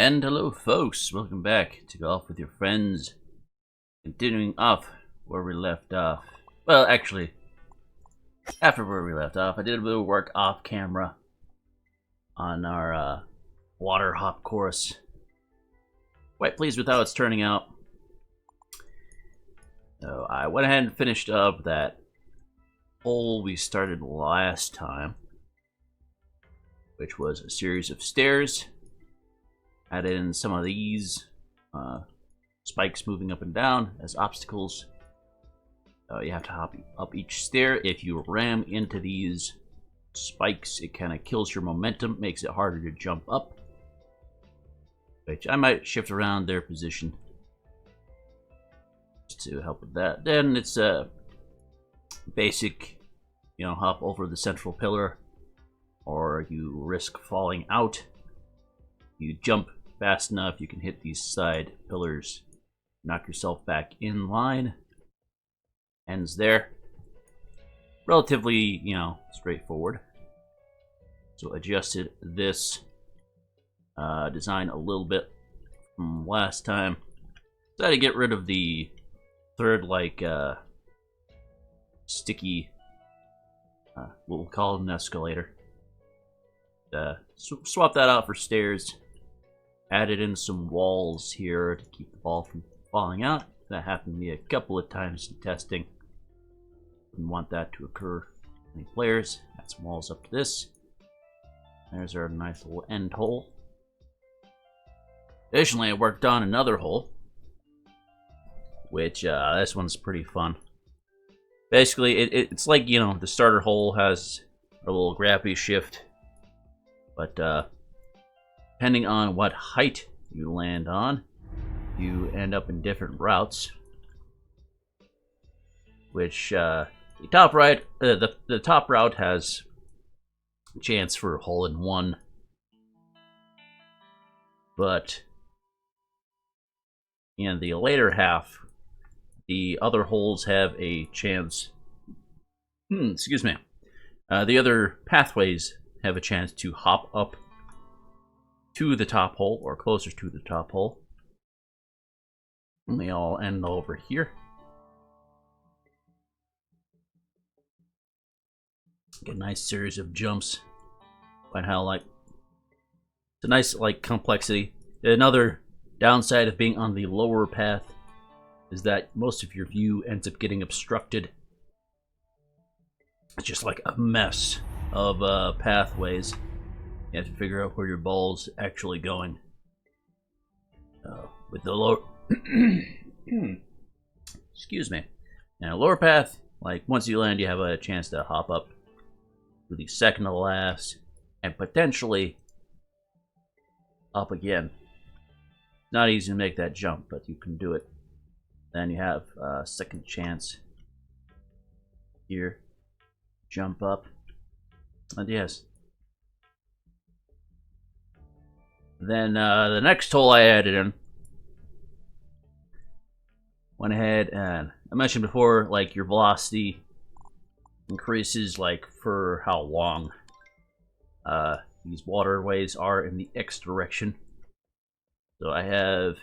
And hello folks, welcome back to Golf with Your Friends. Continuing off where we left off. Well, actually, after where we left off, I did a bit of work off camera on our water hop course. Quite pleased with how it's turning out. So I went ahead and finished up that hole we started last time, which was a series of stairs. Added in some of these spikes moving up and down as obstacles. You have to hop up each stair. If you ram into these spikes, it kind of kills your momentum, makes it harder to jump up. Which I might shift around their position just to help with that. Then it's a basic, hop over the central pillar, or you risk falling out. You jump fast enough, you can hit these side pillars, knock yourself back in line. Ends there. Relatively, straightforward. So adjusted this design a little bit from last time. Decided to get rid of the third, sticky, we'll call it an escalator. Swap that out for stairs. Added in some walls here to keep the ball from falling out. That happened to me a couple of times in testing. Didn't want that to occur. Any players? Add some walls up to this. There's our nice little end hole. Additionally, I worked on another hole, which this one's pretty fun. Basically, it's like, the starter hole has a little gravity shift, but depending on what height you land on, you end up in different routes. Which the top route has a chance for a hole in one, but in the later half, the other holes have a chance. Excuse me. The other pathways have a chance to hop up to the top hole, or closer to the top hole. And they all end over here. Get a nice series of jumps. Find how, it's a nice, complexity. Another downside of being on the lower path is that most of your view ends up getting obstructed. It's just like a mess of pathways. You have to figure out where your ball's actually going. With the lower... Excuse me. Now, lower path, once you land, you have a chance to hop up to the second to last, and potentially up again. Not easy to make that jump, but you can do it. Then you have a second chance here. Jump up. And yes. Then the next hole I added in, went ahead and I mentioned before, your velocity increases for how long these waterways are in the X direction. So I have a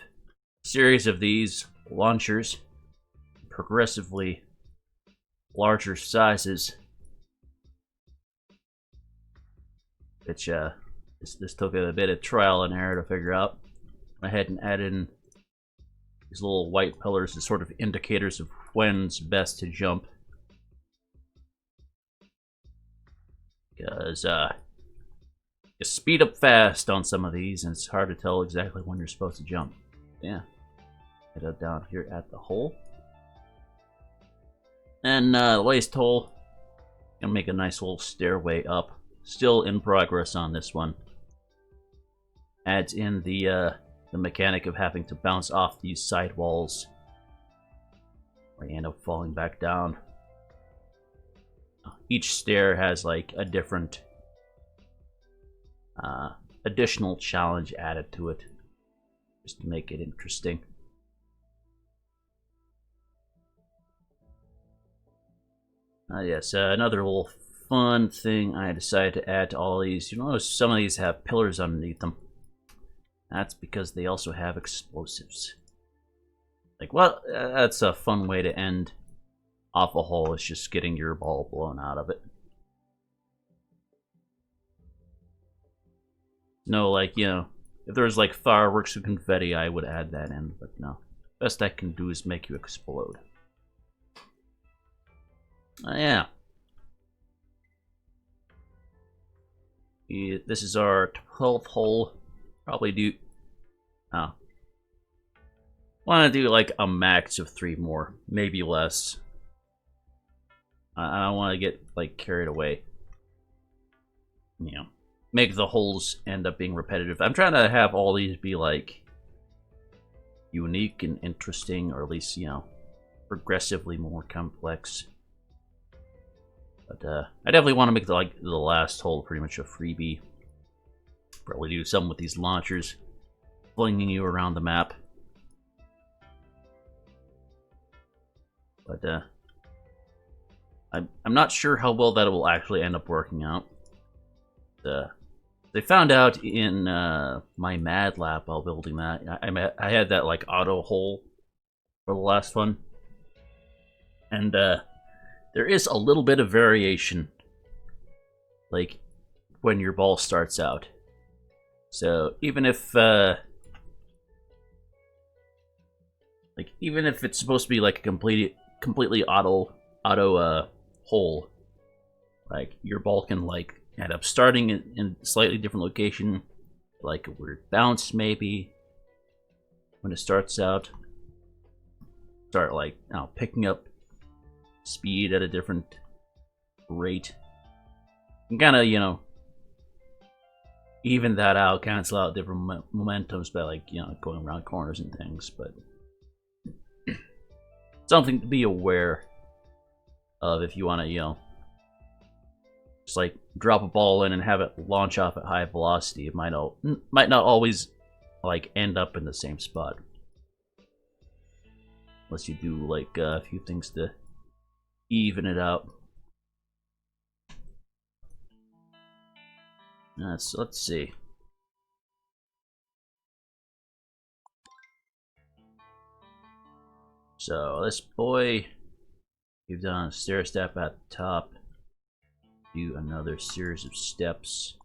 series of these launchers, progressively larger sizes, which this took a bit of trial and error to figure out. I had and added in these little white pillars as sort of indicators of when's best to jump. Because you speed up fast on some of these, and it's hard to tell exactly when you're supposed to jump. Yeah. Head up down here at the hole. And the waste hole, gonna make a nice little stairway up. Still in progress on this one. Adds in the mechanic of having to bounce off these side walls, where you end up falling back down. Each stair has a different additional challenge added to it, just to make it interesting. Yes, another little fun thing I decided to add to all these. You notice some of these have pillars underneath them. That's because they also have explosives. Like, well, that's a fun way to end off a hole, is just getting your ball blown out of it. No, like, you know, if there was like fireworks and confetti, I would add that in, but no. Best I can do is make you explode. Yeah. This is our 12th hole. Probably do... Oh. Want to do like a max of 3 more, maybe less. I don't want to get like carried away. You know, make the holes end up being repetitive. I'm trying to have all these be like unique and interesting, or at least, you know, progressively more complex. But I definitely want to make the last hole pretty much a freebie. Probably do some with these launchers, flinging you around the map. But I'm not sure how well that will actually end up working out. They found out in my Mad Lab while building that. I had that like auto hole for the last one, and there is a little bit of variation, like when your ball starts out. So even if it's supposed to be like a completely auto hole, like your ball can like end up starting in a slightly different location, like a weird bounce maybe when it starts out. Start like, you know, picking up speed at a different rate. And kind of, you know, even that out, cancel out different momentums by like, you know, going around corners and things. But something to be aware of if you want to, you know, just like drop a ball in and have it launch off at high velocity. It might not always like end up in the same spot, unless you do like a few things to even it out. Let's see. So this boy, you've done a stair step at the top. Do another series of steps.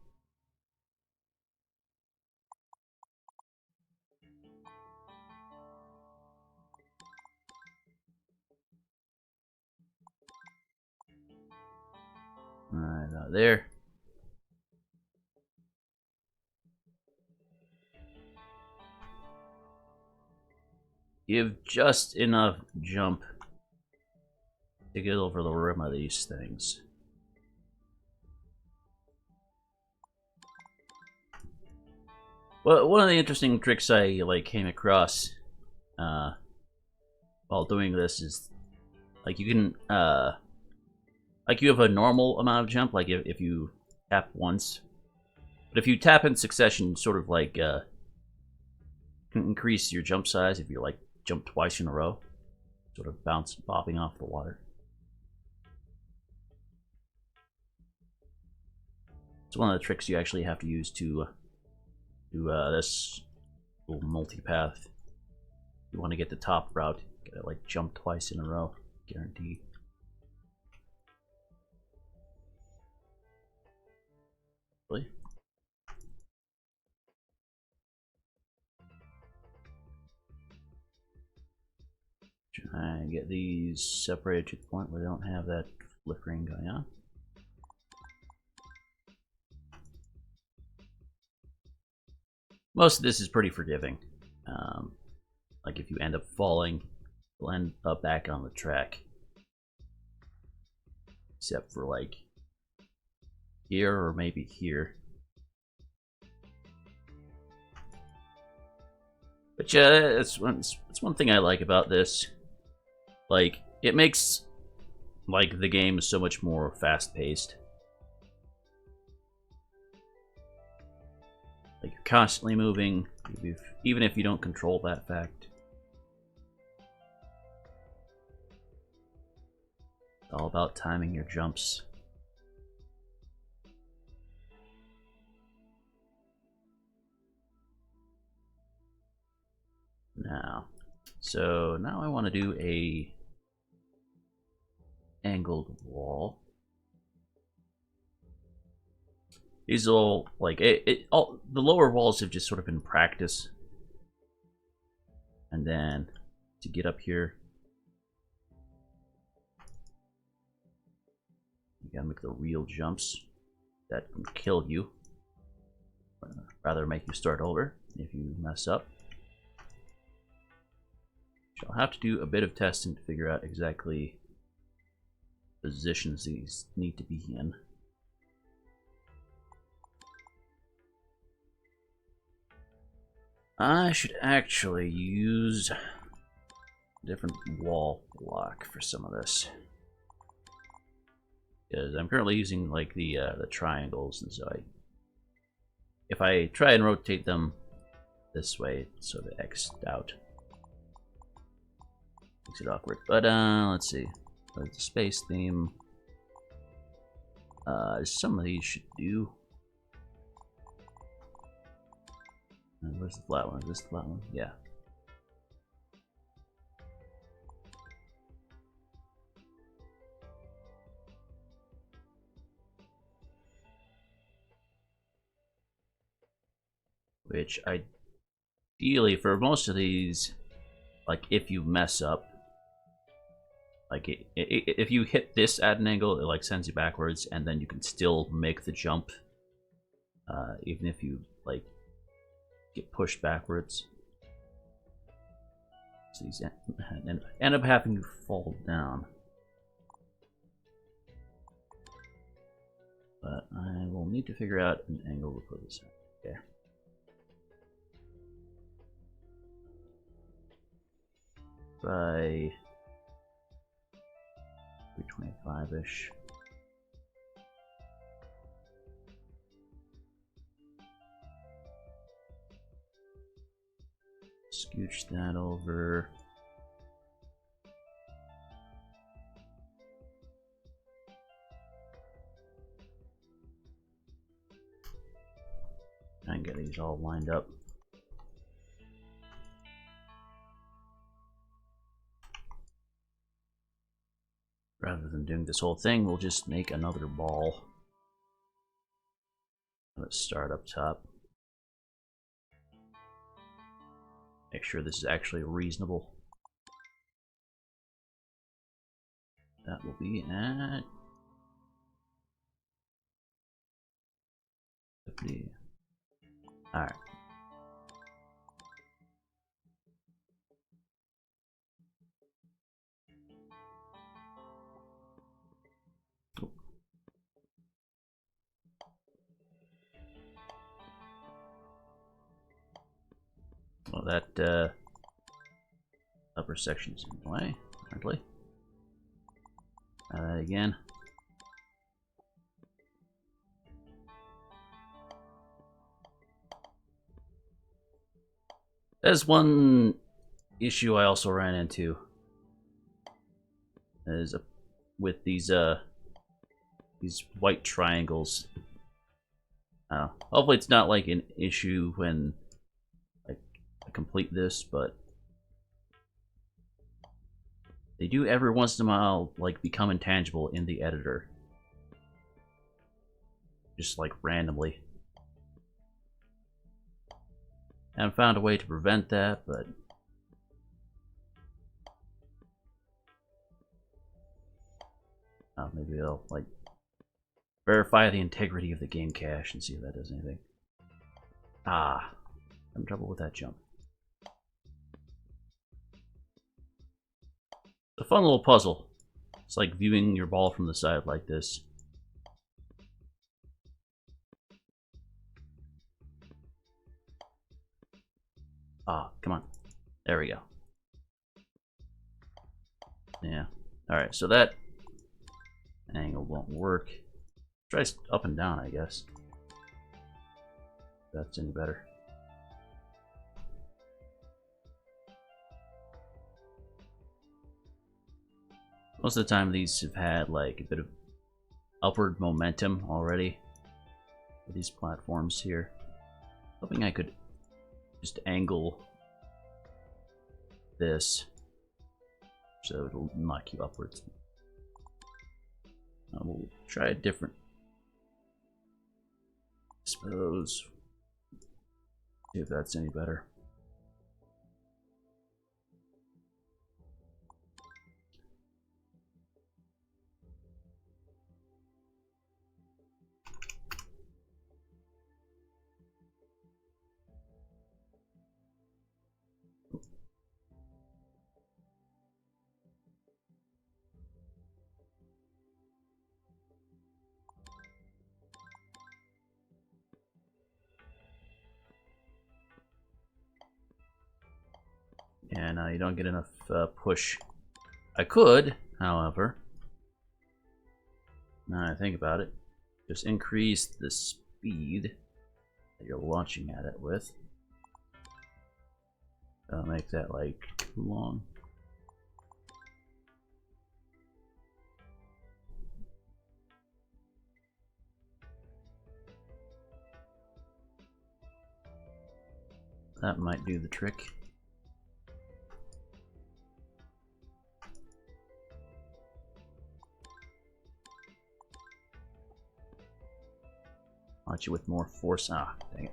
Right out there. Give just enough jump to get over the rim of these things. Well, one of the interesting tricks I like came across while doing this is like you can like you have a normal amount of jump, like if you tap once, but if you tap in succession, sort of like increase your jump size if you like jump twice in a row, sort of bobbing off the water. It's one of the tricks you actually have to use to do this little multi-path. You want to get the top route, gotta like jump twice in a row, guaranteed. Really? Try and get these separated to the point where they don't have that flickering going on. Most of this is pretty forgiving. Like if you end up falling, you'll end up back on the track. Except for like here or maybe here. But yeah, it's one thing I like about this. Like, it makes like the game so much more fast-paced. Like, you're constantly moving, even if you don't control that fact. It's all about timing your jumps. now. So now I want to do a angled wall. These all like all the lower walls have just sort of been practice, and then to get up here, you gotta make the real jumps that can kill you, or rather make you start over if you mess up. I'll have to do a bit of testing to figure out exactly positions these need to be in. I should actually use a different wall block for some of this, because I'm currently using like the triangles, and so if I try and rotate them this way, it's sort of X'd out. Makes it awkward. But let's see. The space theme. Some of these should do. Where's the flat one? Is this the flat one? Yeah. Which ideally for most of these, like if you mess up, like if you hit this at an angle, it like sends you backwards, and then you can still make the jump, even if you like get pushed backwards. So these end up having you fall down. But I will need to figure out an angle to put this in. Okay. By 325-ish. Scooch that over. And get these all lined up. Rather than doing this whole thing, we'll just make another ball. Let's start up top. Make sure this is actually reasonable. That will be at 50. Alright. Well, that upper section is in the way, apparently. Try that again. There's one issue I also ran into, is with these white triangles. Hopefully it's not like an issue when I complete this, but they do every once in a while like become intangible in the editor, just like randomly. I haven't found a way to prevent that, but maybe I'll like verify the integrity of the game cache and see if that does anything. I'm in trouble with that jump. It's a fun little puzzle. It's like viewing your ball from the side like this. Come on. There we go. Yeah. Alright, so that angle won't work. Try up and down, I guess. If that's any better. Most of the time these have had like a bit of upward momentum already for these platforms here. Hoping I could just angle this, so it'll knock you upwards. We'll try a different. Suppose. See if that's any better. And you don't get enough push. I could, however, now I think about it, just increase the speed that you're launching at it with. That'll make that like too long. That might do the trick. Launch you with more force. Ah, dang it.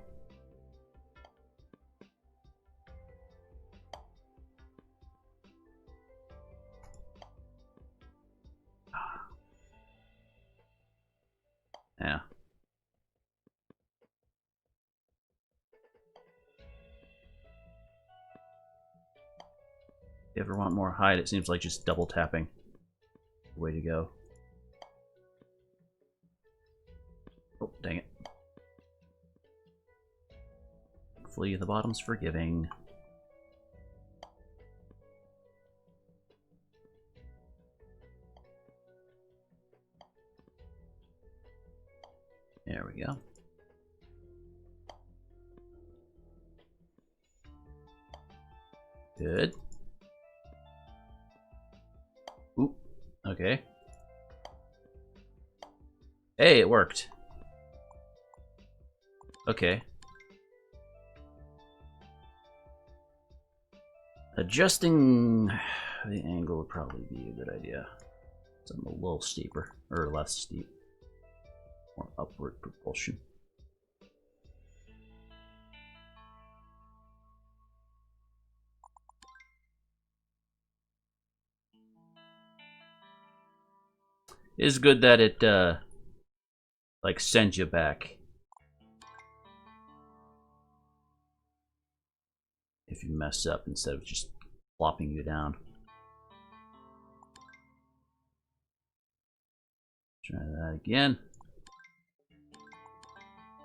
Yeah. If you ever want more height, it seems like just double tapping. Way to go. Oh, dang it. Hopefully the bottom's forgiving. There we go. Good. Oop. Okay. Hey, it worked. Okay. Adjusting the angle would probably be a good idea. Something a little steeper, or less steep. More upward propulsion. It is good that it like sends you back if you mess up instead of just flopping you down. Try that again.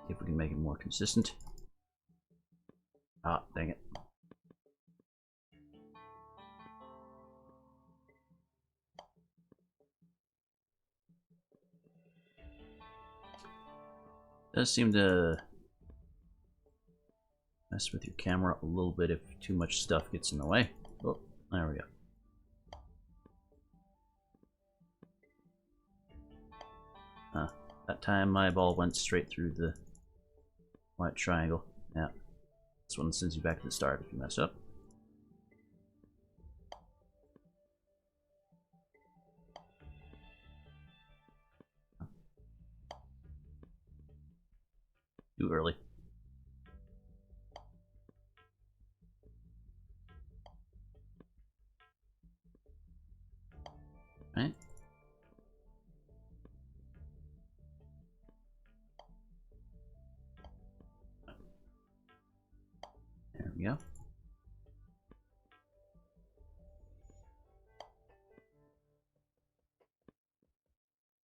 See if we can make it more consistent. Ah, dang it. Does seem to mess with your camera a little bit if too much stuff gets in the way. Oh, there we go. That time my ball went straight through the white triangle. Yeah. This one sends you back to the start if you mess up. Too early. Right? There we go.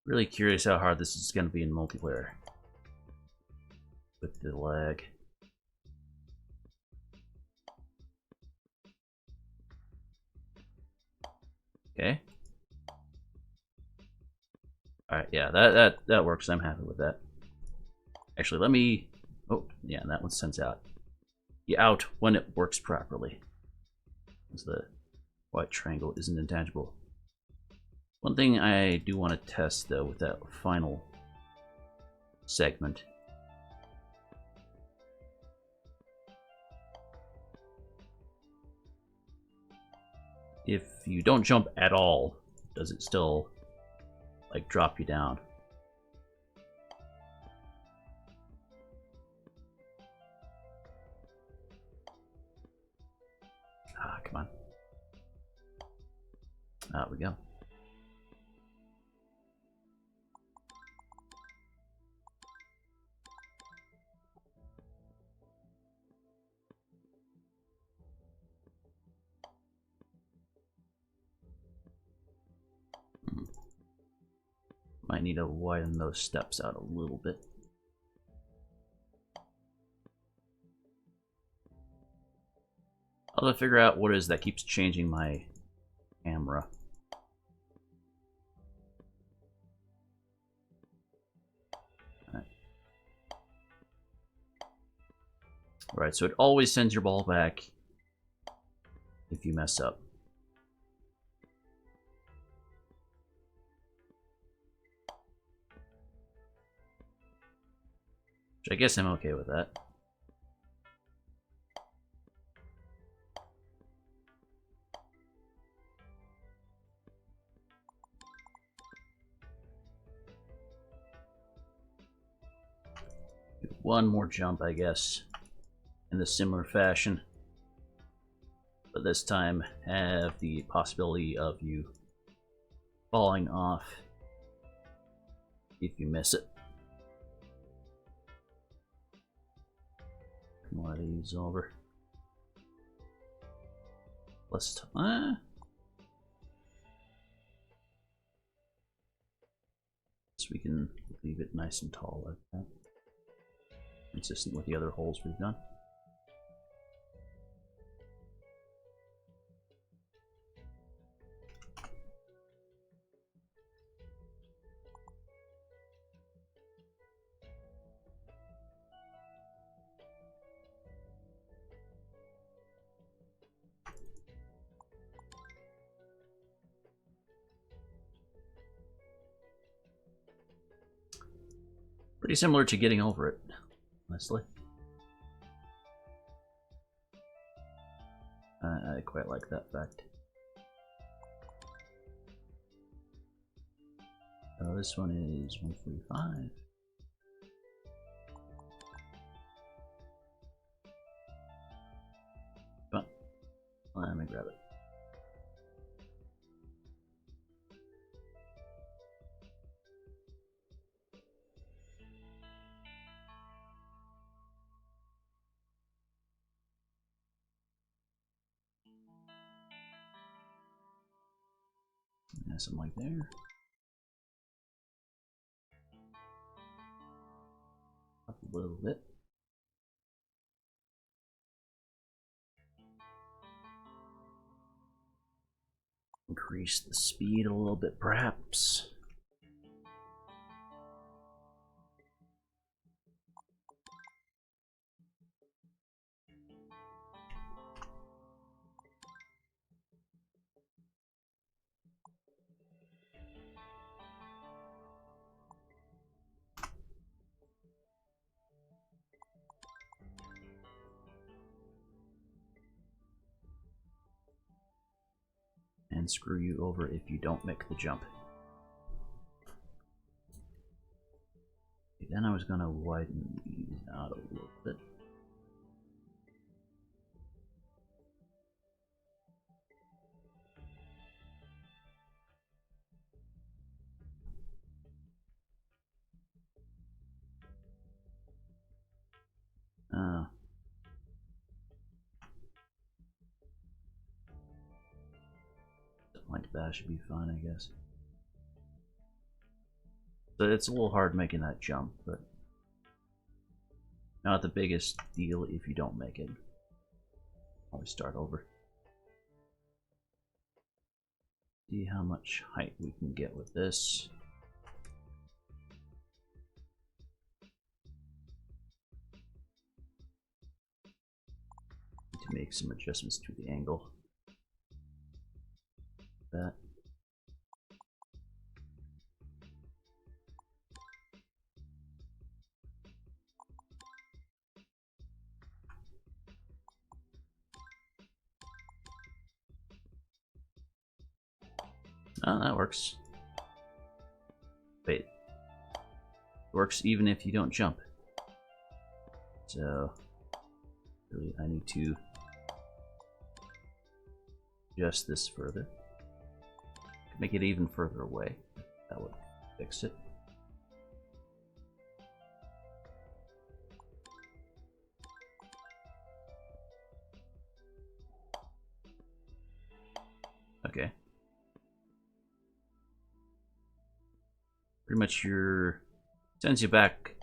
Really curious how hard this is going to be in multiplayer. With the lag. Okay. Alright, yeah, that works. I'm happy with that. Actually, let me... Oh, yeah, that one sends out. You out when it works properly. Because the white triangle isn't intangible. One thing I do want to test, though, with that final segment. if you don't jump at all, does it still like drop you down? Ah, come on. There we go. Might need to widen those steps out a little bit. I'll have to figure out what it is that keeps changing my camera. Alright, so it always sends your ball back if you mess up. Which I guess I'm okay with that. One more jump, I guess, in a similar fashion. But this time have the possibility of you falling off if you miss it. One of these over. Let's so we can leave it nice and tall like that. Consistent with the other holes we've done. Pretty similar to getting over it, honestly. I quite like that fact. This one is 145. Come on, let me grab it. Yeah, something like there. Up a little bit. Increase the speed a little bit, perhaps. And screw you over if you don't make the jump. Okay, then I was gonna widen these out a little bit. Something like that should be fine, I guess. So it's a little hard making that jump, but not the biggest deal if you don't make it. Always start over. See how much height we can get with this. Need to make some adjustments to the angle. That. Oh, that works. Wait. It works even if you don't jump. So, really, I need to adjust this further. Make it even further away. That would fix it. Okay. Pretty much sends you back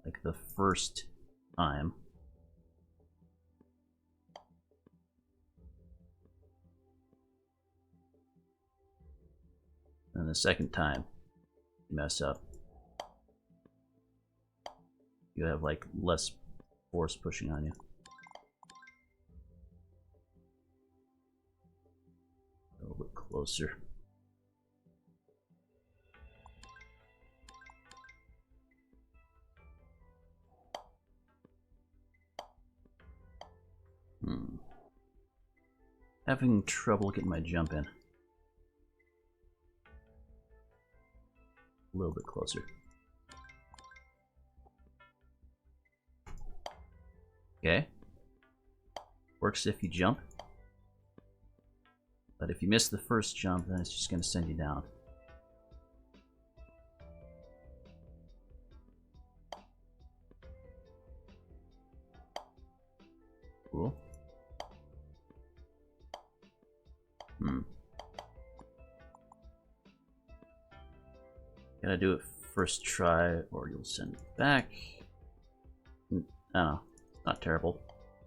like the first time. And the second time you mess up, you have like less force pushing on you. A little bit closer. Having trouble getting my jump in. A little bit closer. Okay. Works if you jump. But if you miss the first jump, then it's just going to send you down. Cool. Gotta do it first try, or you'll send it back. Oh, not terrible.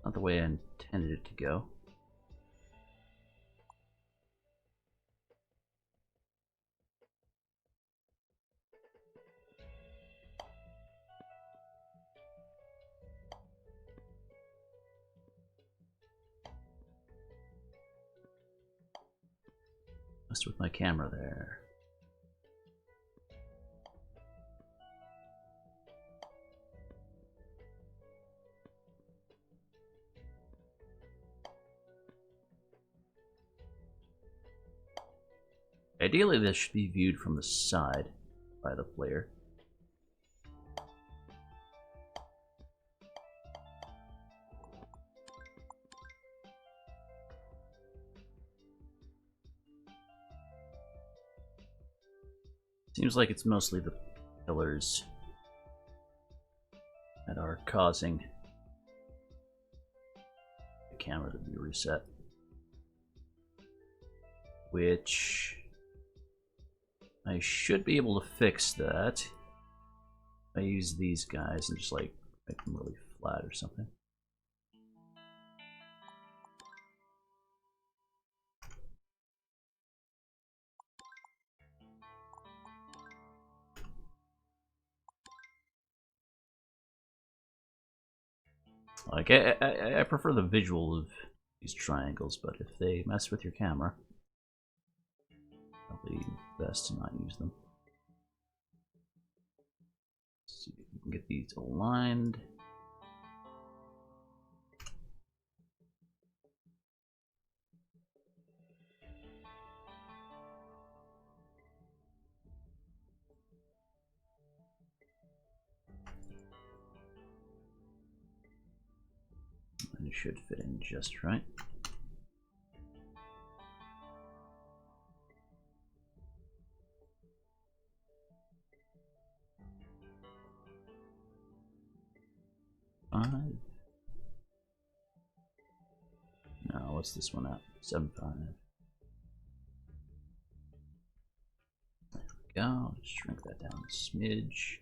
Not the way I intended it to go. Messed with my camera there. Ideally, this should be viewed from the side by the player. Seems like it's mostly the pillars that are causing the camera to be reset. Which I should be able to fix that. I use these guys and just like make them really flat or something. Like I prefer the visual of these triangles, but if they mess with your camera, probably best to not use them. Let's see if we can get these aligned. And it should fit in just right. Five. No, what's this one at? 7.5. There we go. Just shrink that down a smidge.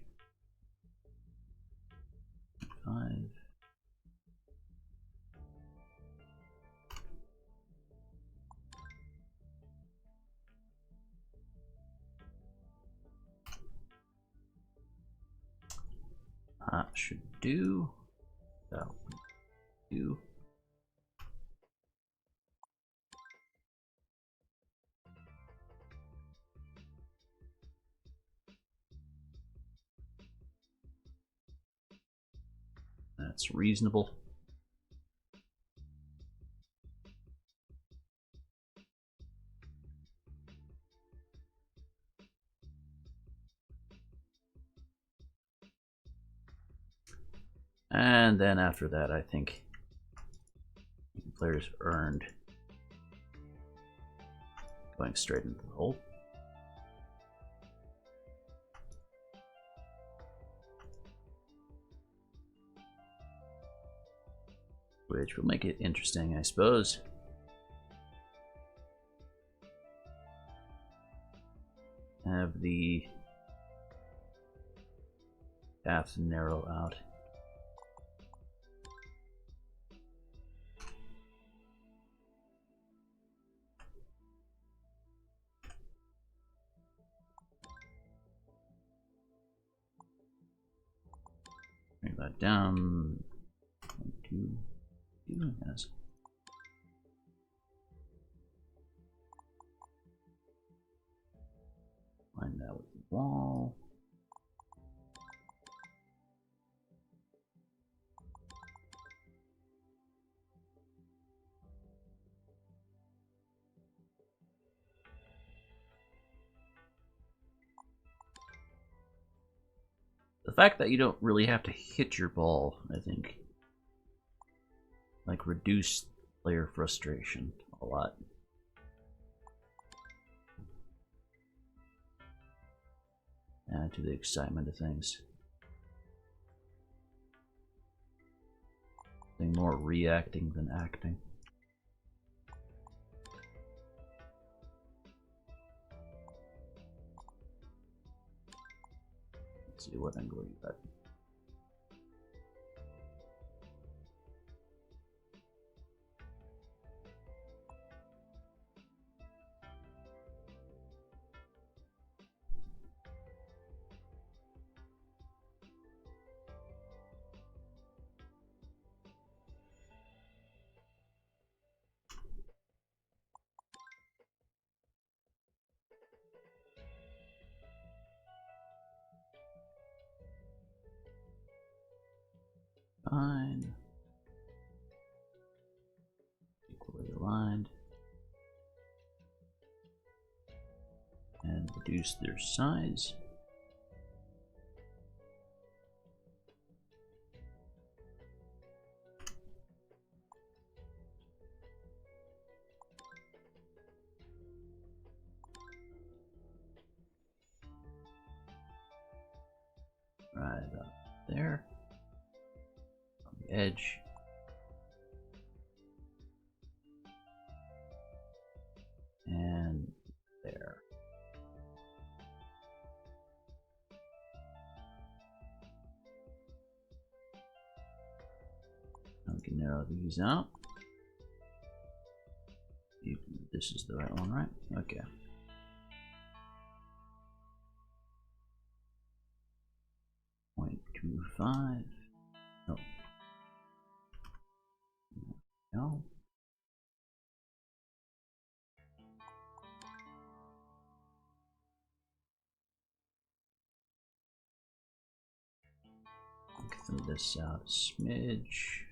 5. That should do. That would do. That's reasonable. And then after that, I think players earned going straight into the hole. Which will make it interesting, I suppose. Have the paths narrow out. Bring that down. 1, 2, 2, yes. Line that with the wall. The fact that you don't really have to hit your ball, I think, like, reduce player frustration a lot. Add to the excitement of things. Something more reacting than acting. Let's see what angle you got. Fine. Equally aligned. And reduce their size. Right up there. On the edge. And there. Now we can narrow these out. This is the right one, right? Okay. .25. Oh. No. Thin this out a smidge.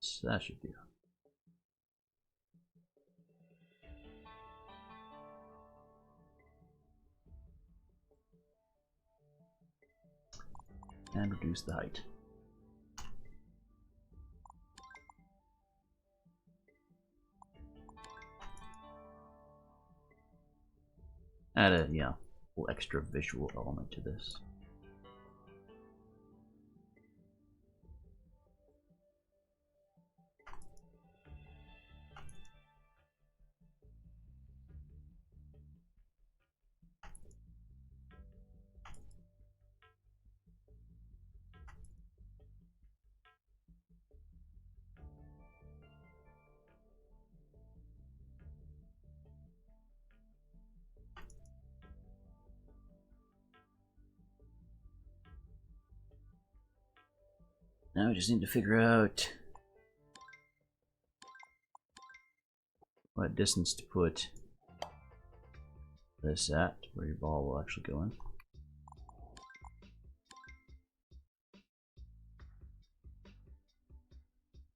Yes, that should do. And reduce the height. Add a, little extra visual element to this. Now we just need to figure out what distance to put this at, where your ball will actually go in.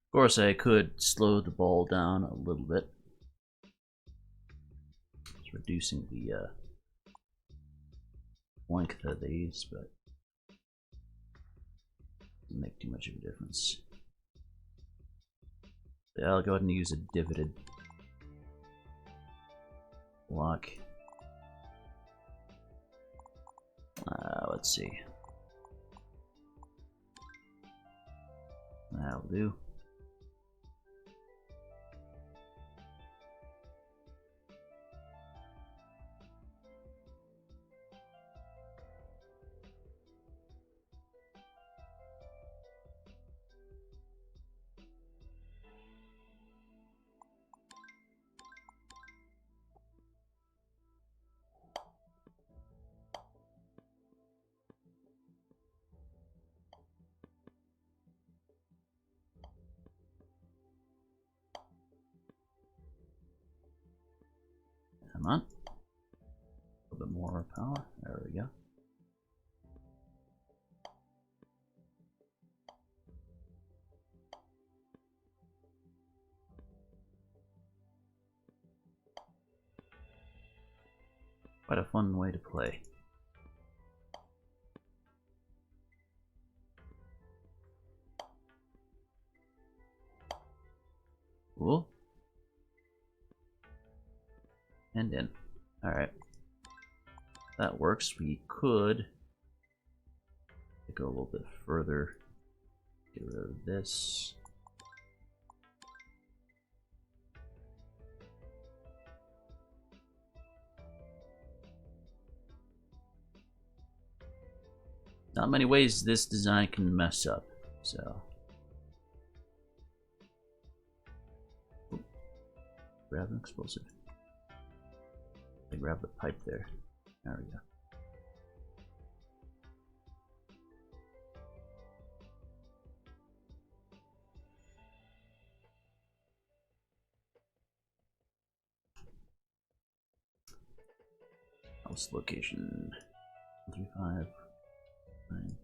Of course, I could slow the ball down a little bit. It's reducing the length of these, but doesn't make too much of a difference. Yeah, I'll go ahead and use a divoted block. Let's see. That'll do. Come on. A little bit more power. There we go. Quite a fun way to play. Cool. And in. Alright. That works. We could go a little bit further. Get rid of this. Not many ways this design can mess up, so. Oop. Grab an explosive. I grab the pipe there. There we go. House location 359.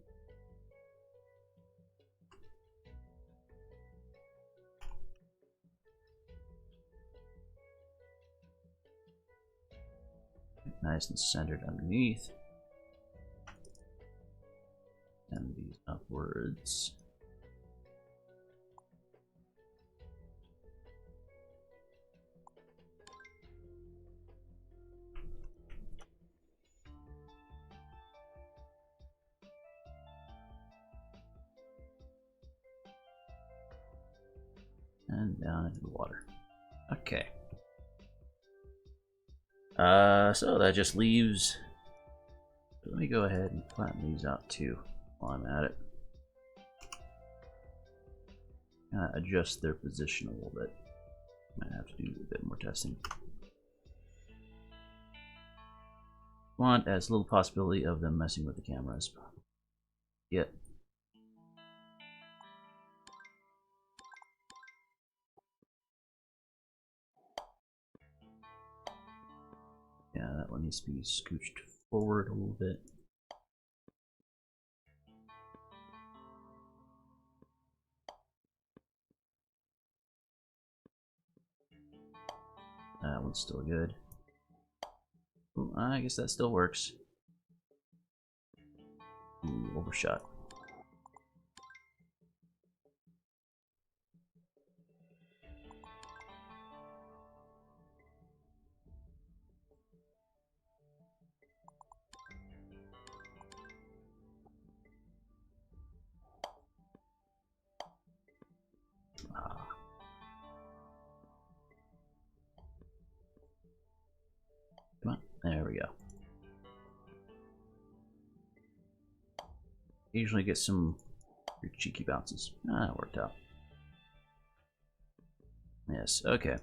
Nice and centered underneath. And these upwards. And down into the water. Okay. So that just leaves. Let me go ahead and flatten these out too while I'm at it. Adjust their position a little bit. Might have to do a bit more testing. Want as little possibility of them messing with the camera as possible. Yep. Yeah, that one needs to be scooched forward a little bit. That one's still good. Ooh, I guess that still works. Ooh, overshot. Come on, there we go. Usually get some cheeky bounces. Ah, that worked out. Yes, okay.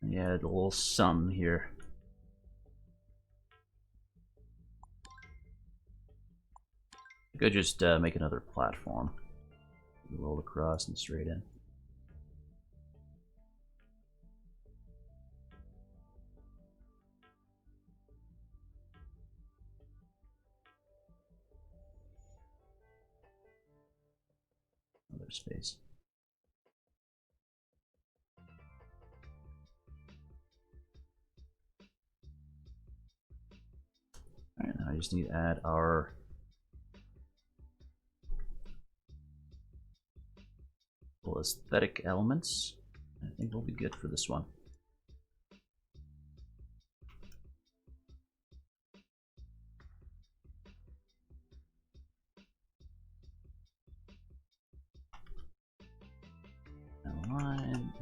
Yeah, a little sum here. I could just make another platform. Roll across and straight in. Other space. just need to add our aesthetic elements. I think we'll be good for this one. Aligned.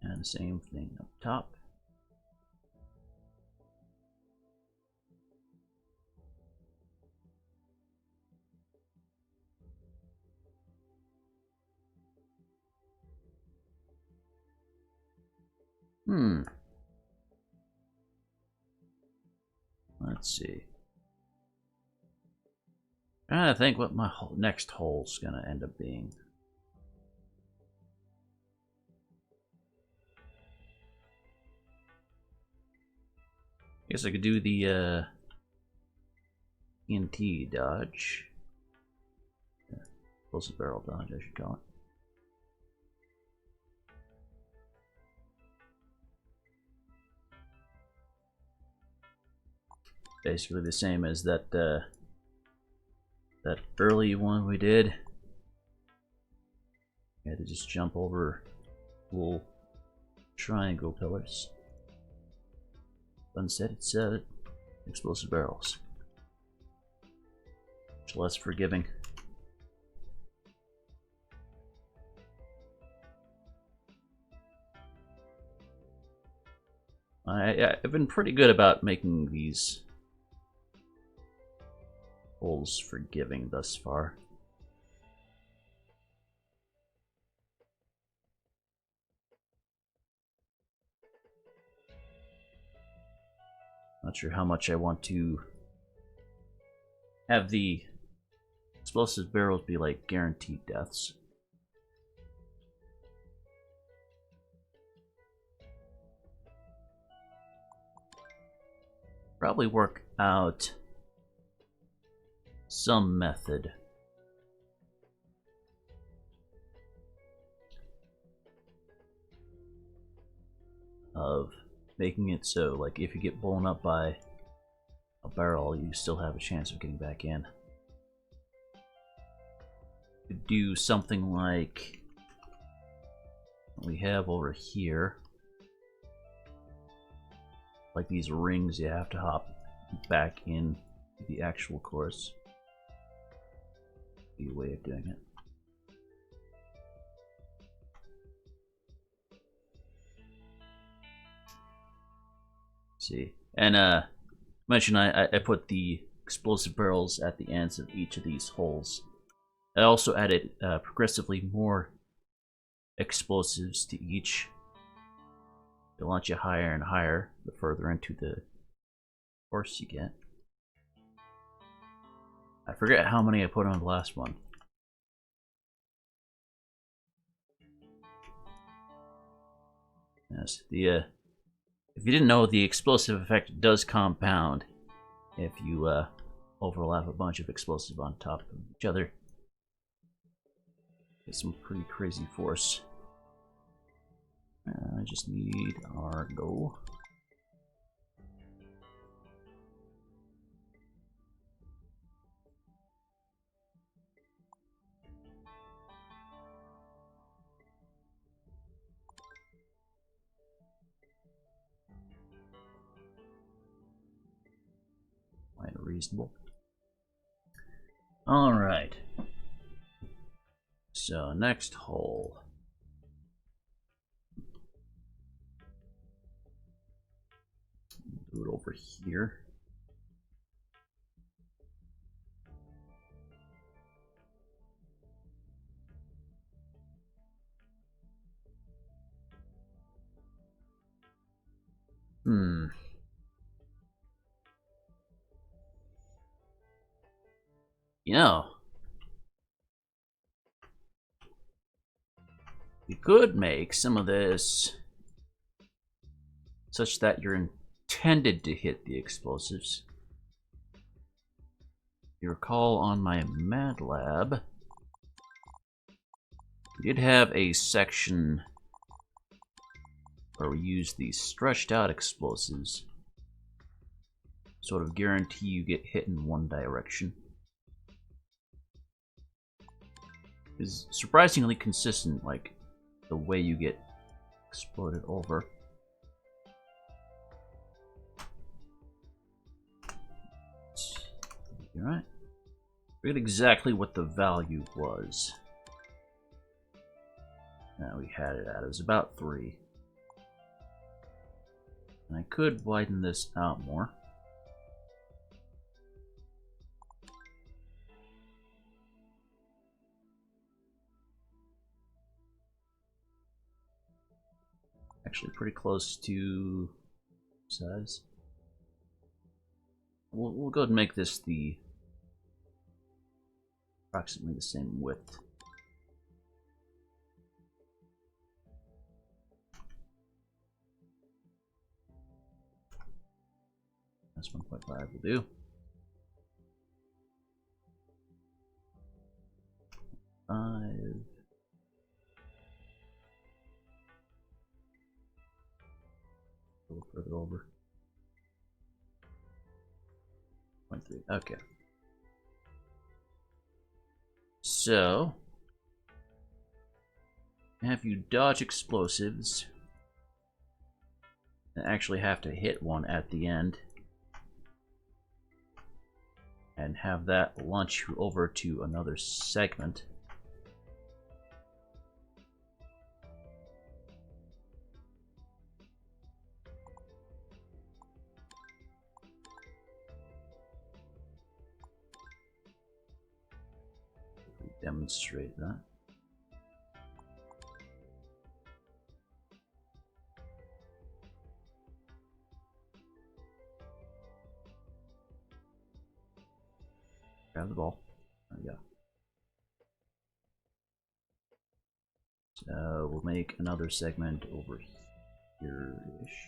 And same thing up top. Let's see. I'm trying to think what my next hole's gonna end up being. I guess I could do the TNT dodge. Yeah, explosive barrel dodge, I should call it. Basically the same as that that early one we did. I had to just jump over little triangle pillars. Instead, it's explosive barrels. Much less forgiving. I've been pretty good about making these holes forgiving thus far. Not sure how much I want to have the explosive barrels be like guaranteed deaths. Probably work out some method of making it so, like, if you get blown up by a barrel, you still have a chance of getting back in. You could do something like what we have over here. Like these rings, you have to hop back in the actual course. Be a way of doing it. See, and mention I put the explosive barrels at the ends of each of these holes. I also added progressively more explosives to each. They launch you higher and higher the further into the course you get. I forget how many I put on the last one. Yes, the if you didn't know, the explosive effect does compound if you overlap a bunch of explosives on top of each other. Get some pretty crazy force. I just need our go. Quite reasonable. All right. So next hole. Do it over here. You know, you could make some of this such that you're intended to hit the explosives. You recall on my Mad Lab, we did have a section where we used these stretched out explosives, sort of guarantee you get hit in one direction. It's surprisingly consistent, like the way you get exploded over. Alright. Forget exactly what the value was. Now we had it at. It was about 3. And I could widen this out more. Actually pretty close to size. We'll go ahead and make this the approximately the same width. That's 1.5 will do. 5. A little further over. 0.3. Okay. So, have you dodge explosives and actually have to hit one at the end, and have that launch you over to another segment. Demonstrate that. Grab the ball. There we go. So we'll make another segment over here-ish.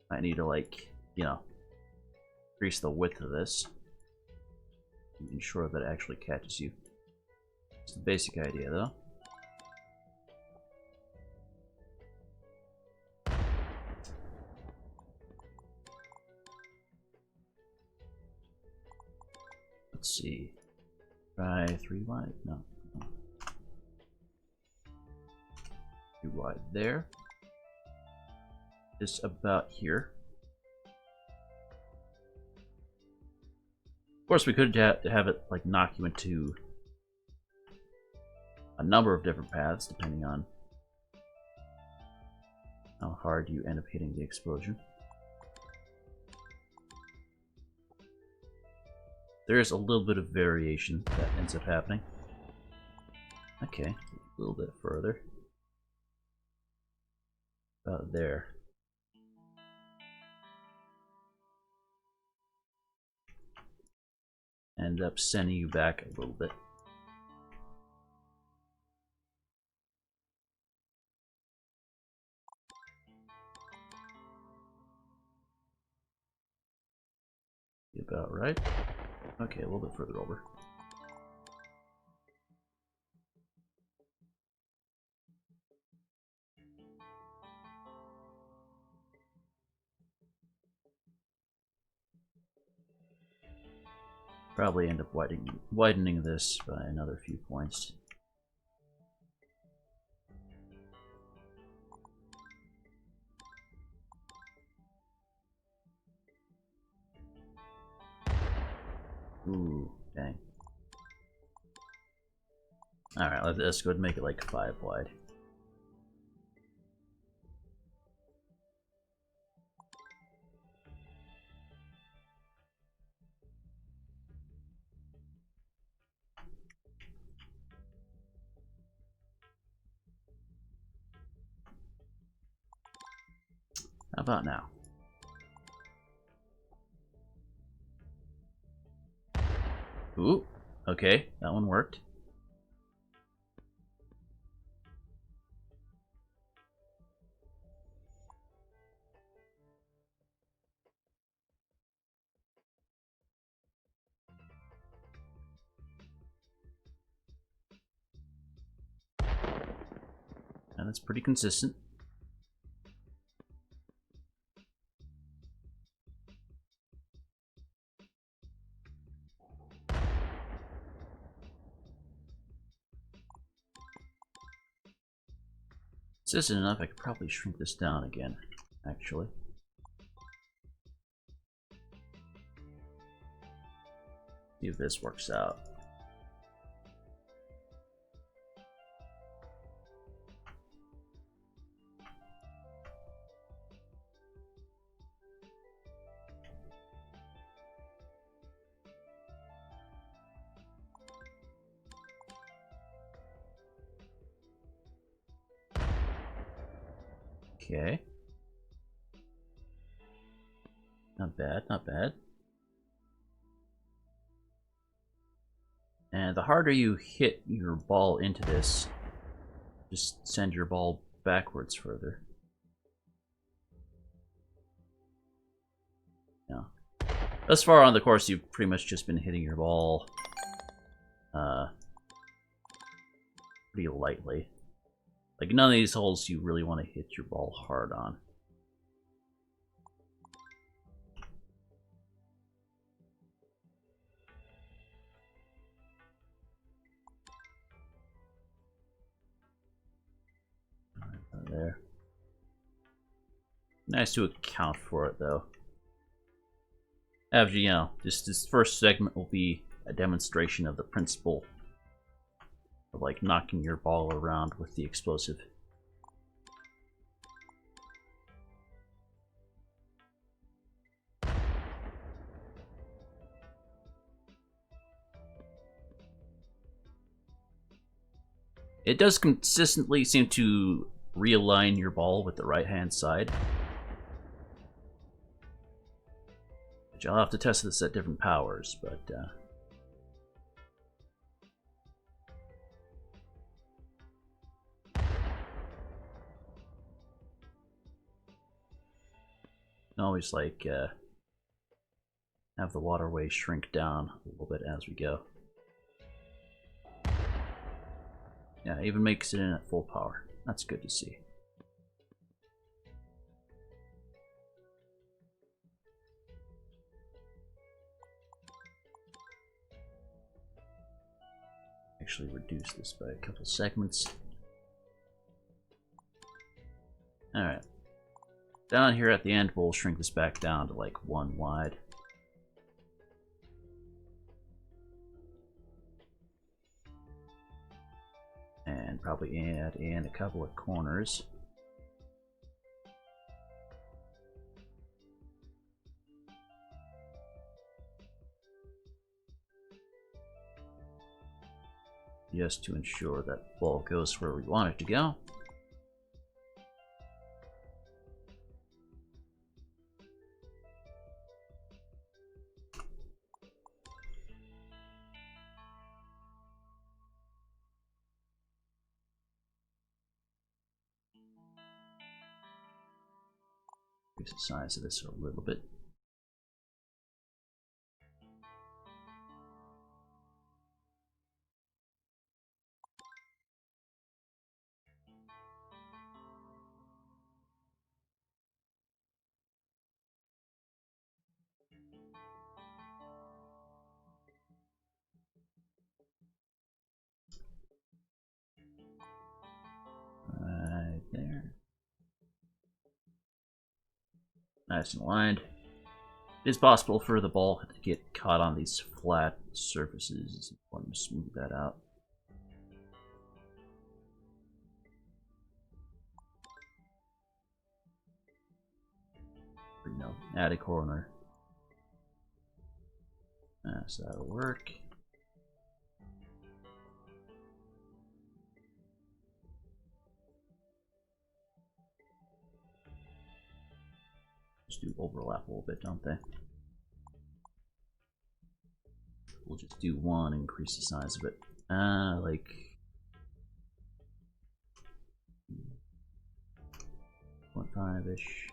I need to, like, you know, increase the width of this. Ensure that it actually catches you. It's the basic idea, though. Let's see. Try 3 wide? No. 2 wide there. Just about here. Of course, we could have it like knock you into a number of different paths, depending on how hard you end up hitting the explosion. There's a little bit of variation that ends up happening. Okay, a little bit further. About there. End up sending you back a little bit. About right. Okay, a little bit further over. Probably end up widening this by another few points. Ooh, dang. Alright, let's go ahead and make it like 5 wide. How about now? Ooh, okay, that one worked. And that's pretty consistent. This isn't enough. I could probably shrink this down again, actually. See if this works out. Okay. Not bad, not bad. And the harder you hit your ball into this, just send your ball backwards further. Yeah. Thus far on the course, you've pretty much just been hitting your ball pretty lightly. Like, none of these holes you really want to hit your ball hard on. There. Nice to account for it, though. After, you know, just this first segment will be a demonstration of the principle of, like, knocking your ball around with the explosive. It does consistently seem to realign your ball with the right-hand side. Which I'll have to test this at different powers, but... always, like, have the waterway shrink down a little bit as we go. Yeah, it even makes it in at full power. That's good to see. Actually reduce this by a couple segments. Alright. Down here at the end, we'll shrink this back down to like 1 wide. And probably add in a couple of corners. Just to ensure that the ball goes where we want it to go. Increase the size of this a little bit. Right there. Nice and aligned. It is possible for the ball to get caught on these flat surfaces. It's important to smooth that out. You know, add a corner. So that'll work. Just do overlap a little bit, don't they? we'll just do one, increase the size of it. Like 0.5-ish.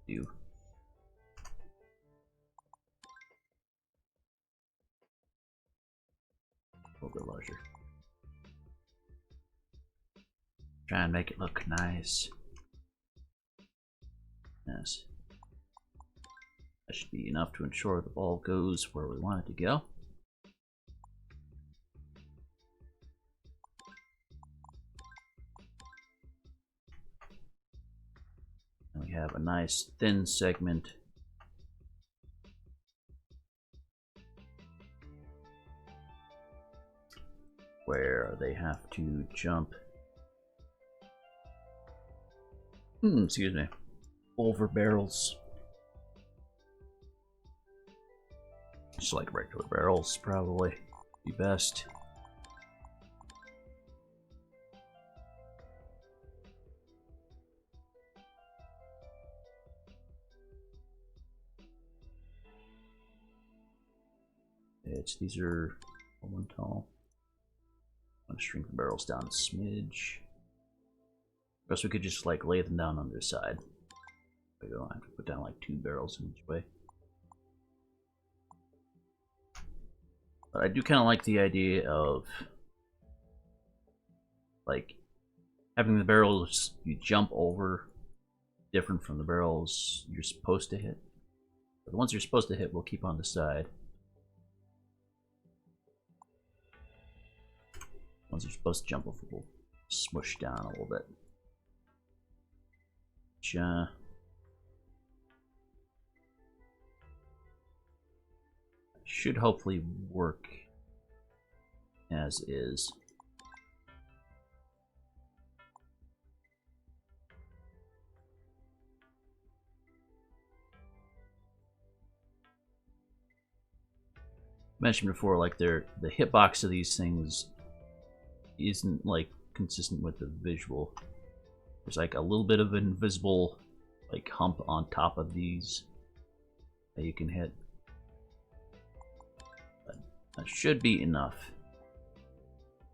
Do a little bit larger. Try and make it look nice. Yes. That should be enough to ensure the ball goes where we want it to go. And we have a nice thin segment where they have to jump. Excuse me. Over barrels. Just like regular barrels, probably be best. These are one tall. I'm gonna shrink the barrels down a smidge. Or else we could just like lay them down on their side. We don't have to put down like 2 barrels in each way. But I do kind of like the idea of like having the barrels you jump over different from the barrels you're supposed to hit. But the ones you're supposed to hit will keep on the side. Ones you're supposed to jump over will smush down a little bit. Which, should hopefully work as is. Mentioned before, like the hitbox of these things isn't like consistent with the visual. There's like a little bit of an invisible like hump on top of these that you can hit. But that should be enough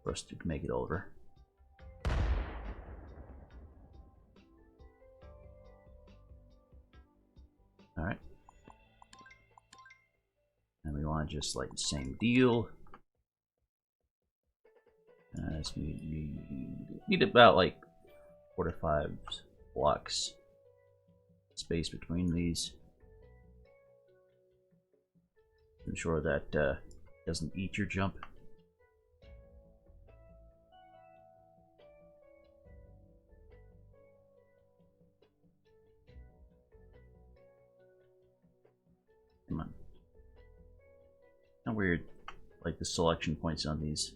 for us to make it over. Alright. And we want just like the same deal. So we need about like 4 to 5 blocks space between these. Ensure that it doesn't eat your jump. Come on. How weird, like the selection points on these.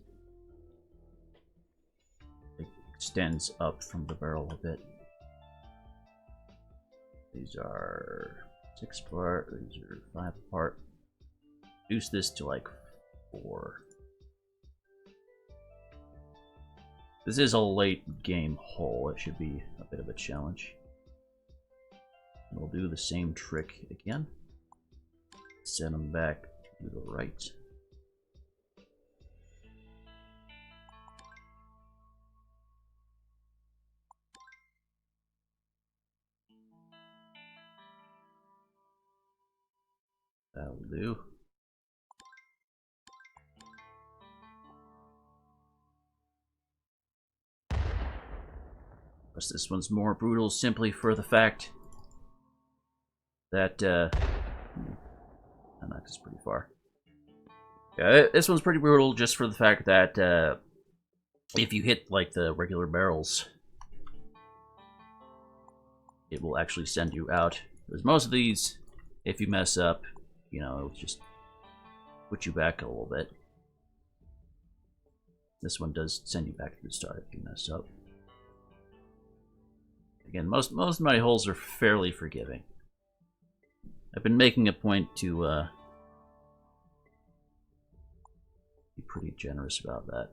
Extends up from the barrel a bit. These are 6 apart, these are 5 apart. Reduce this to like 4. This is a late game hole, it should be a bit of a challenge. We'll do the same trick again. Send them back to the right. That'll do. This one's more brutal simply for the fact that I knocked this pretty far. Yeah, this one's pretty brutal just for the fact that if you hit like the regular barrels, it will actually send you out. Because most of these, if you mess up, you know, it'll just put you back a little bit. This one does send you back to the start if you mess up. Again, most of my holes are fairly forgiving. I've been making a point to be pretty generous about that.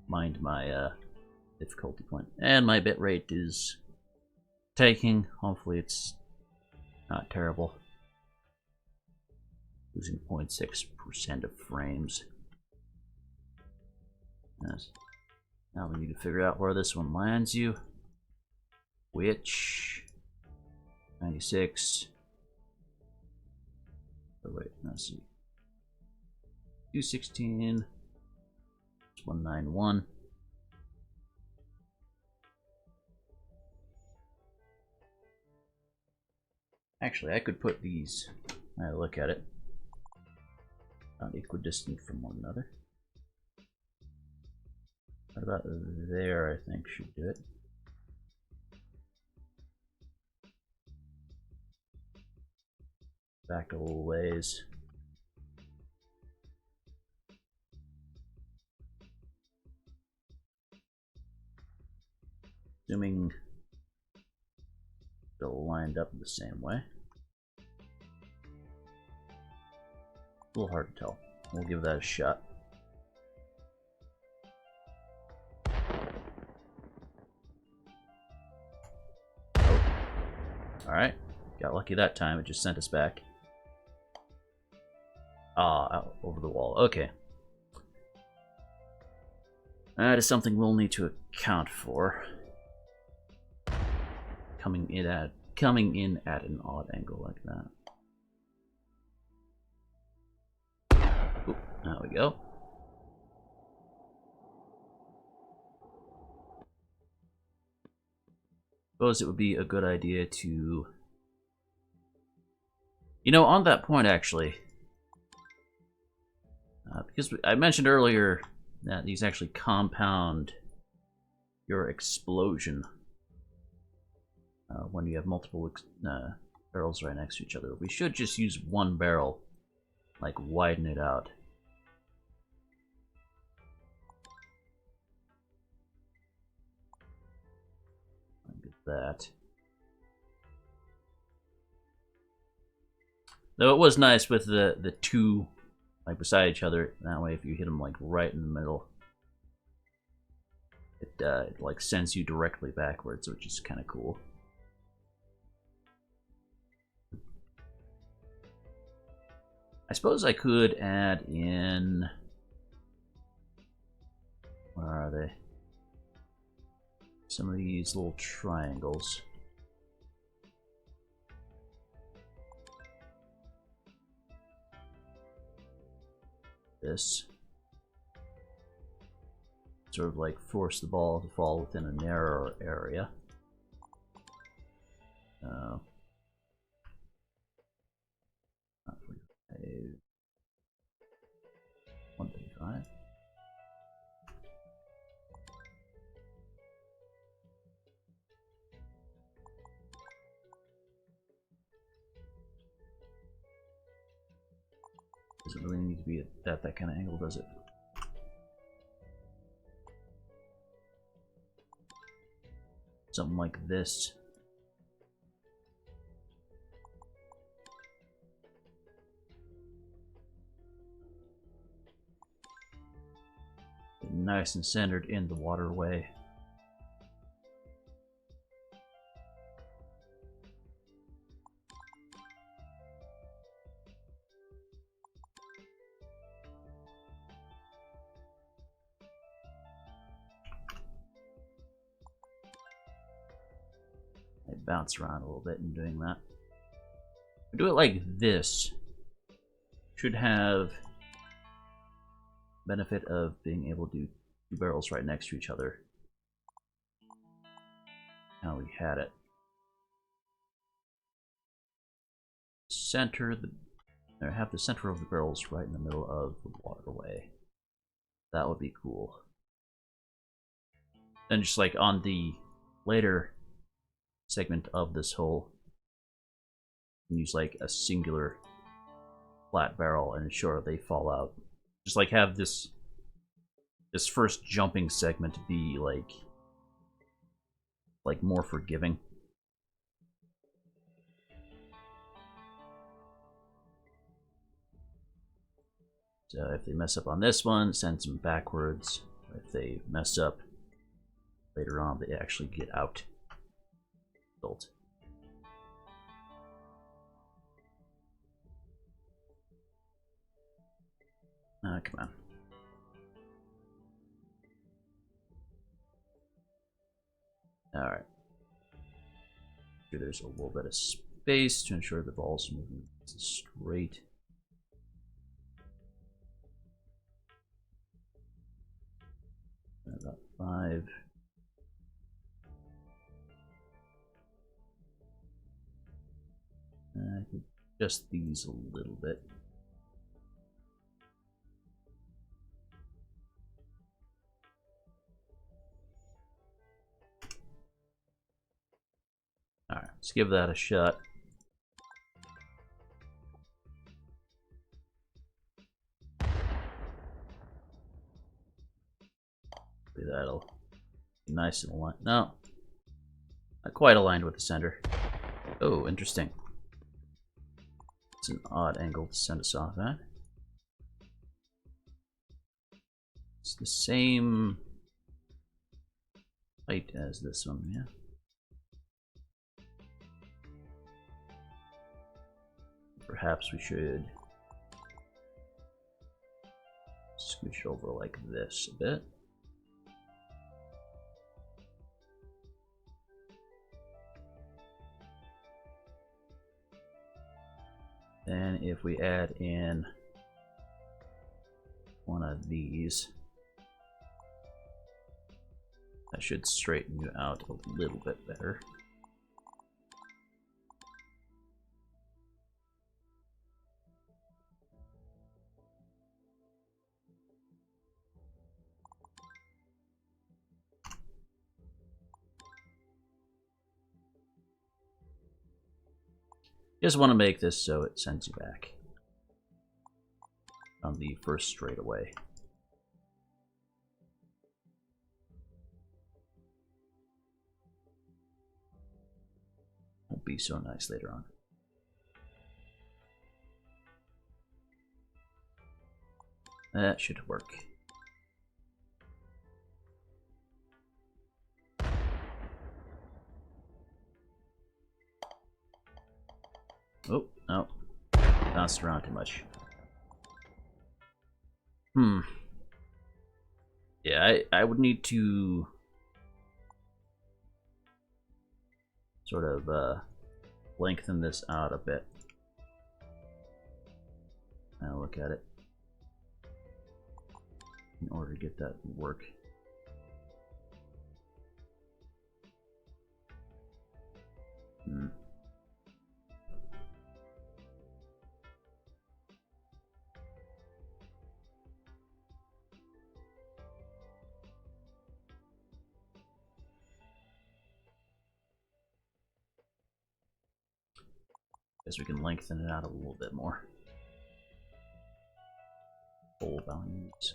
Mind my difficulty point. And my bitrate is taking. Hopefully it's not terrible. Losing 0.6% of frames. Yes. Now we need to figure out where this one lands you. Which 96. Oh wait, let's see. 216. 191. Actually, I could put these. I look at it. Not equidistant from one another. What about there? I think should do it. Back a little ways. Assuming they're lined up the same way. A little hard to tell. We'll give that a shot. Oh. Alright. Got lucky that time. It just sent us back. Ah, out over the wall. Okay. That is something we'll need to account for. Coming in at an odd angle like that. Oop, there we go. Suppose it would be a good idea to... You know, on that point actually, because I mentioned earlier that these actually compound your explosion when you have multiple barrels right next to each other. We should just use one barrel, like widen it out. Look at that. Though it was nice with the two like beside each other. That way, if you hit them like right in the middle, it like sends you directly backwards, which is kind of cool. I suppose I could add in... Where are they? Some of these little triangles. This. Sort of like force the ball to fall within a narrower area. 135. Doesn't really need to be at that kind of angle, does it? Something like this. Nice and centered in the waterway. I bounce around a little bit in doing that. If I do it like this, should have benefit of being able to do two barrels right next to each other. Now we had it. Have the center of the barrels right in the middle of the waterway. That would be cool. Then just like on the later segment of this hole, use like a singular flat barrel and ensure they fall out. Just like have this first jumping segment be like more forgiving. So if they mess up on this one, sends them backwards. If they mess up later on they actually get out. Built. Come on. Alright. There's a little bit of space to ensure the ball's moving straight. About 5. I could adjust these a little bit. Alright, let's give that a shot. That'll be nice and aligned. No, not quite aligned with the center. Oh, interesting. It's an odd angle to send us off at. It's the same height as this one, yeah. Perhaps we should scooch over like this a bit. Then if we add in one of these, that should straighten you out a little bit better. Just want to make this so it sends you back on the first straightaway. Won't be so nice later on. That should work. Oh, no. Bounced around too much. Yeah, I would need to sort of lengthen this out a bit. Now look at it. In order to get that to work. Guess we can lengthen it out a little bit more. Full values.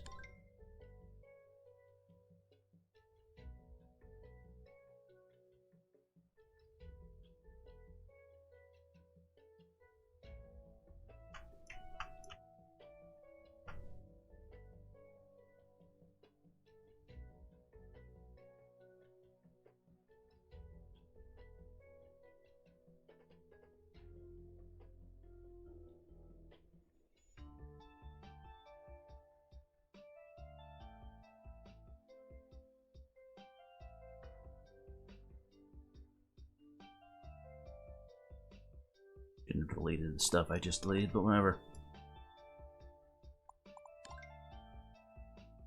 Shouldn't have deleted the stuff I just deleted, but whatever.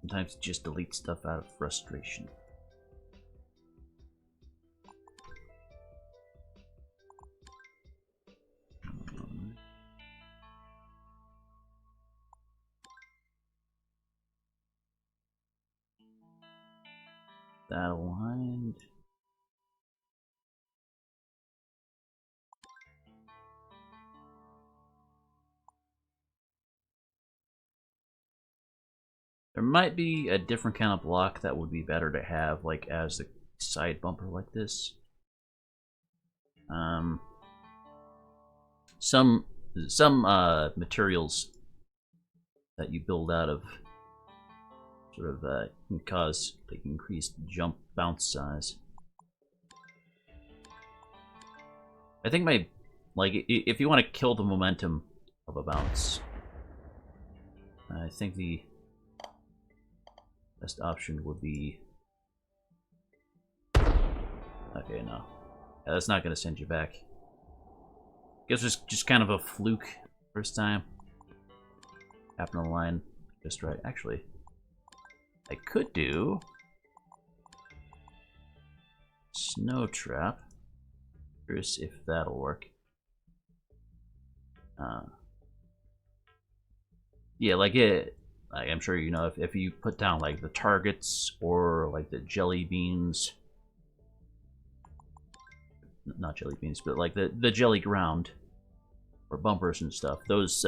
Sometimes you just delete stuff out of frustration. That aligned. There might be a different kind of block that would be better to have, like as a side bumper like this. Some materials that you build out of sort of can cause like increased jump bounce size. I think if you want to kill the momentum of a bounce, I think the best option would be... Okay, no. Yeah, that's not going to send you back. Guess it's just kind of a fluke first time. Happened to line just right. Actually, I could do snow trap. Curious if that'll work. Yeah, like I'm sure you know, if you put down like the targets or like the jelly beans, not jelly beans, but like the jelly ground or bumpers and stuff, those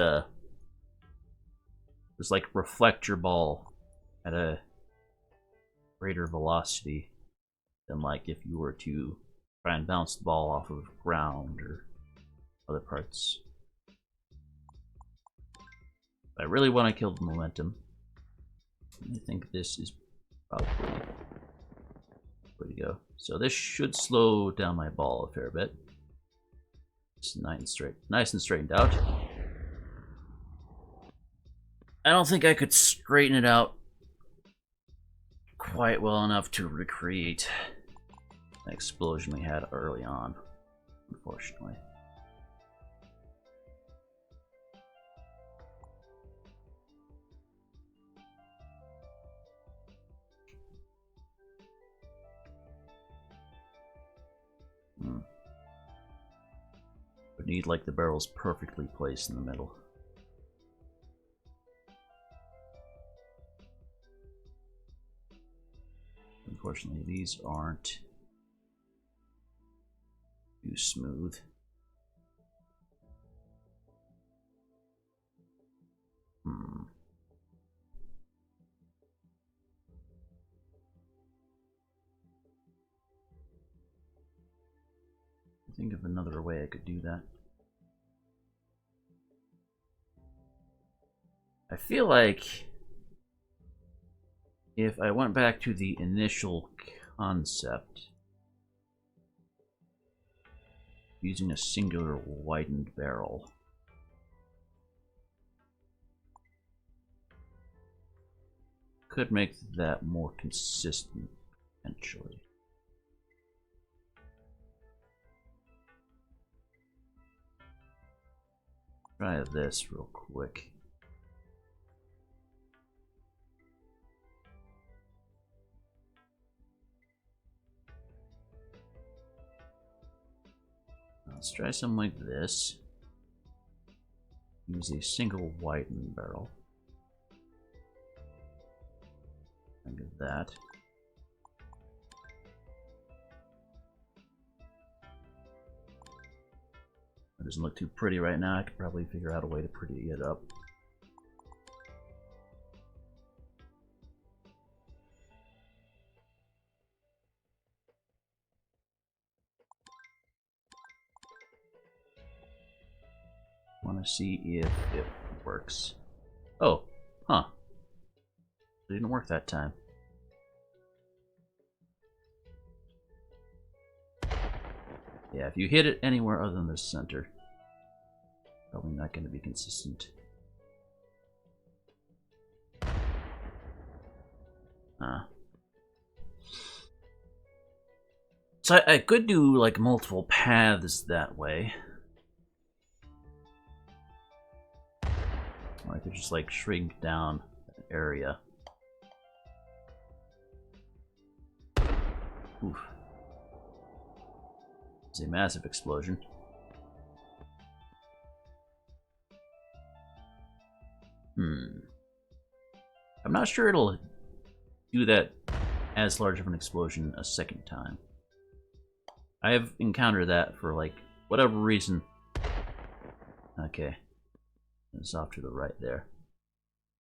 like reflect your ball at a greater velocity than like if you were to try and bounce the ball off of ground or other parts. I really want to kill the momentum. I think this is probably where to go. So this should slow down my ball a fair bit. It's nice and straightened out. I don't think I could straighten it out quite well enough to recreate the explosion we had early on, unfortunately. Would need like the barrels perfectly placed in the middle. Unfortunately, these aren't too smooth. Think of another way I could do that. I feel like if I went back to the initial concept, using a singular widened barrel, could make that more consistent, potentially. Try this real quick. Let's try something like this. Use a single widened barrel. Think of that. It doesn't look too pretty right now. I could probably figure out a way to pretty it up. Want to see if it works. Oh, huh. It didn't work that time. Yeah, if you hit it anywhere other than the center, probably not going to be consistent. So I could do like multiple paths that way. Or I could just like shrink down an area. Oof. It's a massive explosion. I'm not sure it'll do that as large of an explosion a second time. I have encountered that for like whatever reason. Okay. It's off to the right there.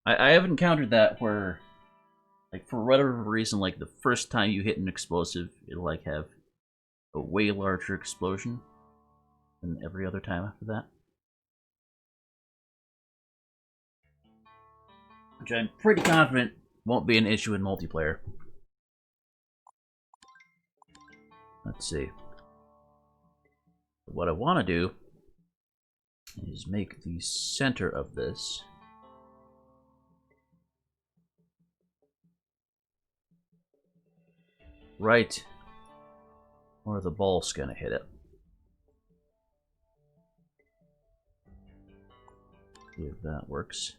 I have encountered that where, like, for whatever reason, like the first time you hit an explosive, it'll like have a way larger explosion than every other time after that. Which I'm pretty confident Won't be an issue in multiplayer. Let's see. What I want to do is make the center of this right where the ball's gonna hit it. See if that works.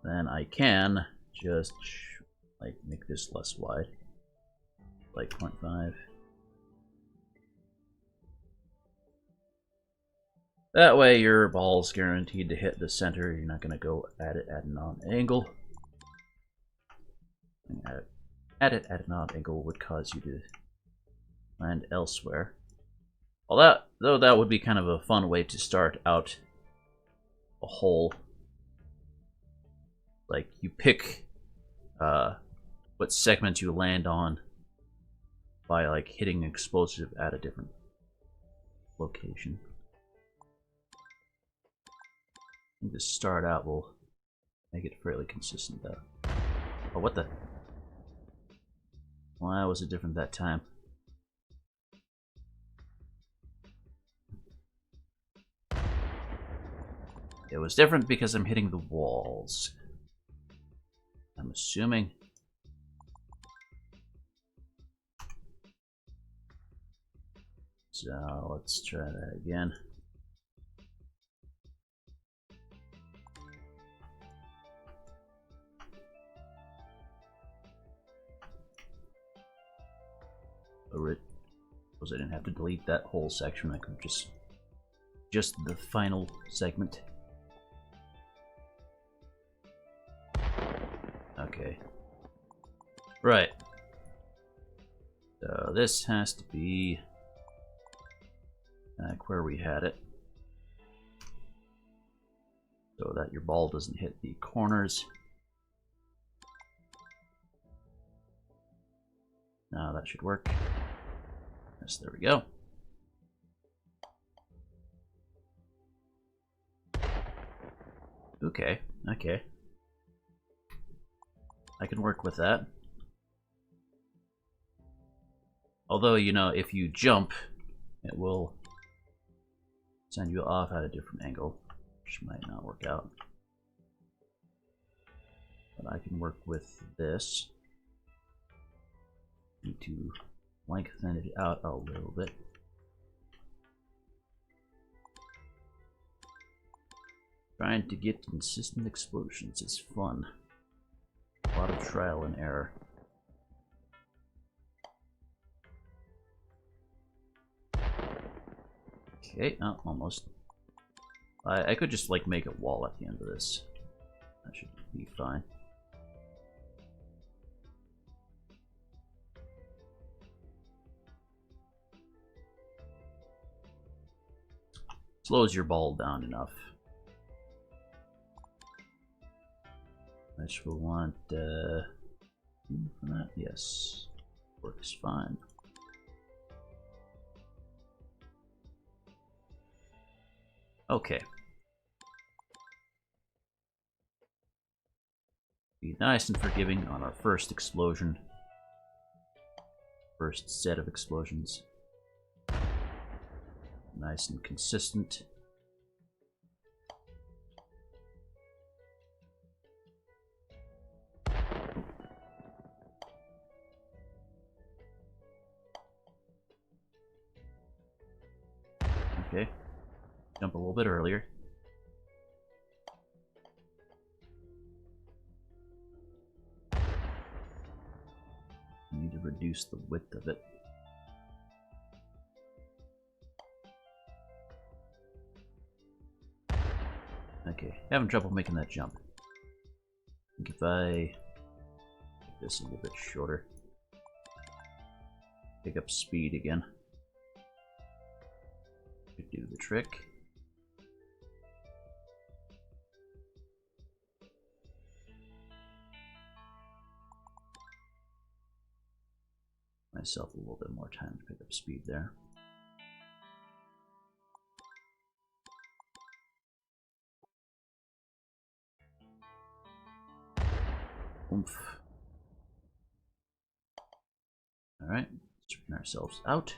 Then I can just like make this less wide, like 0.5. That way your ball's guaranteed to hit the center. You're not going to go at it at an odd angle. At it at an odd angle would cause you to land elsewhere. Though that would be kind of a fun way to start out a hole. Like you pick what segment you land on by like hitting explosive at a different location. I think to start out will make it fairly consistent though. Oh, what the? Why was it different that time? It was different because I'm hitting the walls. I'm assuming. So let's try that again. Suppose I didn't have to delete that whole section. I could just the final segment. Okay. Right. So this has to be back where we had it, so that your ball doesn't hit the corners. Now that should work. Yes, there we go. Okay, okay. I can work with that. Although, you know, if you jump, it will send you off at a different angle, which might not work out. But I can work with this. Need to lengthen it out a little bit. Trying to get consistent explosions is fun. A lot of trial and error. Okay, oh, almost. I could just like make a wall at the end of this. That should be fine. Slows your ball down enough. I just will want for that. Yes, works fine. Okay. Be nice and forgiving on our first explosion. First set of explosions. Nice and consistent. Okay. Jump a little bit earlier. Need to reduce the width of it. Okay, having trouble making that jump. I think if I make this a little bit shorter, pick up speed again, could do the trick. Myself a little bit more time to pick up speed there. Oomph. Alright, straighten ourselves out.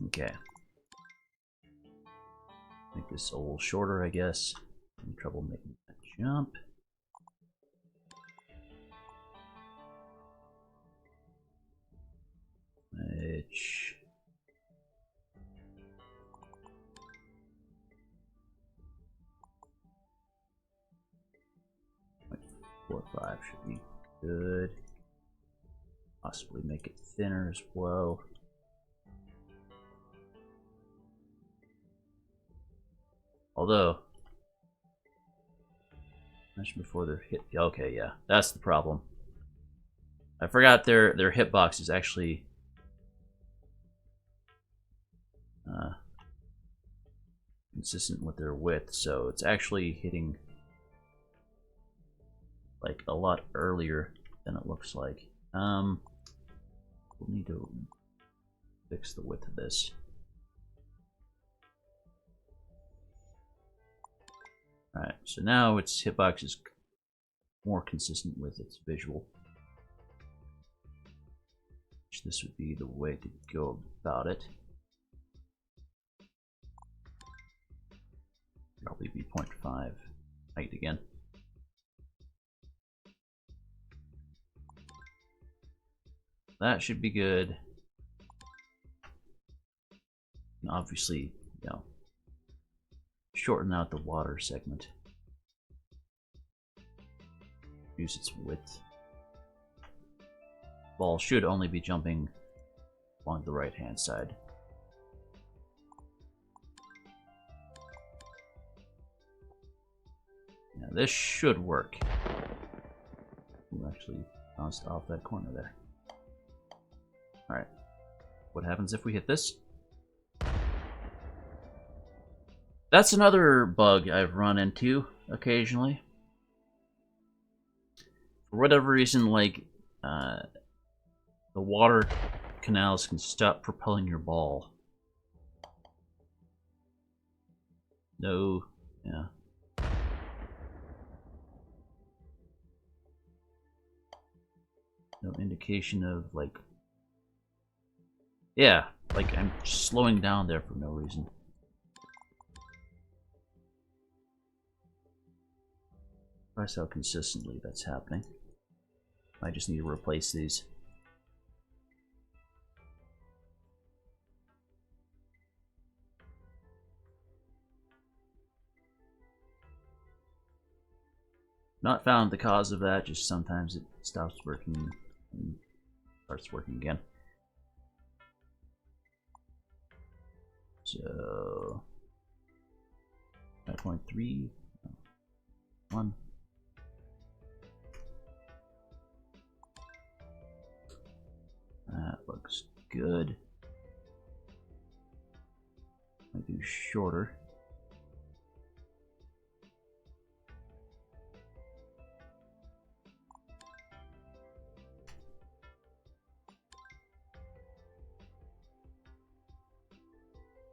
Okay. Make this a little shorter, I guess. Having trouble making that jump. Which... 0.45 should be good. Possibly make it thinner as well. Although, mentioned before their hit. Okay, yeah, that's the problem. I forgot their hitbox is actually consistent with their width, so it's actually hitting like a lot earlier than it looks like. We'll need to fix the width of this. Alright, so now its hitbox is more consistent with its visual. Which this would be the way to go about it. Probably be 0.5 height again. That should be good. And obviously, you know, shorten out the water segment. Use its width. Ball should only be jumping along the right hand side. Now this should work. Ooh, actually bounced off that corner there. Alright. What happens if we hit this? That's another bug I've run into occasionally. For whatever reason, like, the water canals can stop propelling your ball. No, yeah. No indication of, like... Yeah, like I'm slowing down there for no reason. That's how consistently that's happening. I just need to replace these. Not found the cause of that, just sometimes it stops working and starts working again. So 5.3, 1. That looks good. I'll do shorter.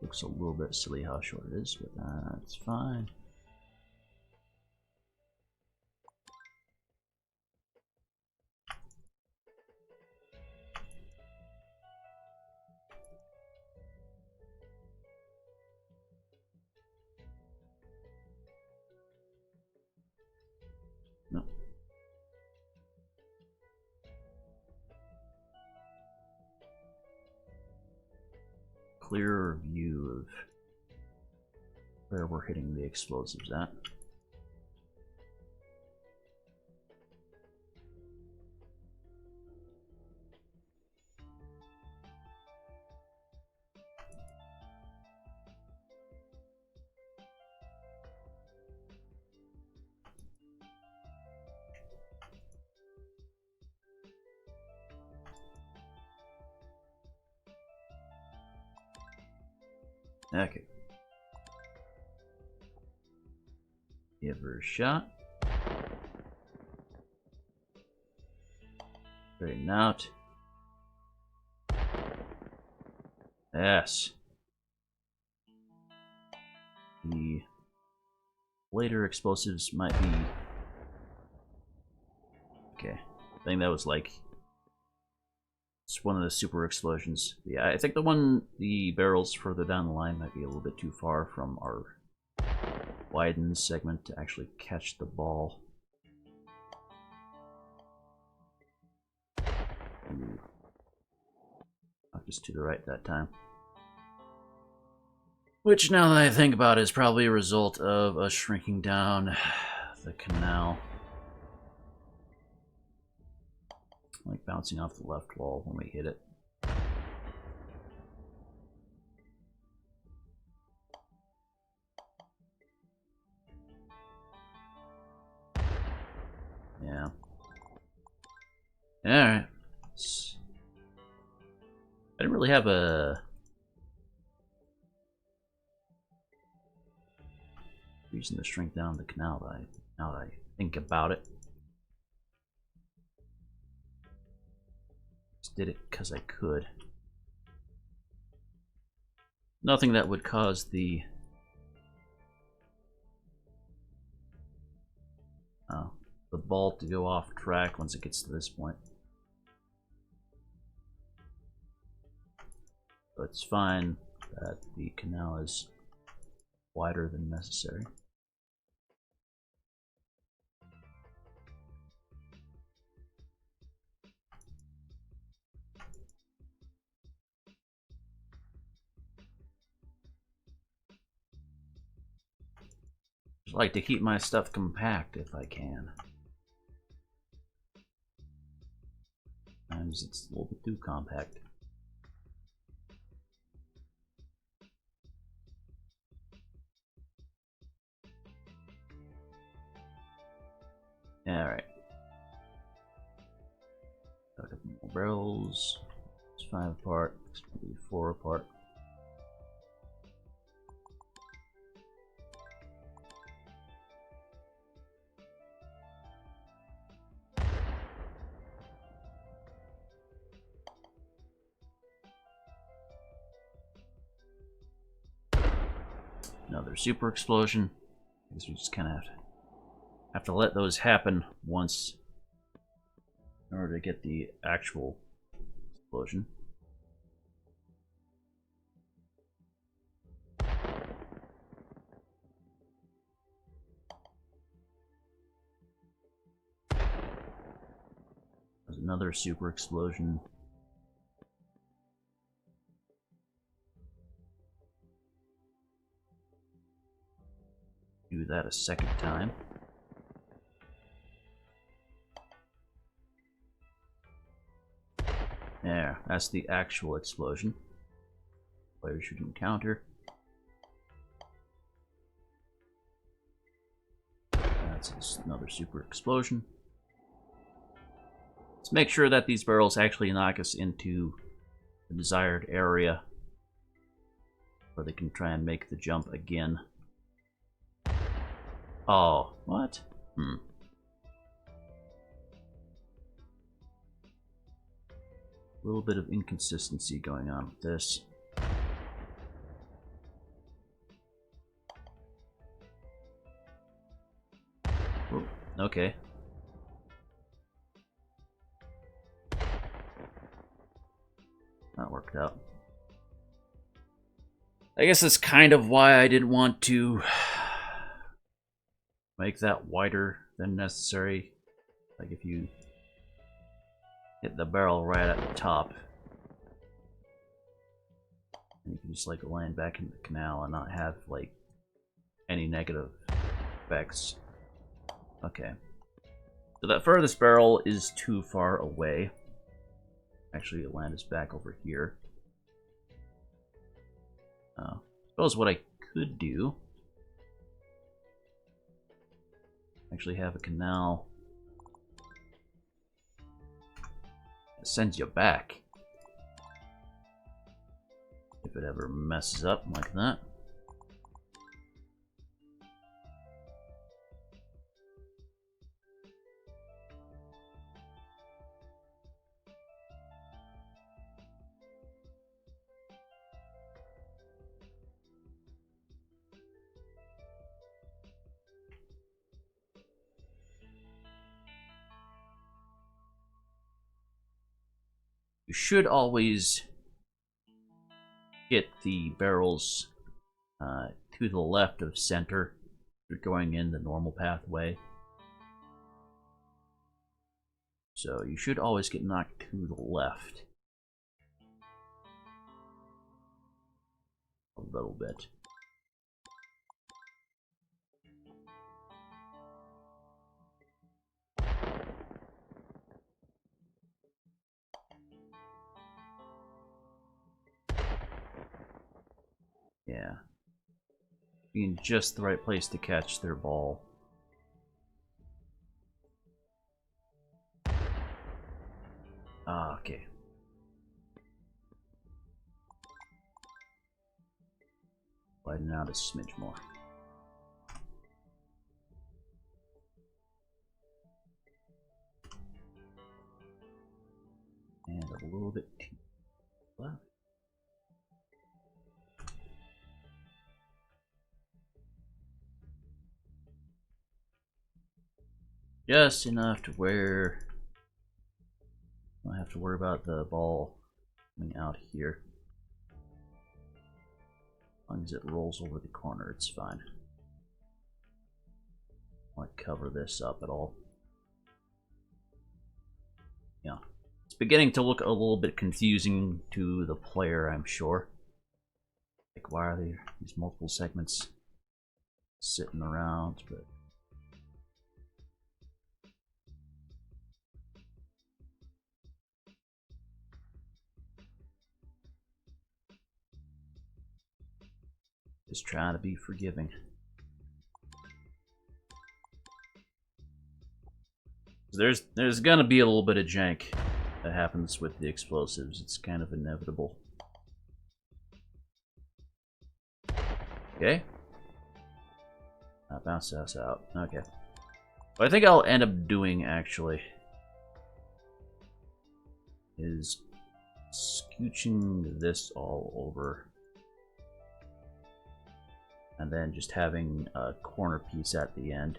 Looks a little bit silly how short it is, but that's fine. No. Clearer view of where we're hitting the explosives at. Okay. Give her a shot. Straighten out. Yes. The later explosives might be... Okay. I think that was like... It's one of the super explosions. Yeah, I think the barrels further down the line might be a little bit too far from our widened segment to actually catch the ball. Ooh. Not just to the right that time. Which, now that I think about it, is probably a result of us shrinking down the canal. Like bouncing off the left wall when we hit it. Yeah. Alright. I didn't really have a reason to shrink down the canal now that I think about it. Just did it because I could. Nothing that would cause the ball to go off track once it gets to this point. So it's fine that the canal is wider than necessary. I like to keep my stuff compact if I can. Sometimes it's a little bit too compact. Alright. Got a couple more barrels. It's 5 apart. It's maybe 4 apart. Another super explosion. I guess we just kind of have to let those happen once in order to get the actual explosion. There's another super explosion. Do that a second time. There, that's the actual explosion. Players should encounter. That's another super explosion. Let's make sure that these barrels actually knock us into the desired area where they can try and make the jump again. Oh, what? A little bit of inconsistency going on with this. Ooh, okay. That worked out. I guess that's kind of why I didn't want to make that wider than necessary. Like if you hit the barrel right at the top, and you can just like land back into the canal and not have like any negative effects. Okay. So that furthest barrel is too far away. Actually, it land us back over here. Suppose what I could do, actually have a canal that sends you back if it ever messes up like that. You should always get the barrels to the left of center if you're going in the normal pathway. So you should always get knocked to the left. A little bit. Yeah. Be in just the right place to catch their ball. Ah, okay. Widen out a smidge more. And a little bit too left. Just enough to where I don't have to worry about the ball coming out here. As long as it rolls over the corner, it's fine. I want to cover this up at all. Yeah. It's beginning to look a little bit confusing to the player, I'm sure. Like, why are there these multiple segments sitting around? But just trying to be forgiving. There's gonna be a little bit of jank that happens with the explosives. It's kind of inevitable. Okay. Bounce us out. Okay. What I think I'll end up doing, actually, is scooching this all over. And then just having a corner piece at the end.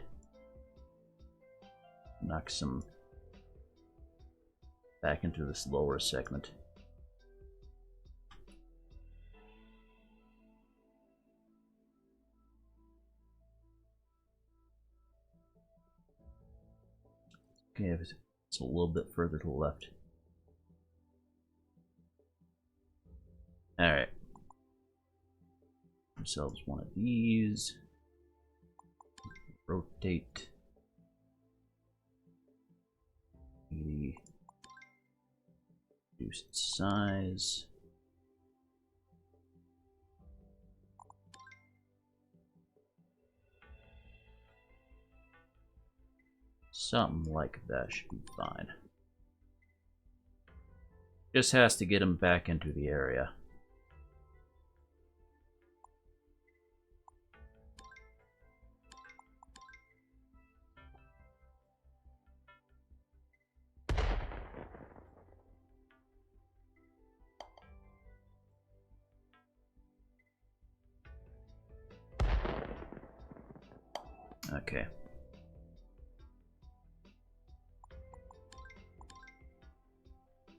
Knock some back into this lower segment. Okay, it's a little bit further to the left. Alright. Ourselves one of these. Rotate. 80. Reduce its size. Something like that should be fine. Just has to get him back into the area. Okay.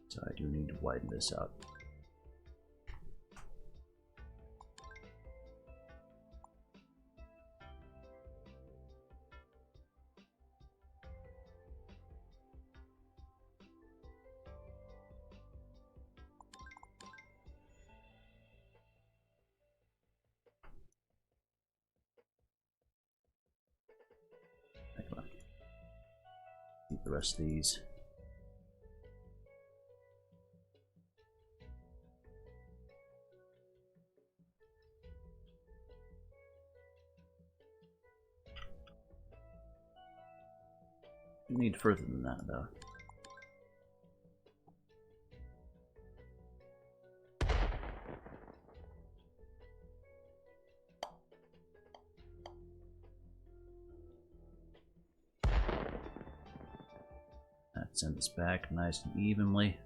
So I do need to widen this out. Keep the rest of these. You need further than that, though. That sends us back nice and evenly.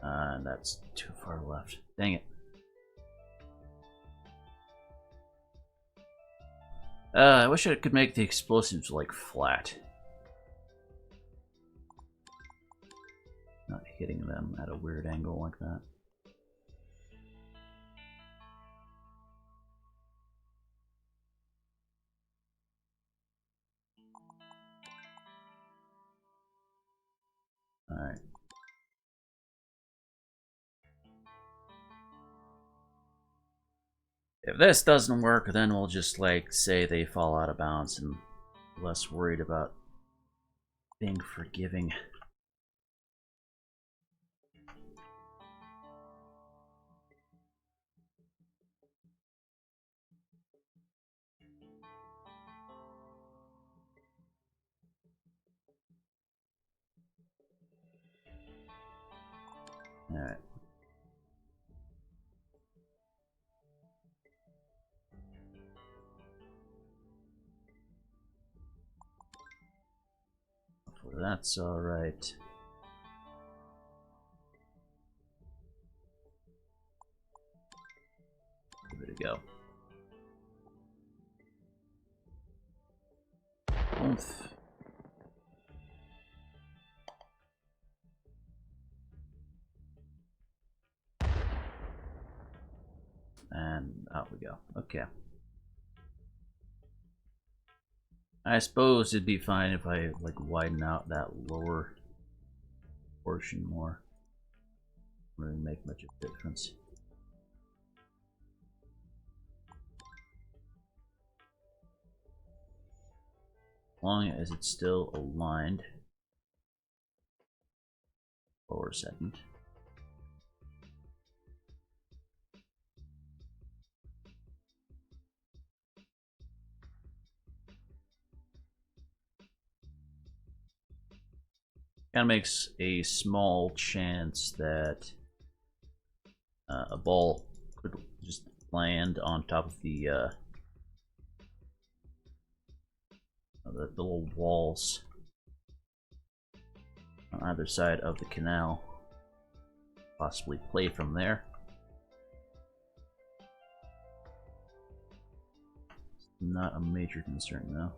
And that's too far left. Dang it. I wish I could make the explosives like flat. putting them at a weird angle like that. Alright. If this doesn't work, then we'll just, like, say they fall out of bounds and less worried about being forgiving. Alright. Hopefully that's alright. Give it a go. Oomph. And out we go. Okay. I suppose it'd be fine if I, like, widen out that lower portion more. Wouldn't really make much of a difference. As long as it's still aligned. For a second. Kind of makes a small chance that a ball could just land on top of the little walls on either side of the canal. Possibly play from there. Not a major concern though.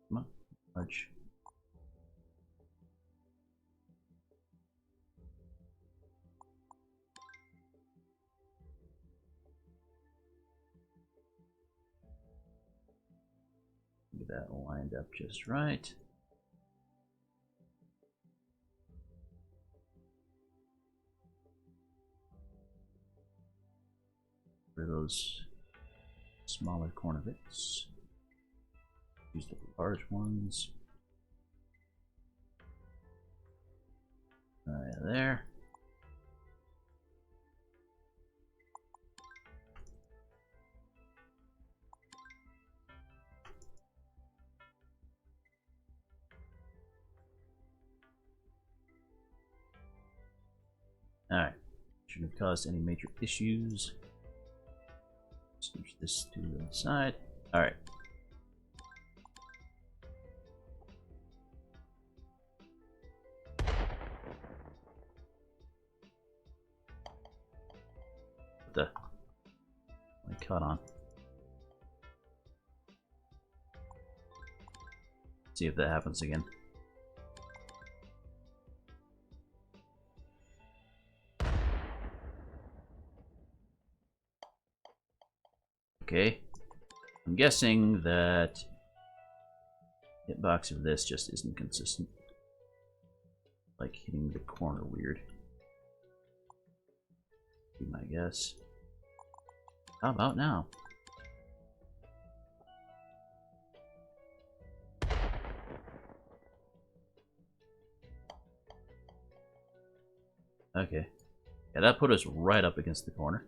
Come on, large. Get that lined up just right. For those smaller corner bits. Use the large ones. Right there. Alright. Shouldn't have caused any major issues. Switch this to the side. Alright. What the? I caught on. See if that happens again. Okay. I'm guessing that hitbox of this just isn't consistent. Like hitting the corner weird. Be my guess. How about now? Okay. Yeah, that put us right up against the corner.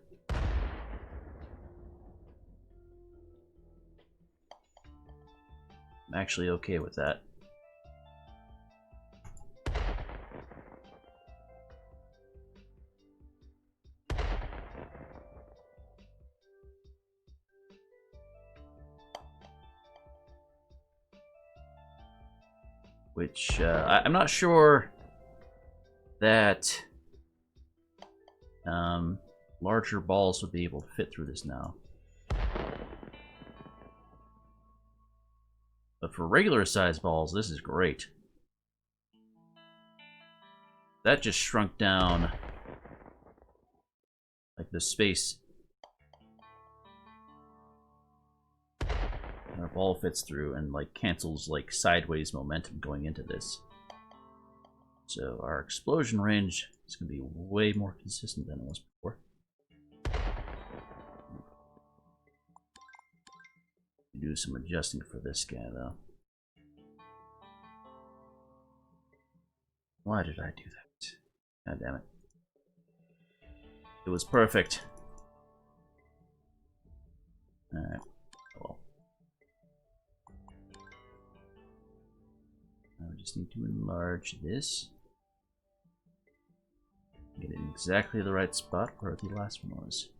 I'm actually okay with that. which I'm not sure that larger balls would be able to fit through this now. But for regular size balls, this is great. That just shrunk down like the space our ball fits through, and like cancels like sideways momentum going into this. So our explosion range is going to be way more consistent than it was before. Do some adjusting for this guy though. Why did I do that? God damn it. It was perfect. Alright. Well. Now we just need to enlarge this. Get it in exactly the right spot where the last one was.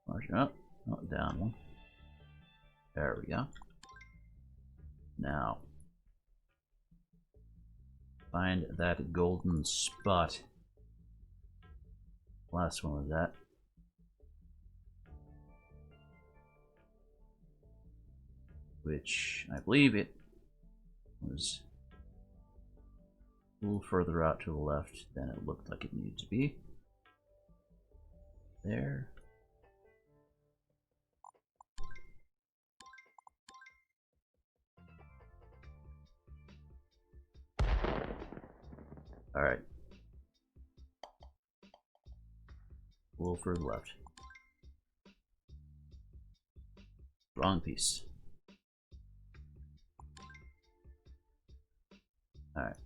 Large up, oh, down one. There we go. Now, find that golden spot. Last one was that. Which I believe it was a little further out to the left than it looked like it needed to be. There. Alright. A little further left. Wrong piece. Alright.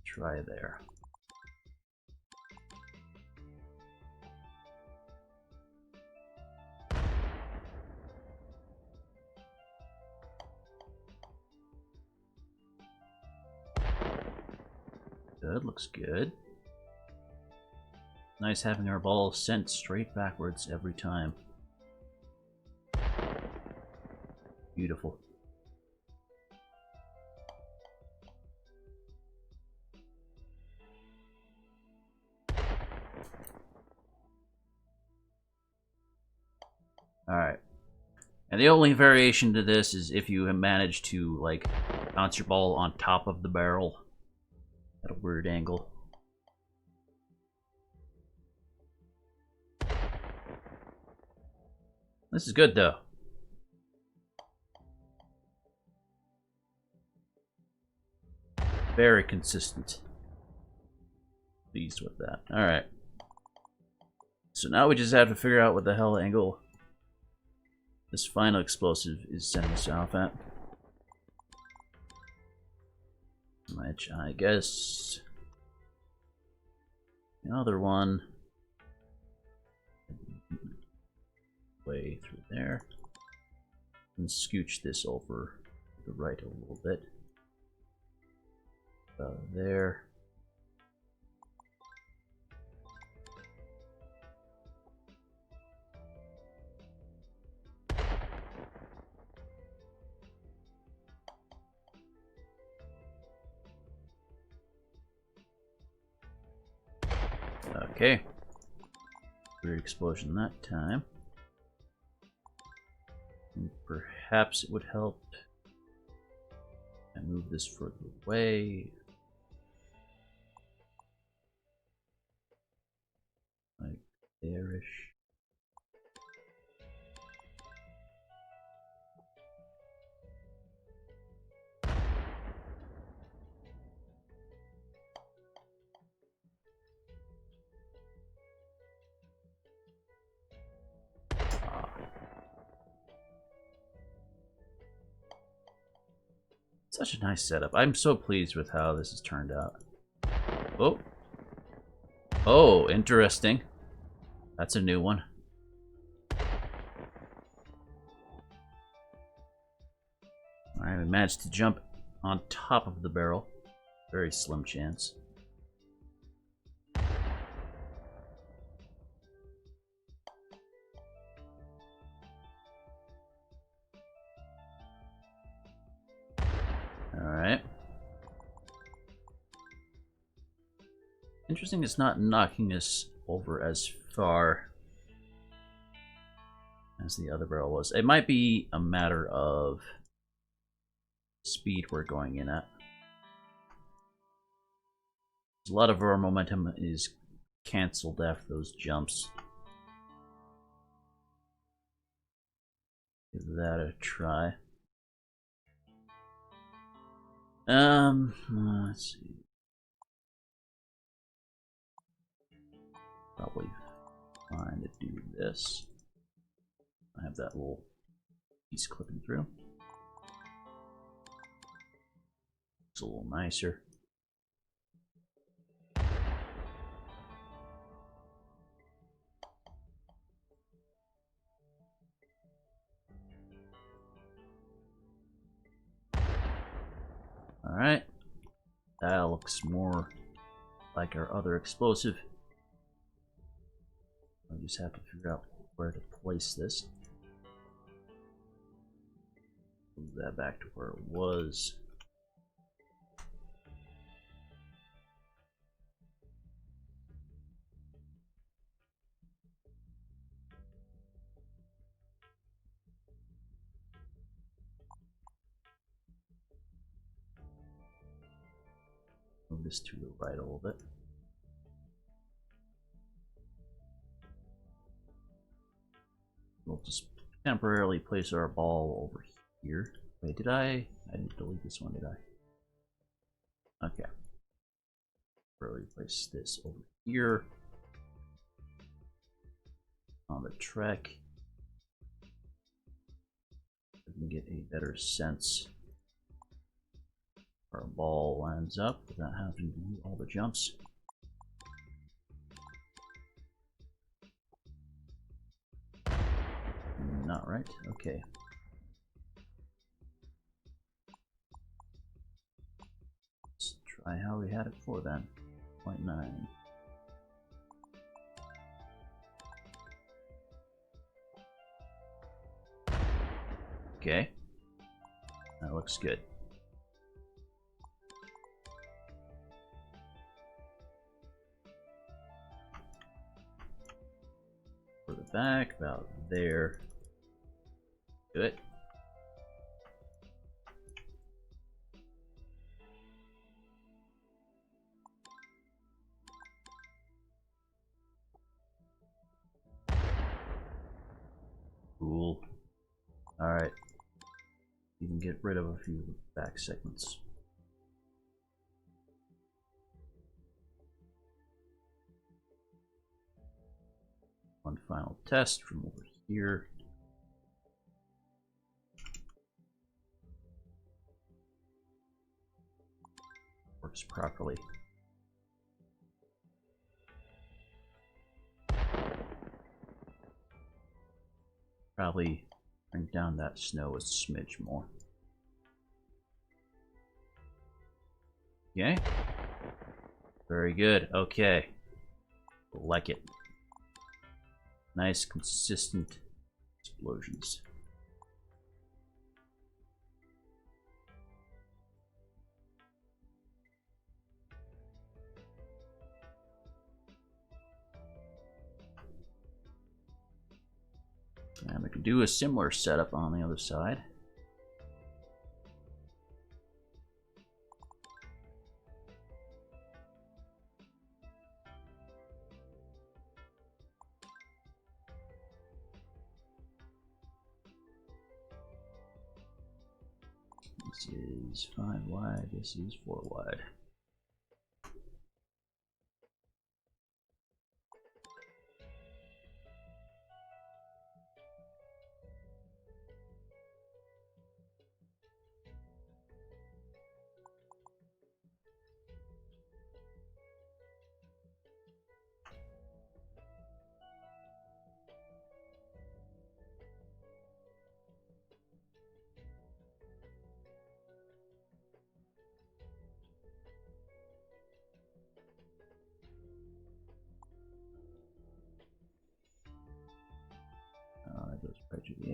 Try there. Good, looks good. Nice having our ball sent straight backwards every time. Beautiful. Alright. And the only variation to this is if you manage to, like, bounce your ball on top of the barrel at a weird angle. This is good, though. Very consistent. Pleased with that. Alright. So now we just have to figure out what the hell angle this final explosive is sending us off at. Which I guess the other one way through there, and scooch this over to the right a little bit. There. Okay. Weird explosion that time. And perhaps it would help and move this further away. Like there-ish. Such a nice setup. I'm so pleased with how this has turned out. Oh. Oh, interesting. That's a new one. Alright, we managed to jump on top of the barrel. Very slim chance. Alright. Interesting, it's not knocking us over as far as the other barrel was. It might be a matter of speed we're going in at. A lot of our momentum is cancelled after those jumps. Give that a try. Let's see. Probably fine to do this. I have that little piece clipping through. It's a little nicer. Alright. That looks more like our other explosive. I just have to figure out where to place this. Move that back to where it was. Move this to the right a little bit. We'll just temporarily place our ball over here. Wait, did I didn't delete this one, did I? Okay. Temporarily place this over here on the track. We can get a better sense where our ball lands up without having to do all the jumps. Not right. Okay. Let's try how we had it before then. 0.9. Okay. That looks good. For the back, about there. Good. Cool. Alright. You can get rid of a few back segments. One final test from over here. Works properly. Probably bring down that snow a smidge more. Okay. Very good. Okay. Like it. Nice, consistent explosions. And we can do a similar setup on the other side. This is 5 wide, this is 4 wide.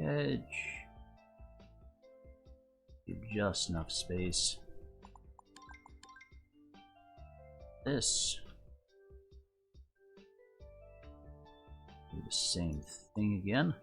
edge. Give just enough space. This. Do the same thing again.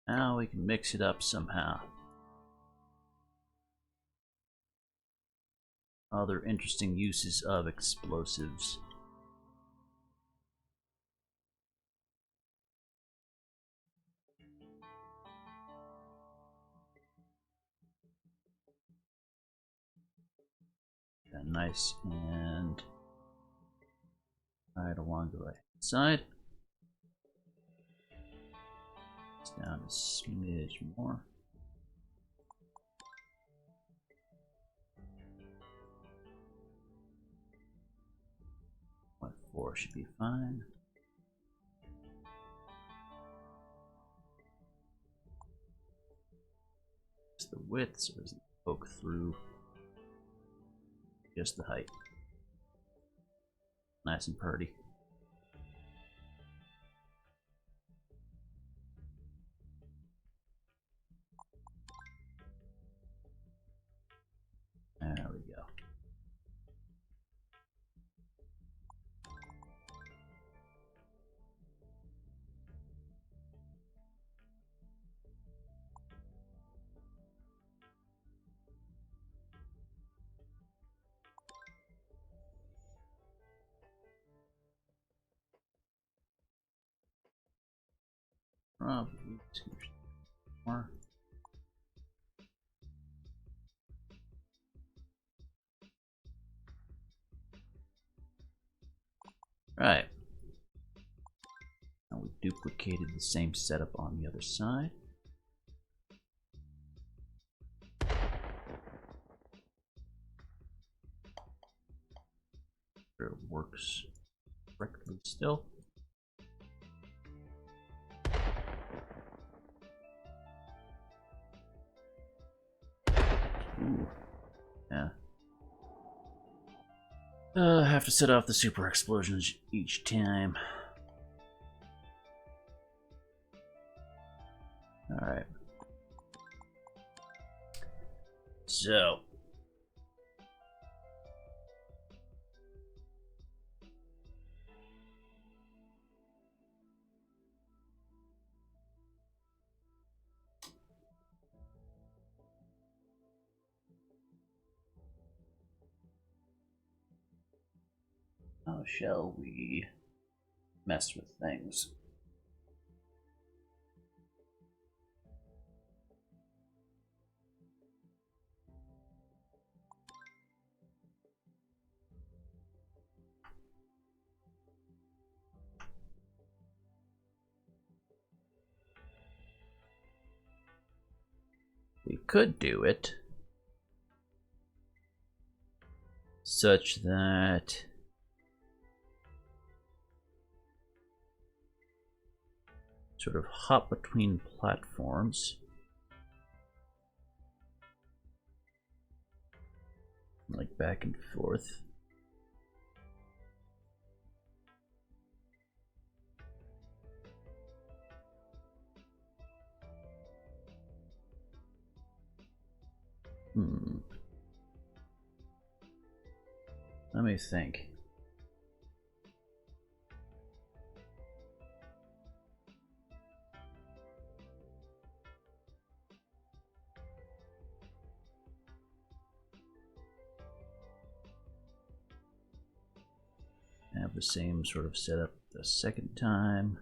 Now we can mix it up somehow. Other interesting uses of explosives. Yeah, nice and right along the right side. It's down a smidge more. What 4 should be fine. Just the width so it doesn't poke through. Just the height. Nice and pretty. There we go. Probably too more. Right. Now we duplicated the same setup on the other side. Sure it works correctly still. Ooh. Yeah. Have to set off the super explosions each time. Alright. So. How shall we mess with things? We could do it such that sort of hop between platforms, like back and forth. Let me think. Have the same sort of setup the second time.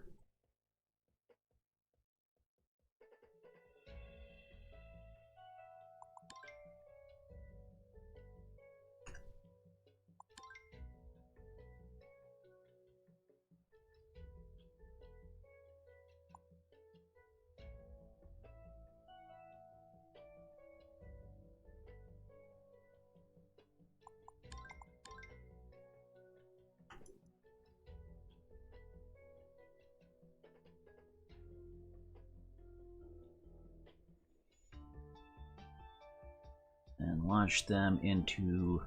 launch them into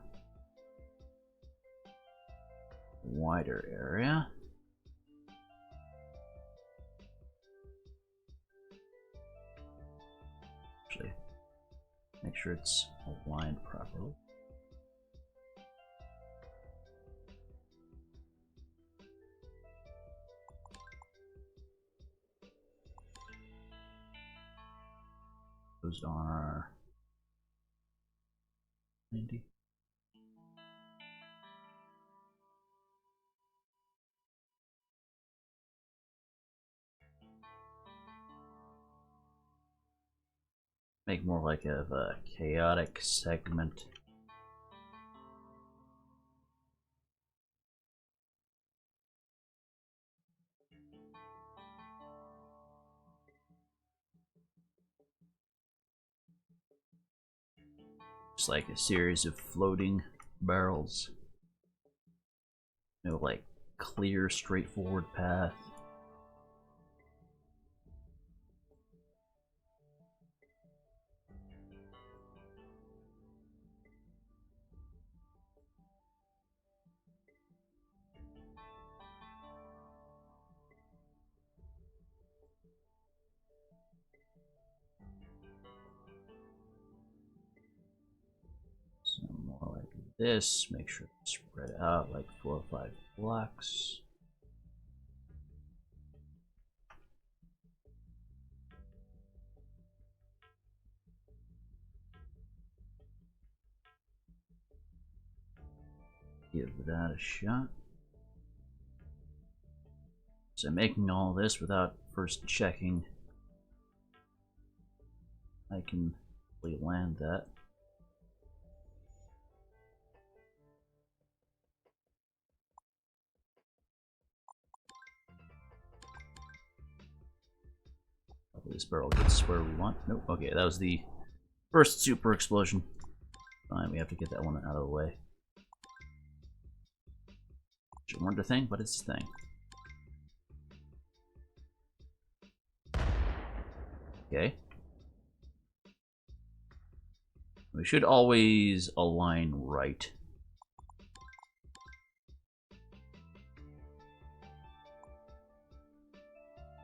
a wider area. Actually, make sure it's aligned properly. Those are 90. Make more like a chaotic segment. Just like a series of floating barrels. No, like, clear, straightforward path. So more like this. Make sure it's spread out like 4 or 5 blocks. Give that a shot. So I'm making all this without first checking I can really land that. Hopefully this barrel gets where we want. Nope. Okay, that was the first super explosion. Fine, we have to get that one out of the way. Which weren't a thing, but it's a thing. Okay. We should always align right.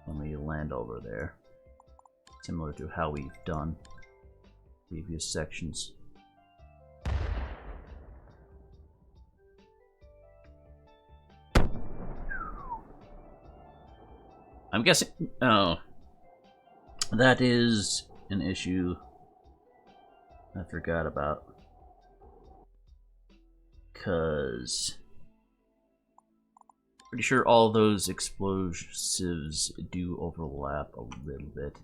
When we land over there. Similar to how we've done previous sections. I'm guessing... Oh. That is an issue I forgot about. Because... pretty sure all those explosives do overlap a little bit.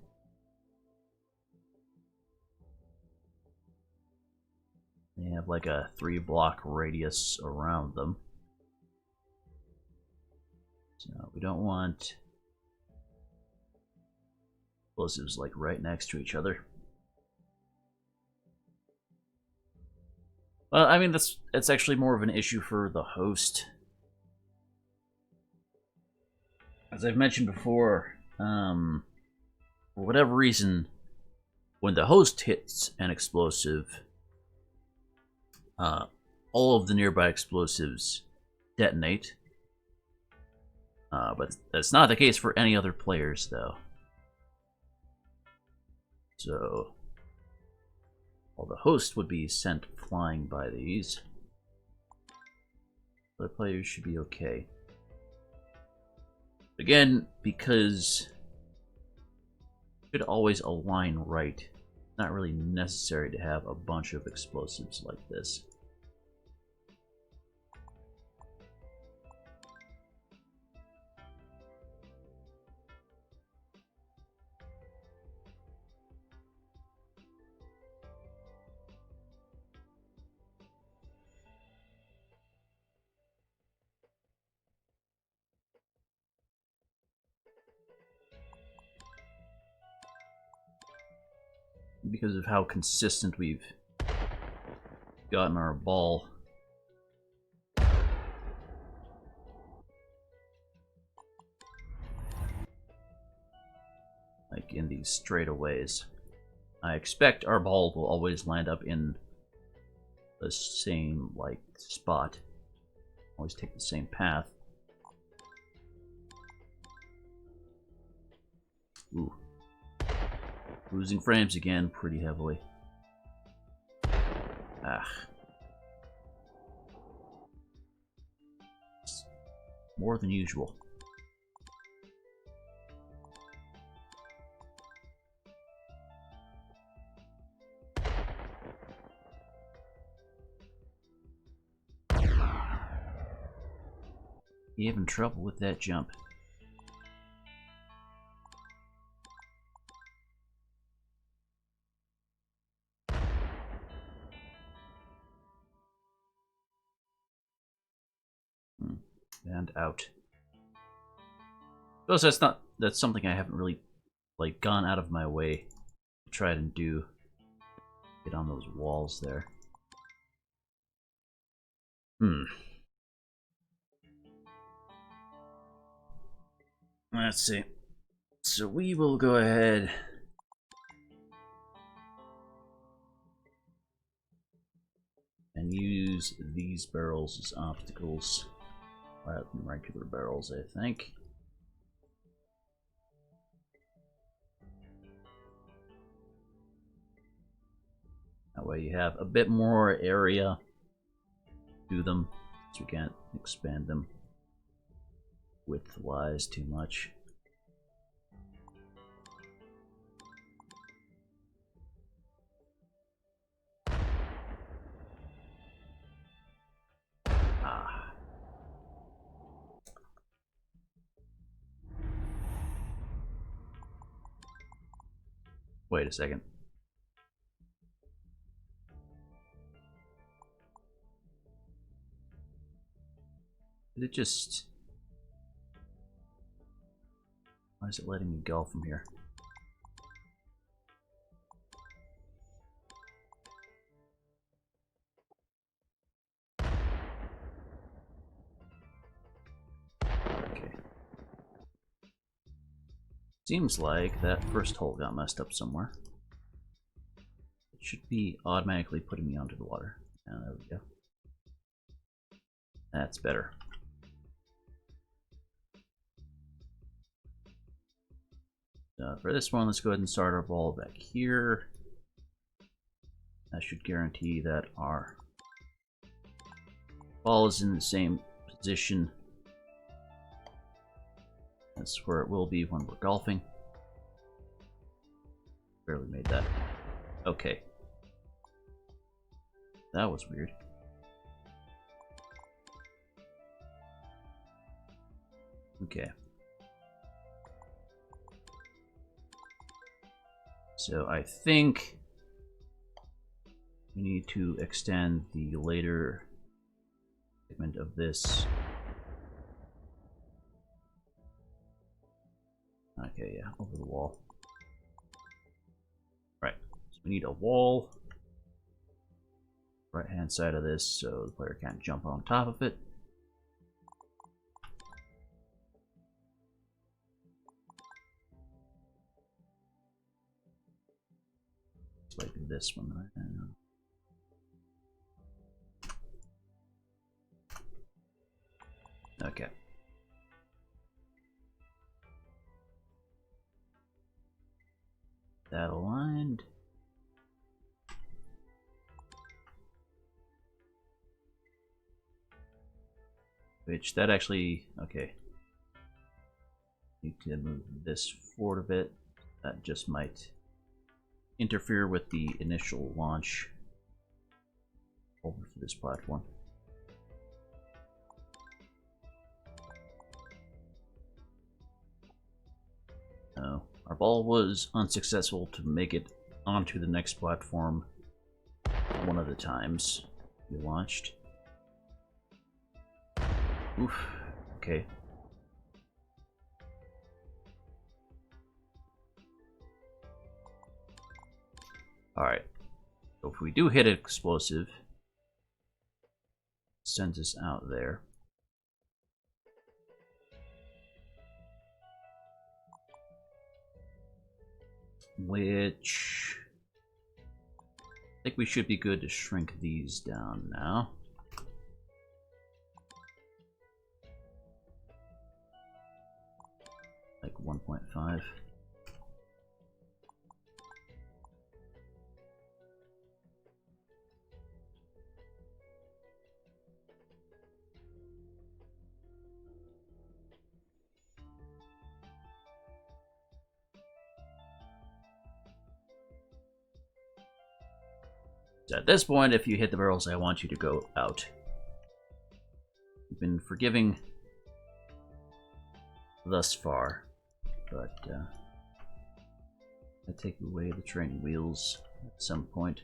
They have like a 3-block radius around them. So we don't want explosives like right next to each other. Well, I mean, that's actually more of an issue for the host. As I've mentioned before, for whatever reason, when the host hits an explosive, all of the nearby explosives detonate. But that's not the case for any other players, though. So, well, the host would be sent flying by these. Other players should be okay. Again, because you should always align right. It's not really necessary to have a bunch of explosives like this. Because of how consistent we've gotten our ball. Like in these straightaways. I expect our ball will always land up in the same, like, spot. Always take the same path. Ooh. Losing frames again pretty heavily. Ah. More than usual. You having trouble with that jump? And out. Suppose that's something I haven't really like gone out of my way to try and do. Get on those walls there. Let's see. So we will go ahead and use these barrels as obstacles rather than regular barrels, I think. That way you have a bit more area to do them, so we can't expand them width-wise too much. Wait a second. Did it just... Why is it letting me go from here? Okay. Seems like that first hole got messed up somewhere. It should be automatically putting me onto the water. Oh, there we go. That's better. For this one, let's go ahead and start our ball back here. That should guarantee that our ball is in the same position as where it will be when we're golfing. Barely made that. Okay. That was weird. Okay. So I think we need to extend the later segment of this. Okay, yeah, over the wall. Right, so we need a wall. Right hand side of this so the player can't jump on top of it. Like this one right now. Okay. That aligned. Which that actually, okay. Need to move this forward a bit. That just might interfere with the initial launch over to this platform. No, our ball was unsuccessful to make it onto the next platform one of the times we launched. Oof, okay. Alright, so if we do hit an explosive, it sends us out there. Which think we should be good to shrink these down now. Like 1.5. So at this point, if you hit the barrels, I want you to go out. You've been forgiving thus far, but I take away the training wheels at some point.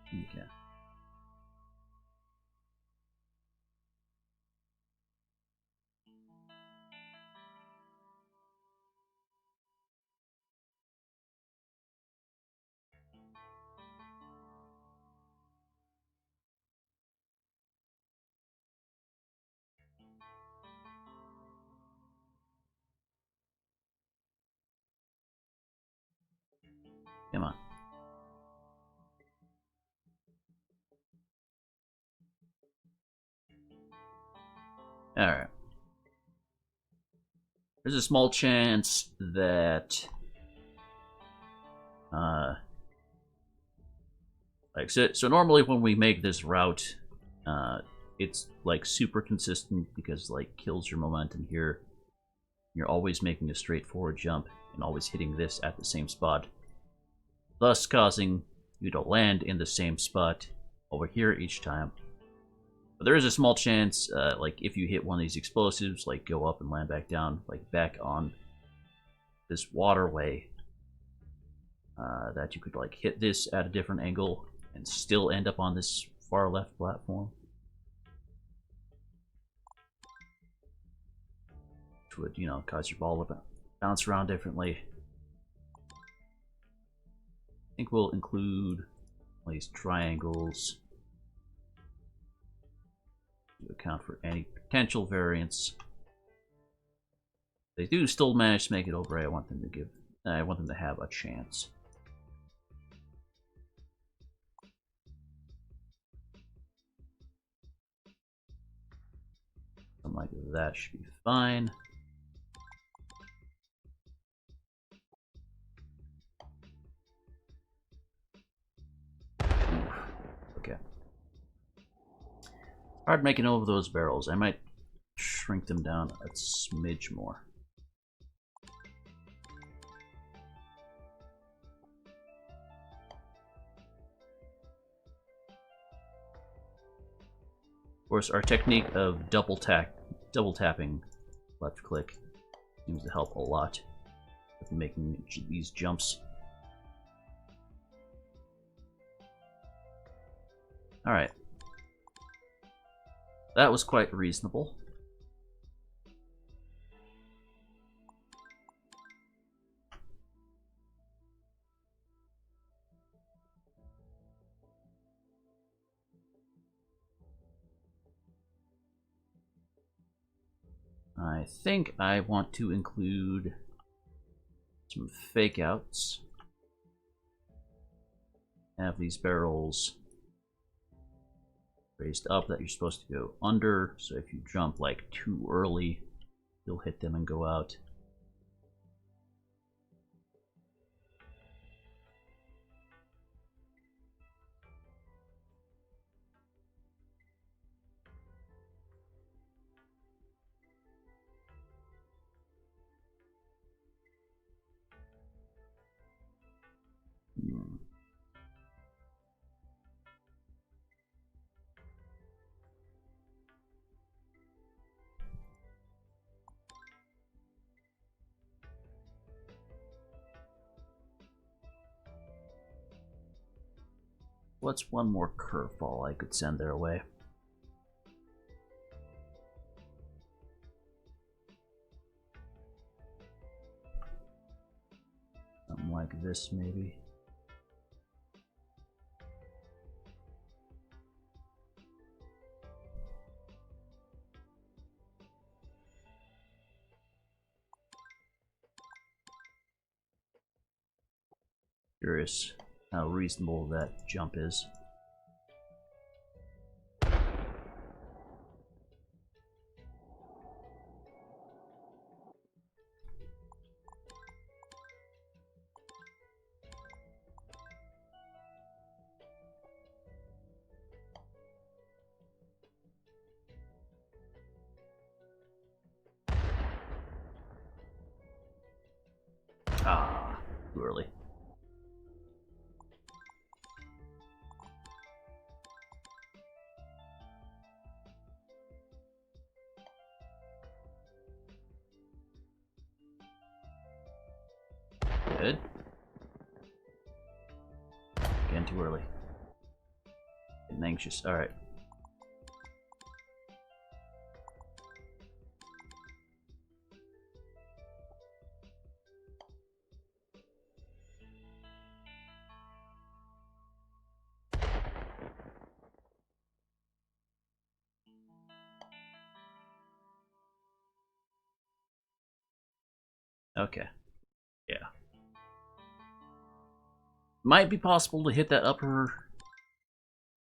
Okay. Come on. Alright. There's a small chance that so normally when we make this route, it's like super consistent because like kills your momentum here. You're always making a straightforward jump and always hitting this at the same spot, thus causing you to land in the same spot over here each time. But there is a small chance, like if you hit one of these explosives, like go up and land back down, like back on this waterway, that you could like hit this at a different angle and still end up on this far left platform. Which would, you know, cause your ball to bounce around differently. I think we'll include all these triangles to account for any potential variance. They do still manage to make it over. I want them to have a chance. Something like that should be fine. Oof. Okay. Hard making over those barrels. I might shrink them down a smidge more. Of course, our technique of double tapping left click seems to help a lot with making these jumps. Alright. That was quite reasonable. I think I want to include some fake outs. Have these barrels raised up that you're supposed to go under, so if you jump like too early, you'll hit them and go out. What's one more curveball I could send their way? Something like this, maybe. Curious how reasonable that jump is. Ah, too early. Good. Again, too early. Getting anxious. Alright. Okay. Yeah. Might be possible to hit that upper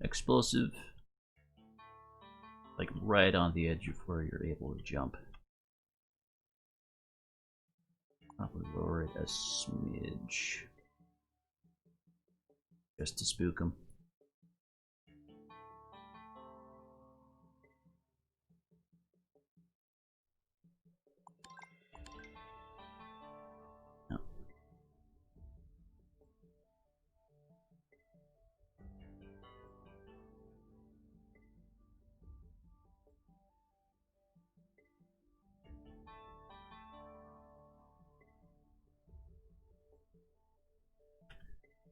explosive like right on the edge of where you're able to jump. Probably lower it a smidge. Just to spook them. No.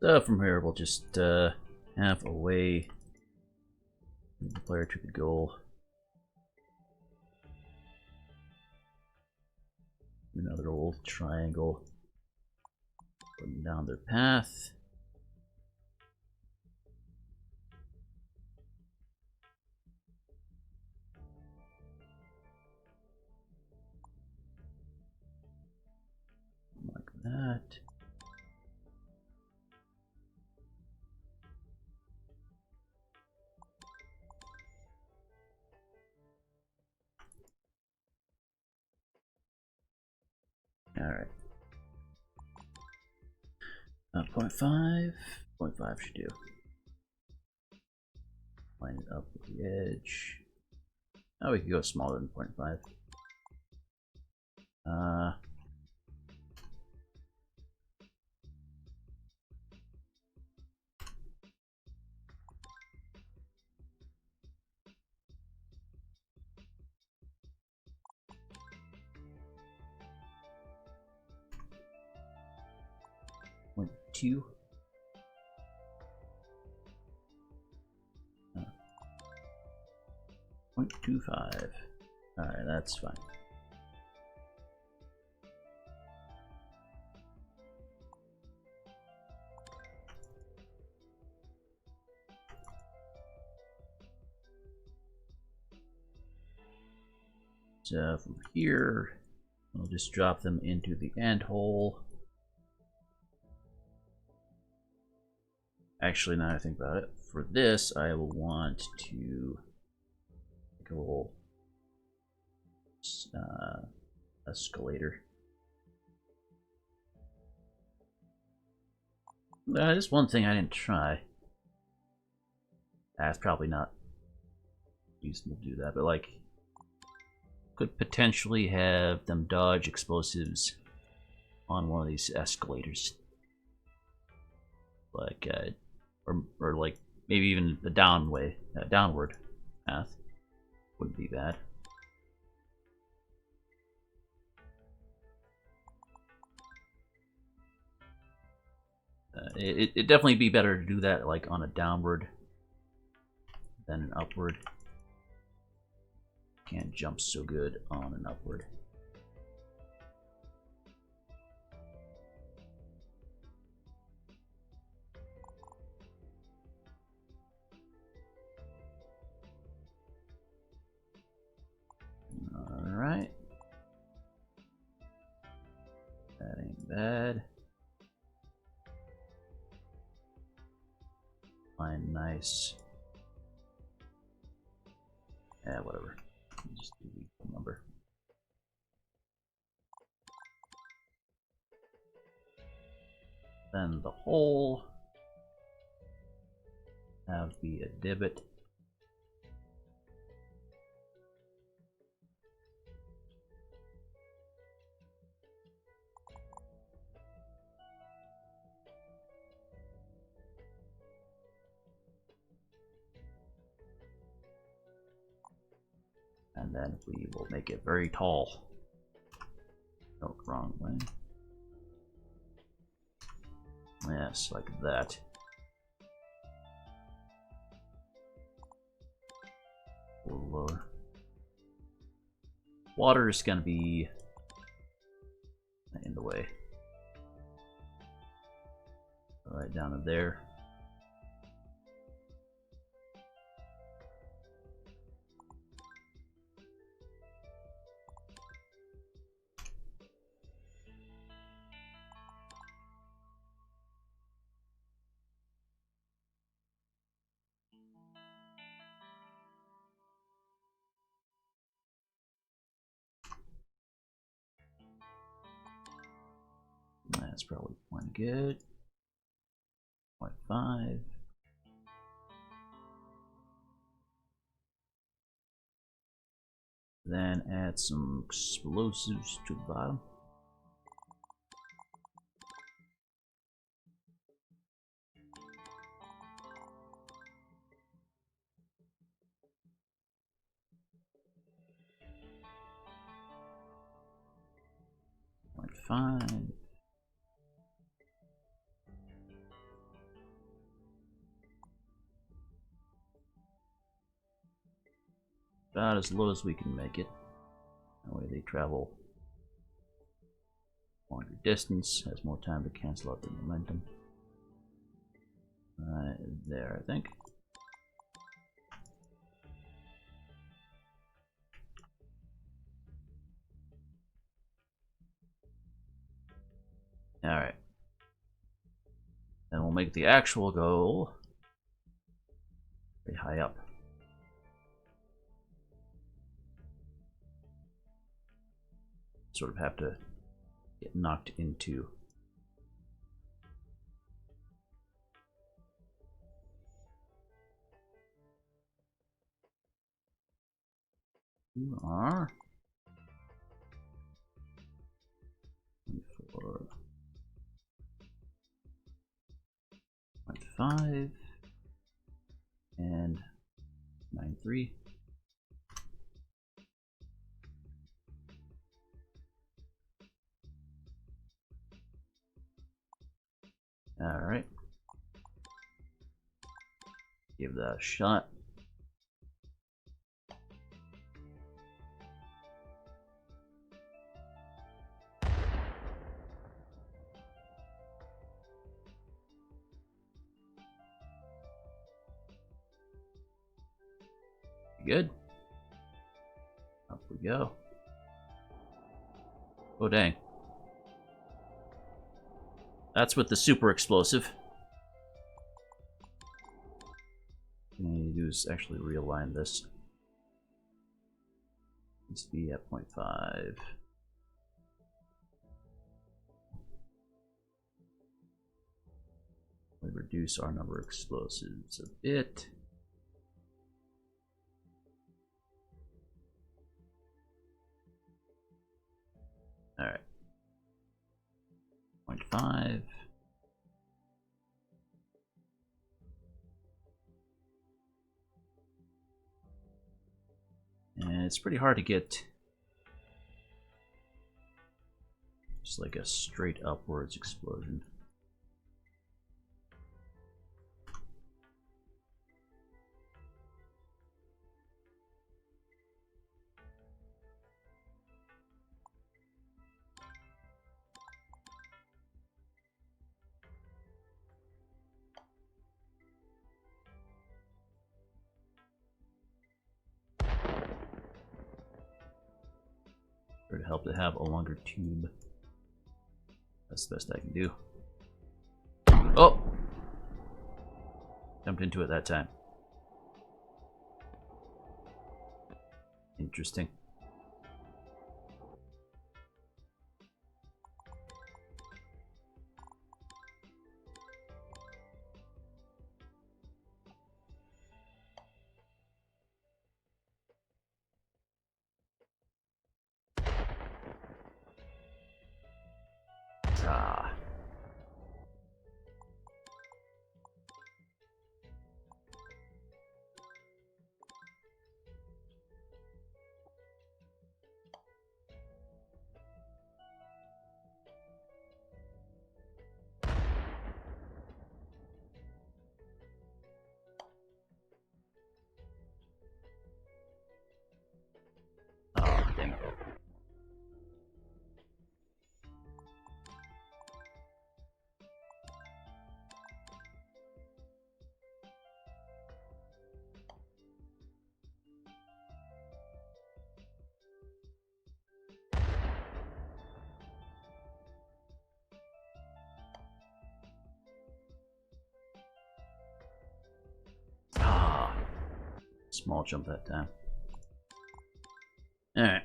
So from here we'll just have a way the player to the goal. Another old triangle going down their path. Like that. Alright. 0.5. 0.5 should do. Line it up with the edge. Oh, we could go smaller than 0.5. 0.2. 0.25. Alright, that's fine. So from here, we'll just drop them into the ant hole. Actually, now I think about it, for this I will want to make a little escalator. Just one thing I didn't try. That's probably not reasonable to do that, but like, could potentially have them dodge explosives on one of these escalators, like, or like maybe even the downward path wouldn't be bad. It'd definitely be better to do that like on a downward than an upward. Can't jump so good on an upward. Alright. That ain't bad. twice. Whatever. Just do the number. Then the hole have be a divot. And then we will make it very tall. No, wrong way. Yes, like that. A little lower. Water is gonna be in the way. Right down to there. That's probably point good. 0.5. Then add some explosives to the bottom. Point 0.5. About as low as we can make it. That way they travel longer distance, has more time to cancel out the momentum. Right there, I think. Alright. Then we'll make the actual goal very high up. Sort of have to get knocked into. You are 4.5 and 9.3. All right, give that a shot. Good. Up we go. Oh dang. That's with the super explosive. What I need to do is actually realign this. Needs to be at 0.5. We reduce our number of explosives a bit. All right. 0.5. And it's pretty hard to get just like a straight upwards explosion. It would help to have a longer tube. That's the best I can do. Oh! Jumped into it that time. Interesting. Ah. Oh, dang it. Ah. Small jump that time. Alright.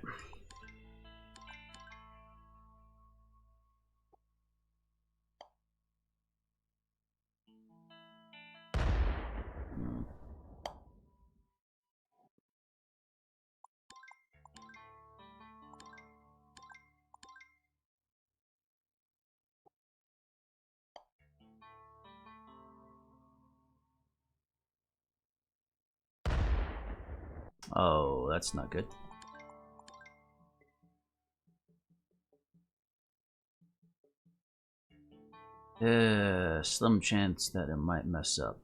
Oh, that's not good. Slim chance that it might mess up.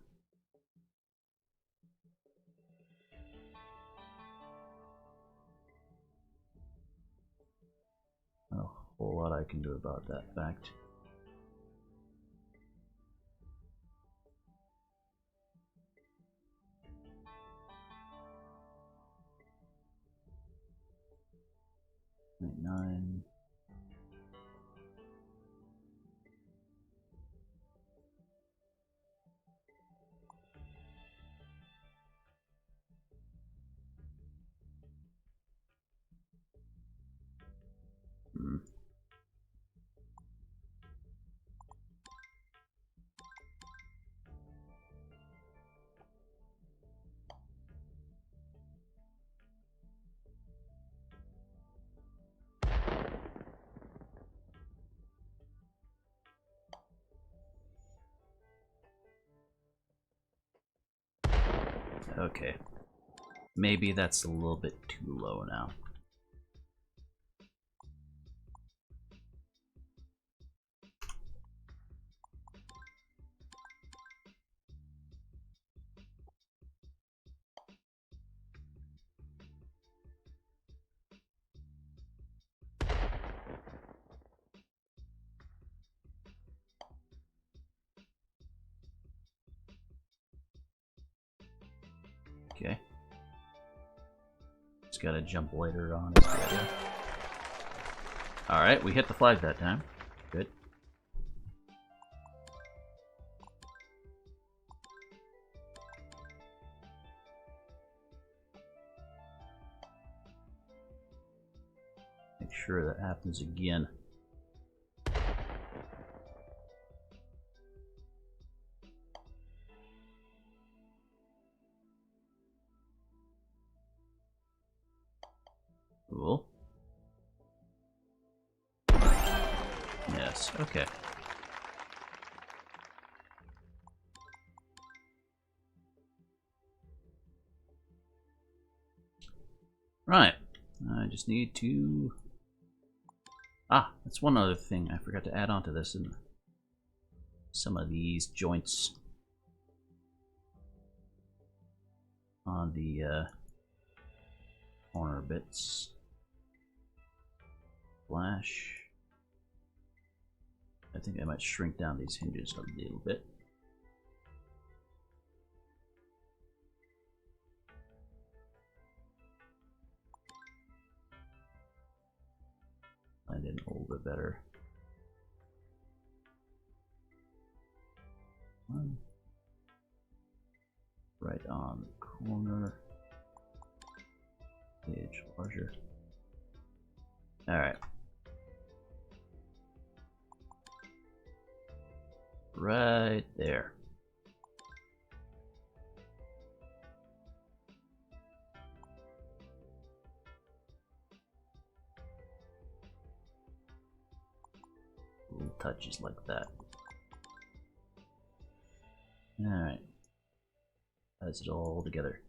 Not a whole lot I can do about that fact. Nine. Hmm. Okay. Maybe that's a little bit too low now. Okay. Just gotta jump later on. Alright, we hit the flag that time. Good. Make sure that happens again. Cool. Yes, okay. Right. I just need to... Ah, that's one other thing I forgot to add on to this. And some of these joints on the corner bits. Flash. I think I might shrink down these hinges a little bit. I did a little bit better. One. right on the corner. Page larger. Alright. Right there. Little touches like that. Alright. Ties it all together.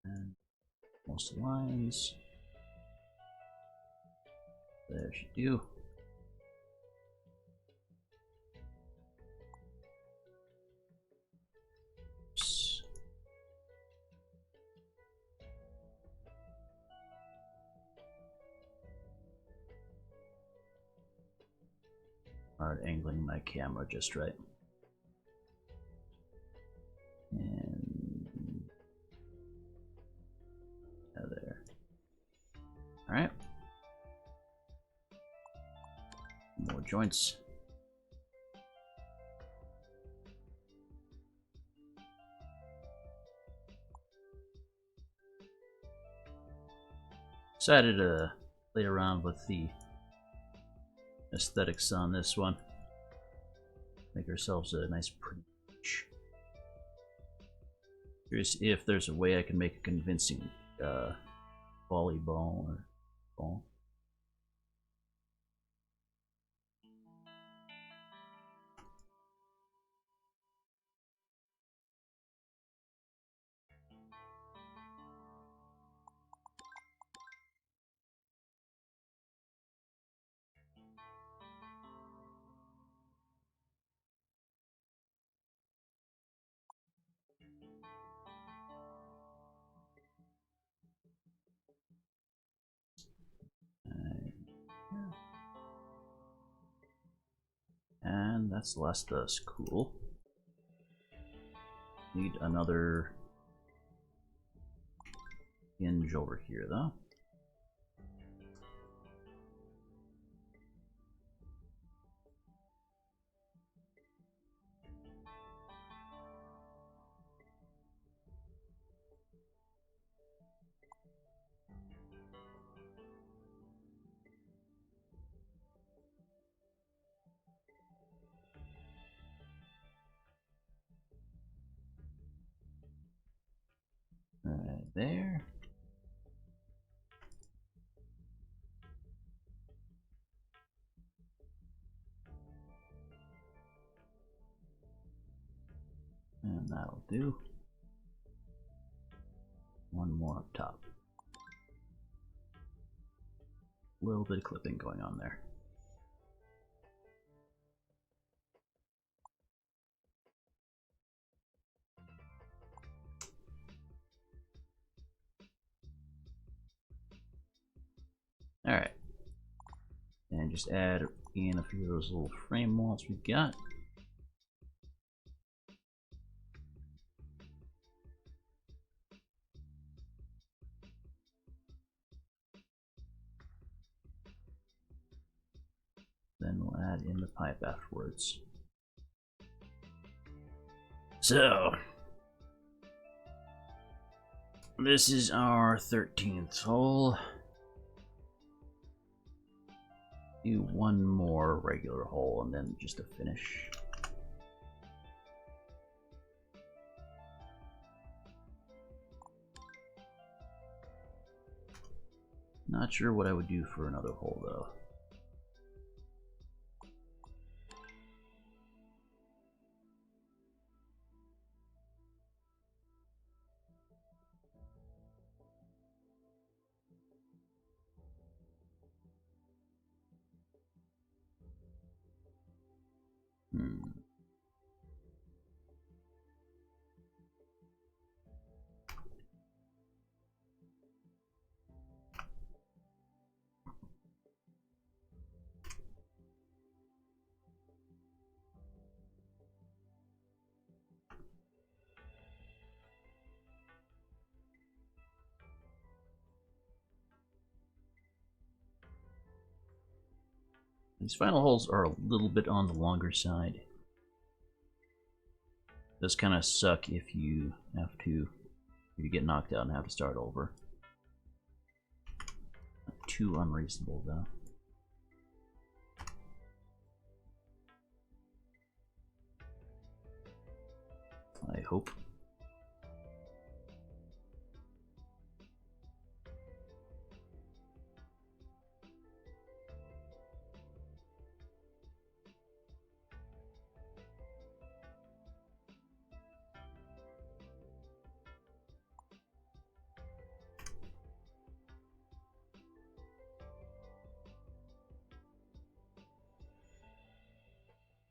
And most lines. There should do. Oops. Hard angling my camera just right. And there. Alright. More joints. Decided to play around with the aesthetics on this one. Make ourselves a nice pretty beach. Curious if there's a way I can make a convincing volleyball or ball. And that's the last of us. Cool. Need another hinge over here, though. Right there. And that'll do. One more up top. A little bit of clipping going on there. Alright. And just add in a few of those little frame walls we've got. Then we'll add in the pipe afterwards. So, this is our 13th hole. Do one more regular hole and then just a finish. Not sure what I would do for another hole though. These final holes are a little bit on the longer side. Does kind of suck if you have to, if you get knocked out and have to start over. Not too unreasonable though. I hope.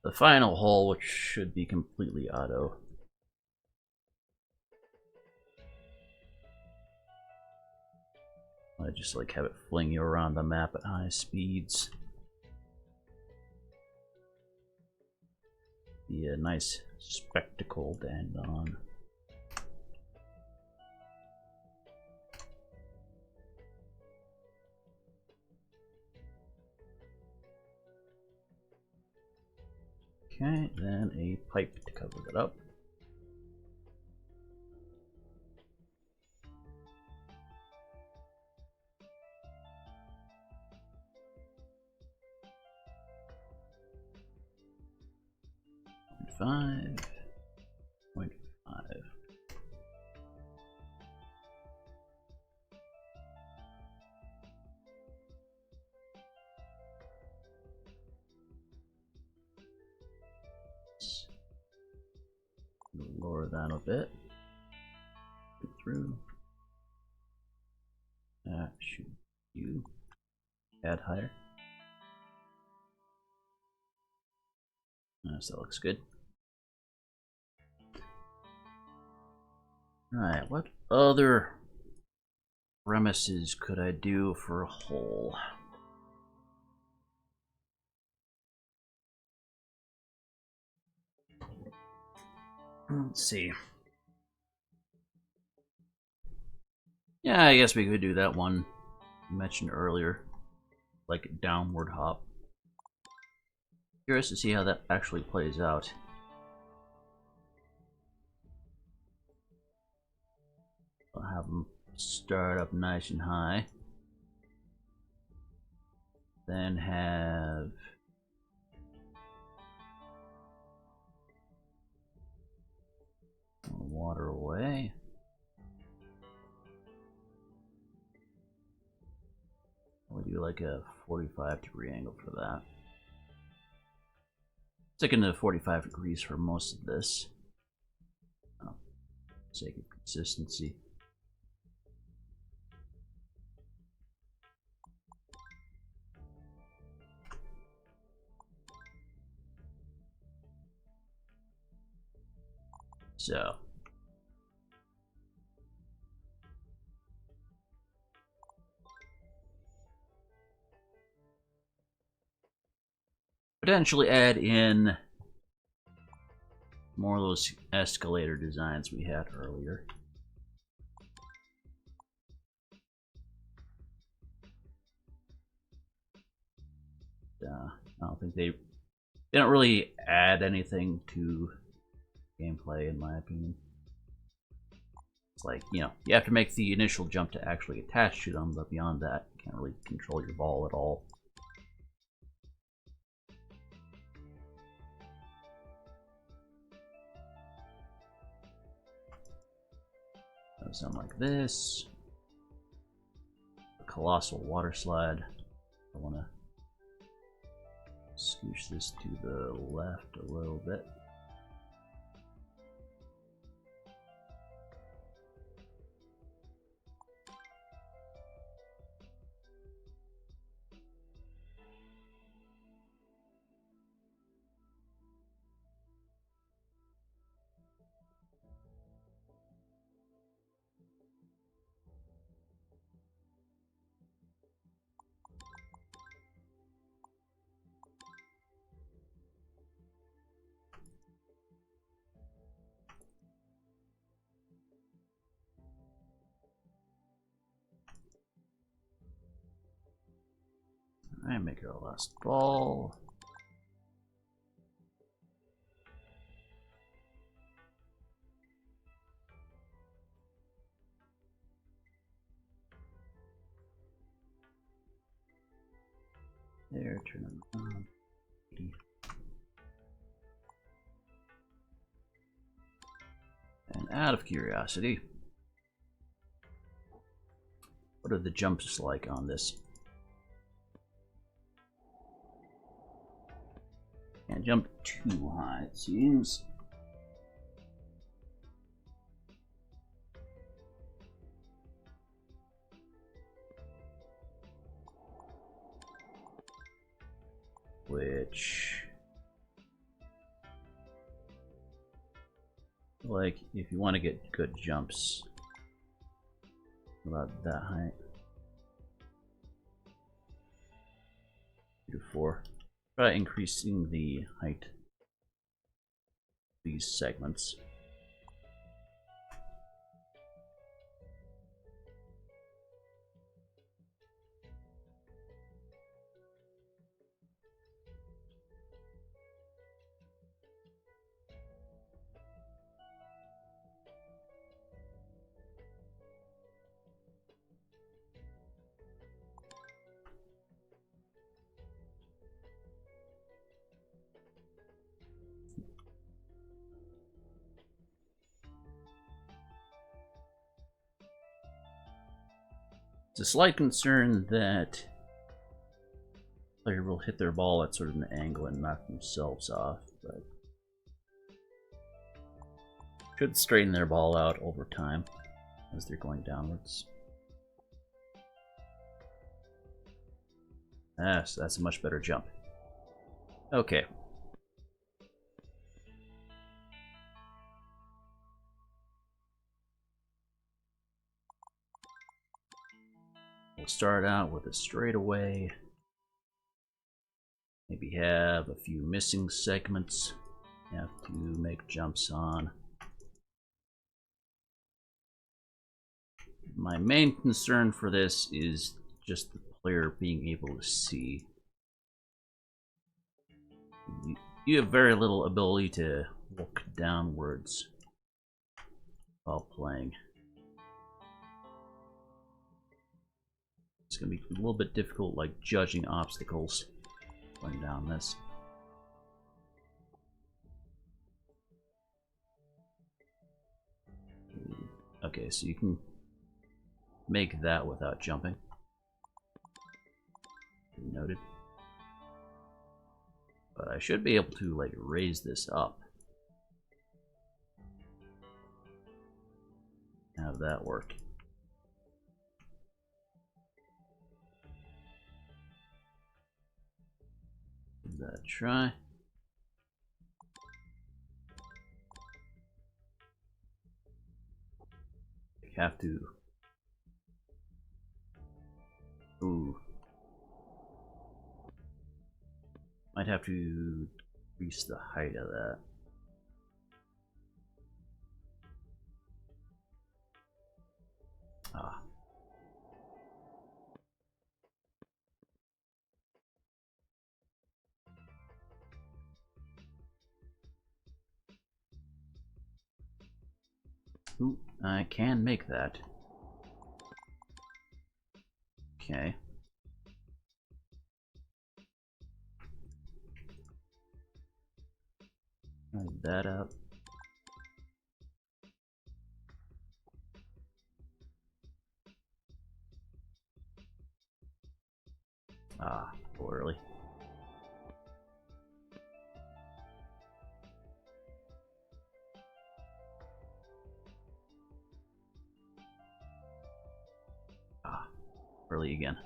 The final hole, which should be completely auto. I just like have it fling you around the map at high speeds. Be a nice spectacle to end on. Okay, then a pipe to cover that up. Five. 0.5. Lower that a bit. Get through. That should you add higher. Nice, that looks good. Alright, what other premises could I do for a hole? Let's see. Yeah, I guess we could do that one you mentioned earlier, like downward hop. Curious to see how that actually plays out. I'll have them start up nice and high. Then have water away. We'll do like a 45-degree angle for that. Sticking to 45 degrees for most of this. Oh, sake of consistency. So potentially add in more of those escalator designs we had earlier. I don't think they don't really add anything to gameplay, in my opinion. It's like, you know, you have to make the initial jump to actually attach to them, but beyond that, you can't really control your ball at all. Something like this. A colossal water slide. I want to scooch this to the left a little bit. Alright, make our last ball. There, turn them on. And out of curiosity, what are the jumps like on this? Can't jump too high, it seems. Which, like, if you want to get good jumps, about that height. 2 to 4. Try increasing the height of these segments. It's a slight concern that the player will hit their ball at sort of an angle and knock themselves off, but should straighten their ball out over time as they're going downwards. Ah, so that's a much better jump. Okay. We'll start out with a straightaway. Maybe have a few missing segments you have to make jumps on. My main concern for this is just the player being able to see. You have very little ability to look downwards while playing. It's going to be a little bit difficult, like judging obstacles going down this. Okay, so you can make that without jumping. Noted. But I should be able to, like, raise this up. Have that work. Give that a try. I have to. Ooh. Might have to increase the height of that. Ah. Ooh, I can make that. Okay. Write that up. Ah, poorly. Ah, early again.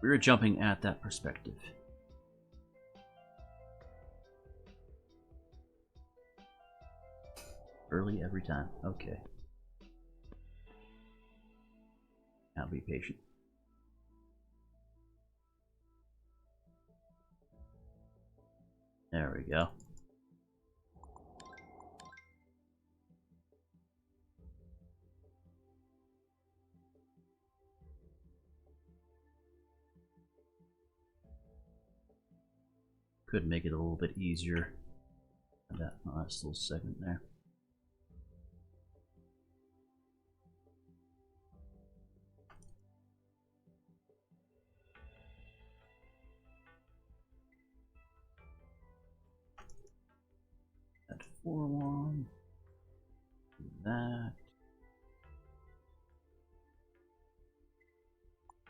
We were jumping at that perspective. Early every time. Okay. Now be patient. There we go. Could make it a little bit easier. That last little segment there. 4-1. Do that.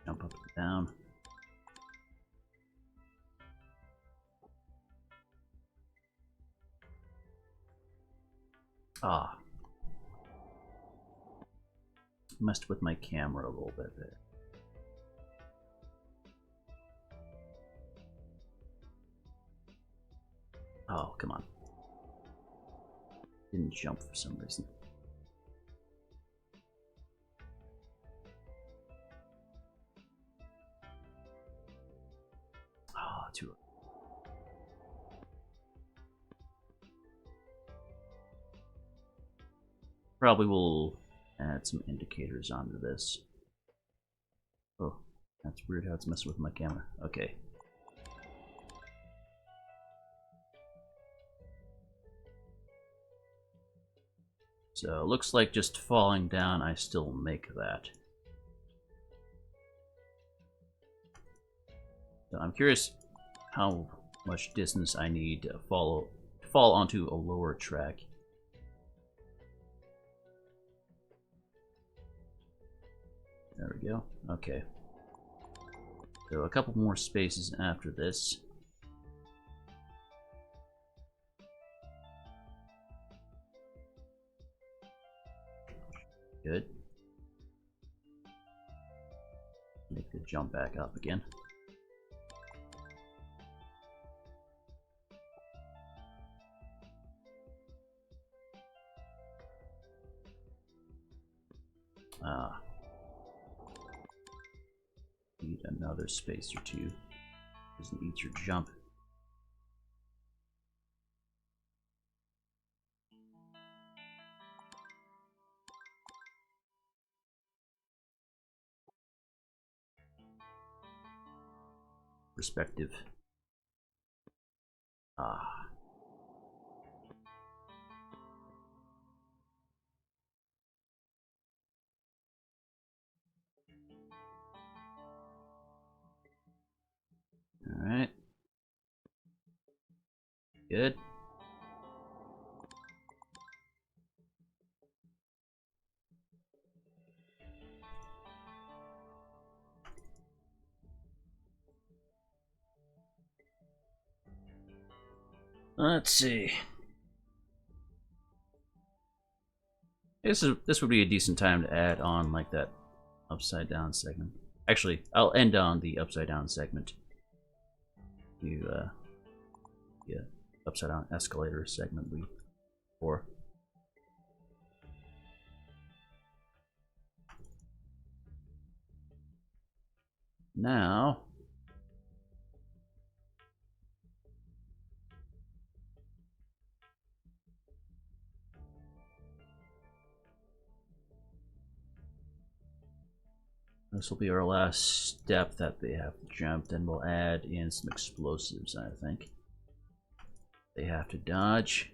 Jump up and down. Ah. Messed with my camera a little bit there. Oh, come on. Didn't jump for some reason. Ah, too. Probably will add some indicators onto this. Oh, that's weird how it's messing with my camera. Okay. So, looks like just falling down, I still make that. So I'm curious how much distance I need to fall onto a lower track. There we go. Okay. So a couple more spaces after this. Good. Make the jump back up again. Ah. Need another space or two. Doesn't eat your jump. Perspective. Ah. Alright. Good. Let's see. This would be a decent time to add on like that upside down segment. Actually, I'll end on the upside down segment. Yeah, upside down escalator segment before. Now, this will be our last step that they have to jump. Then we'll add in some explosives, I think. They have to dodge.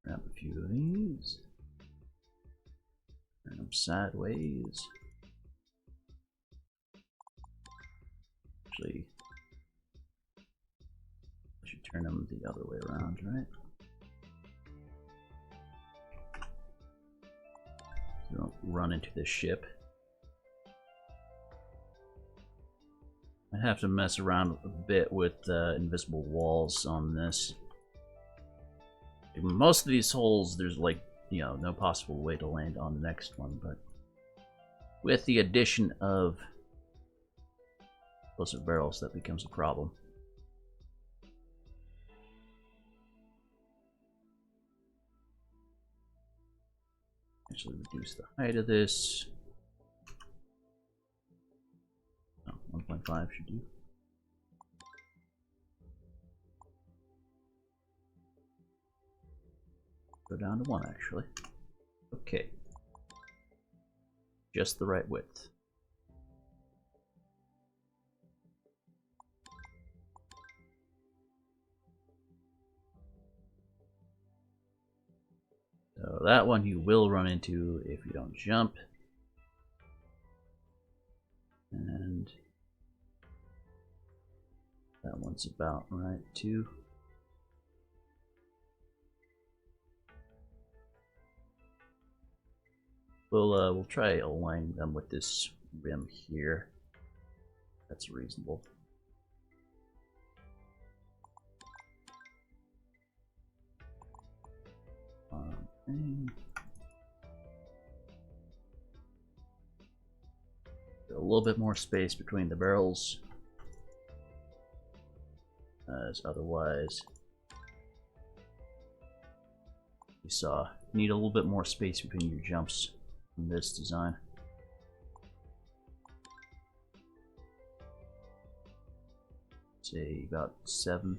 Grab a few of these. Turn them sideways. Actually, I should turn them the other way around, right? So don't run into the ship. I have to mess around a bit with invisible walls on this. In most of these holes, there's like, you know, no possible way to land on the next one, but with the addition of explosive barrels, that becomes a problem. Actually reduce the height of this. Oh, 1.5 should do. Go down to 1 actually. Okay. Just the right width. So that one you will run into if you don't jump. And that one's about right too. We'll try aligning them with this rim here. That's reasonable. A little bit more space between the barrels, as otherwise you saw you need a little bit more space between your jumps in this design. Say about 7.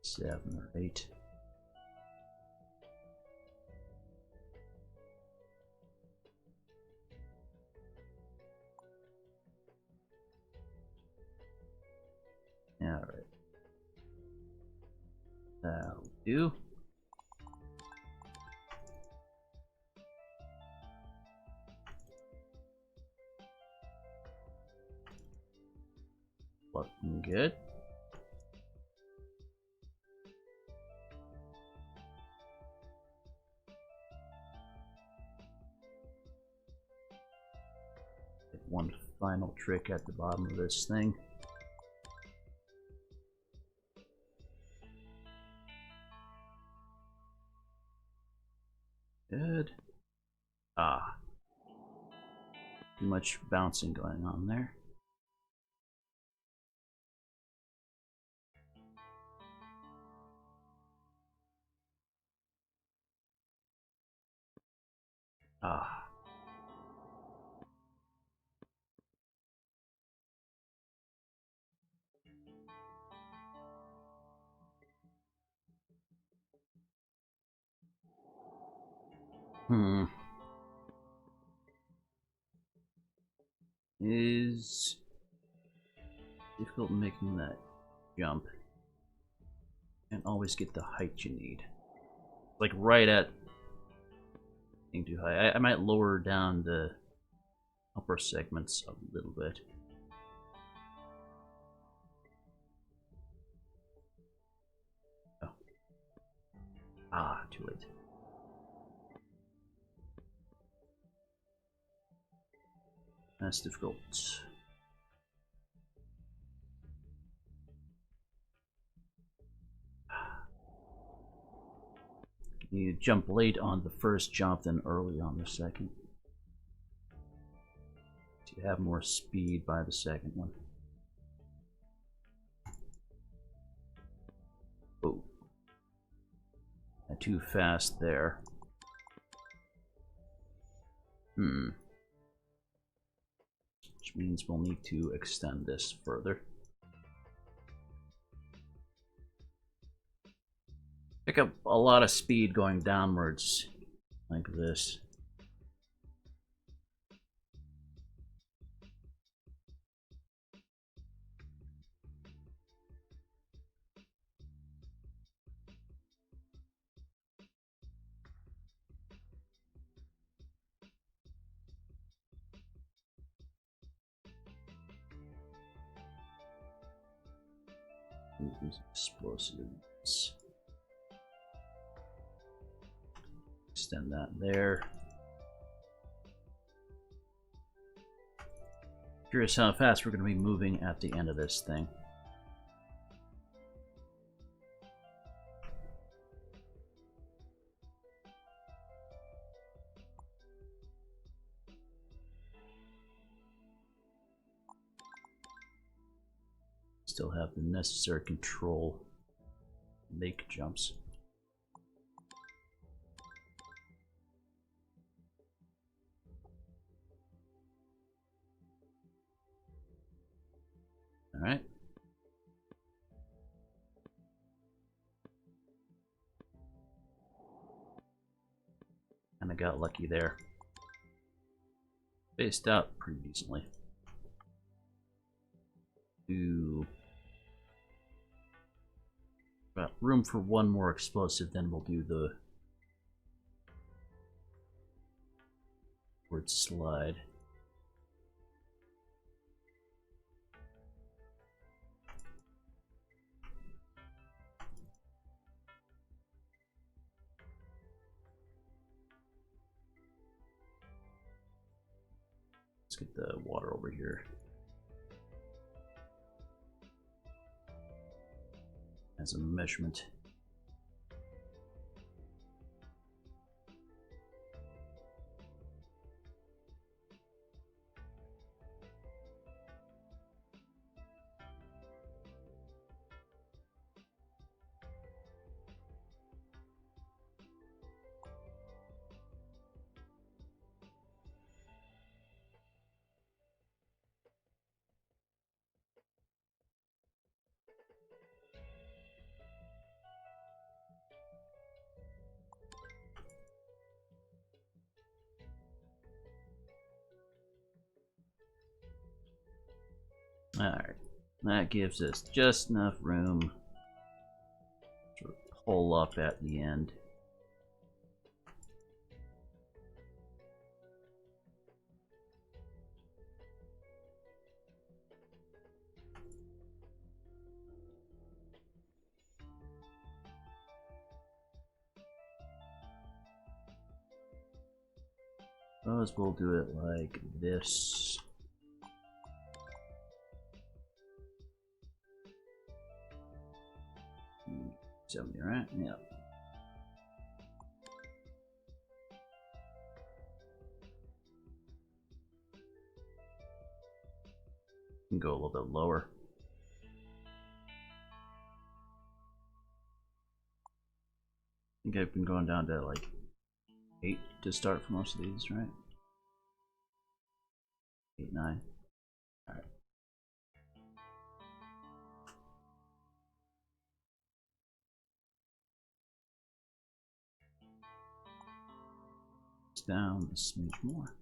Seven or 8. Alright. That'll do. Looking good. One final trick at the bottom of this thing. Good. Ah. Too much bouncing going on there. Ah. Is difficult making that jump and always get the height you need. Like right at being too high. I might lower down the upper segments a little bit. Oh. Ah, too late. That's difficult. You jump late on the first jump than early on the second. To have more speed by the second one. Oh. Too fast there. Which means we'll need to extend this further. Pick up a lot of speed going downwards like this. These explosives. Extend that there. Curious how fast we're going to be moving at the end of this thing. Still have the necessary control to make jumps. All right. got lucky there. Spaced out pretty decently. Got room for one more explosive, then we'll do the word slide. Let's get the water over here. As a measurement. Alright, that gives us just enough room to pull up at the end. Suppose we'll do it like this. 70, right? Yeah. Can go a little bit lower. I think I've been going down to like 8 to start for most of these, right? 8, 9. Alright. Down a smidge more.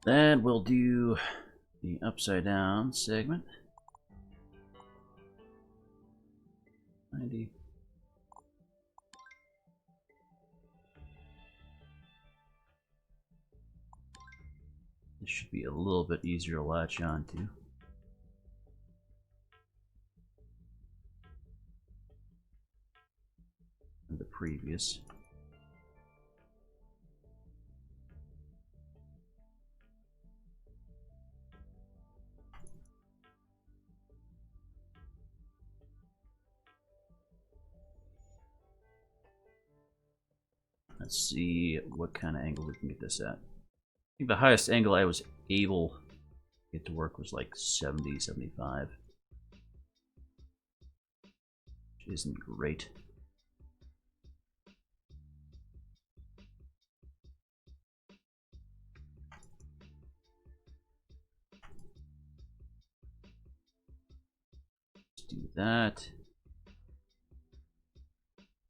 Then we'll do the upside down segment. 90. This should be a little bit easier to latch on to. Than the previous. Let's see what kind of angle we can get this at. I think the highest angle I was able to get to work was like 70, 75. Which isn't great. Let's do that.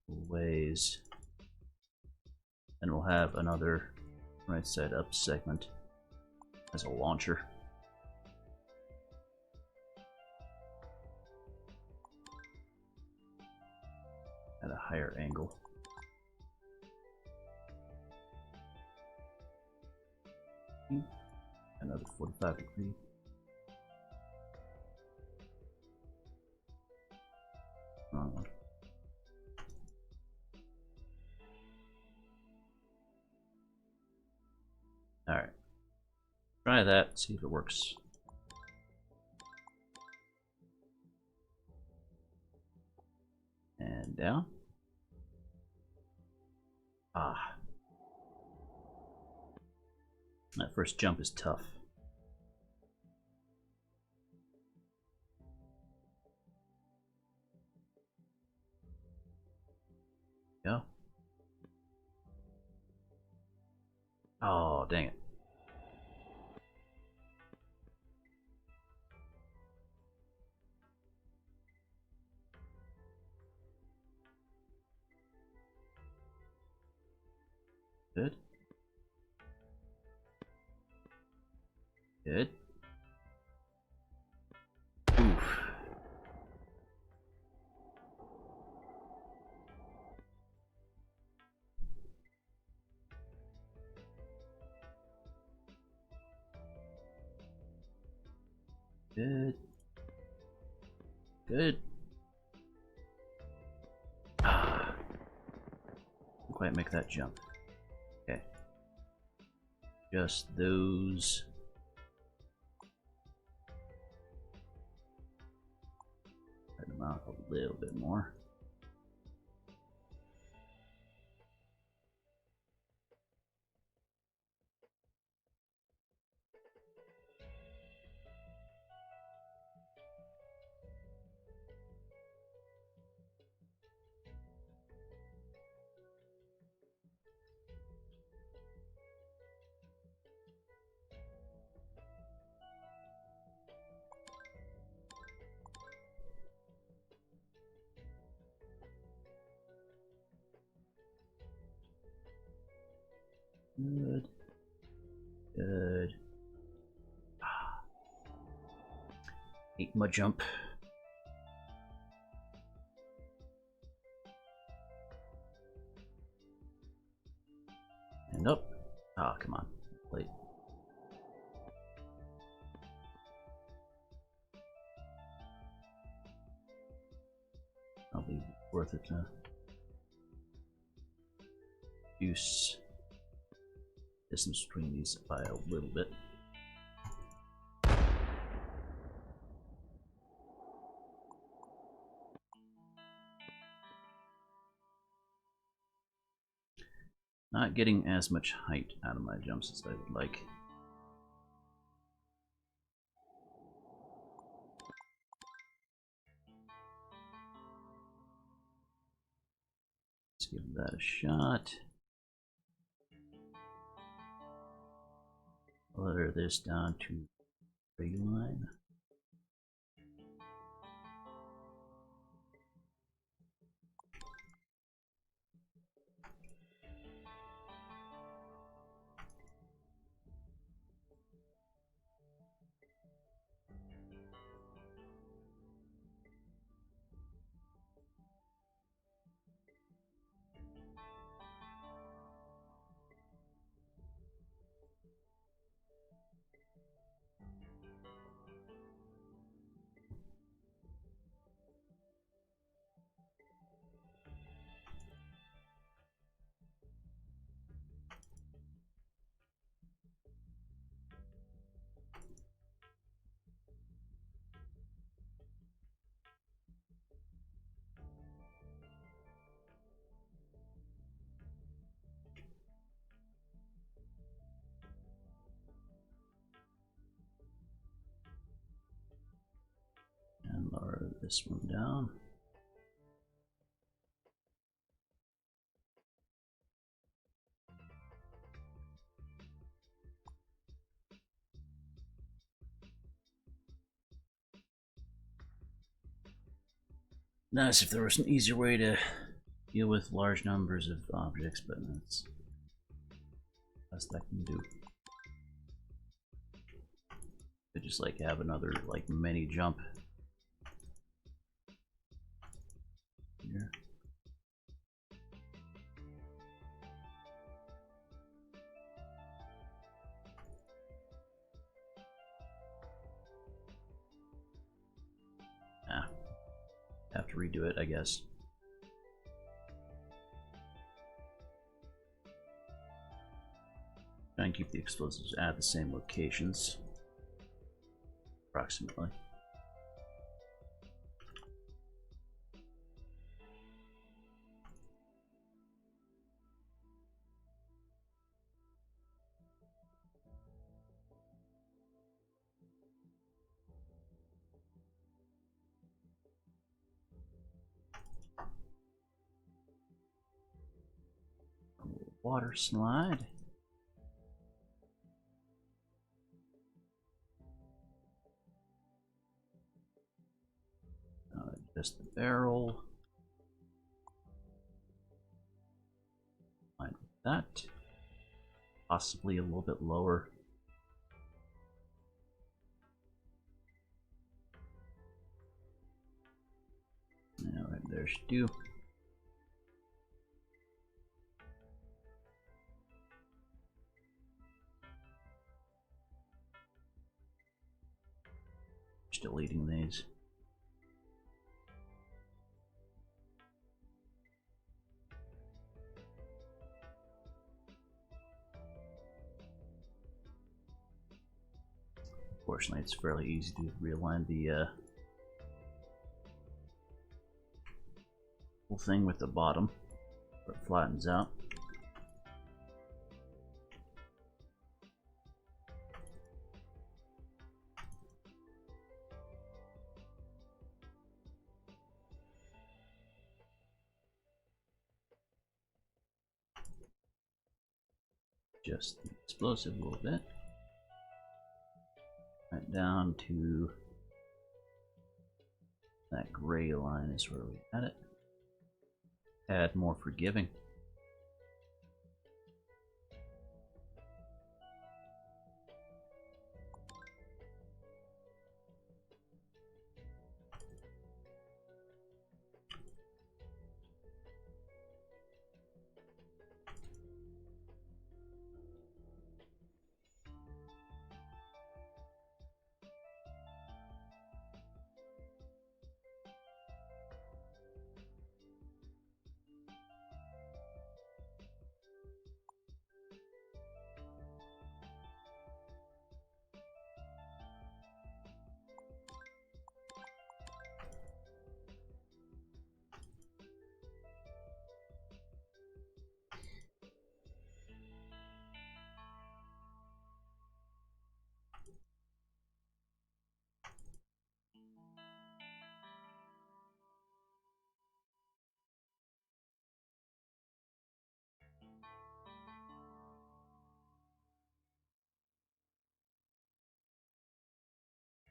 Ways. And we'll have another right side up segment as a launcher. At a higher angle. Another 45 degree. Wrong one. Alright. Try that, see if it works. And down. Ah. That first jump is tough. Yeah. Oh, dang it. Good. Good. Oof. Good. Good. Ah. Didn't quite make that jump. Okay. Just those. Spread them out a little bit more. Good. Good. Eat my jump. And up. Ah, oh, come on. Late. I'll be worth it to reduce distance between these by a little bit. Not getting as much height out of my jumps as I would like. Let's give that a shot. Lower this down to 3 line. And lower this one down. Nice if there was an easier way to deal with large numbers of objects, but that's the best I can do. I just like have another like mini jump here. Ah, have to redo it, I guess. Try and keep the explosives at the same locations, approximately. water slide. Just the barrel. Fine with that. Possibly a little bit lower. Alright, there should do. Still eating these. Fortunately, it's fairly easy to realign the whole thing with the bottom, where it flattens out. Just the explosive a little bit. Right down to that gray line is where we had it. Add more forgiving.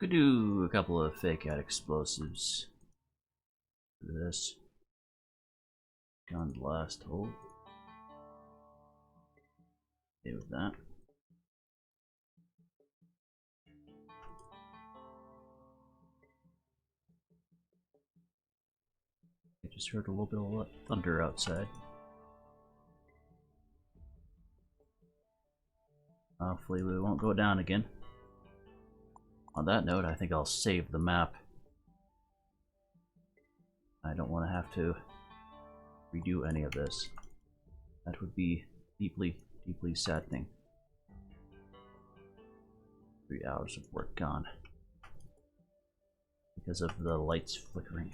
Could do a couple of fake out explosives for this. Gun blast hole. Okay with that. I just heard a little bit of thunder outside. Hopefully we won't go down again. On that note, I think I'll save the map. I don't want to have to redo any of this. That would be deeply, deeply saddening. 3 hours of work gone. Because of the lights flickering.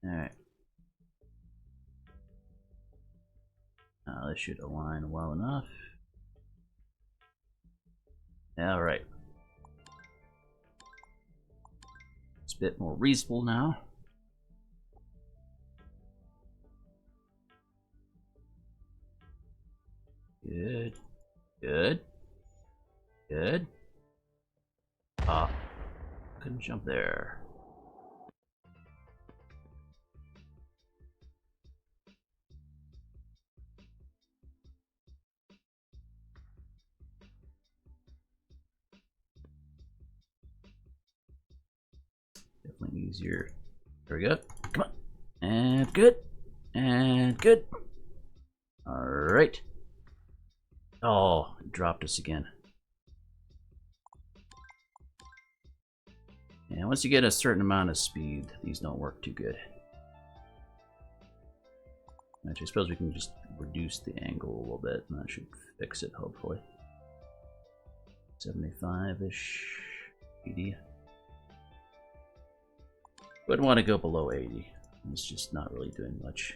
Alright. This should align well enough. Alright. It's a bit more reasonable now. Good. Good. Good. Couldn't jump there. Definitely easier. There we go. Come on. And good. And good. Alright. Oh, it dropped us again. And once you get a certain amount of speed, these don't work too good. Actually, I suppose we can just reduce the angle a little bit, and that should fix it, hopefully. 75-ish, 80. Wouldn't want to go below 80. It's just not really doing much.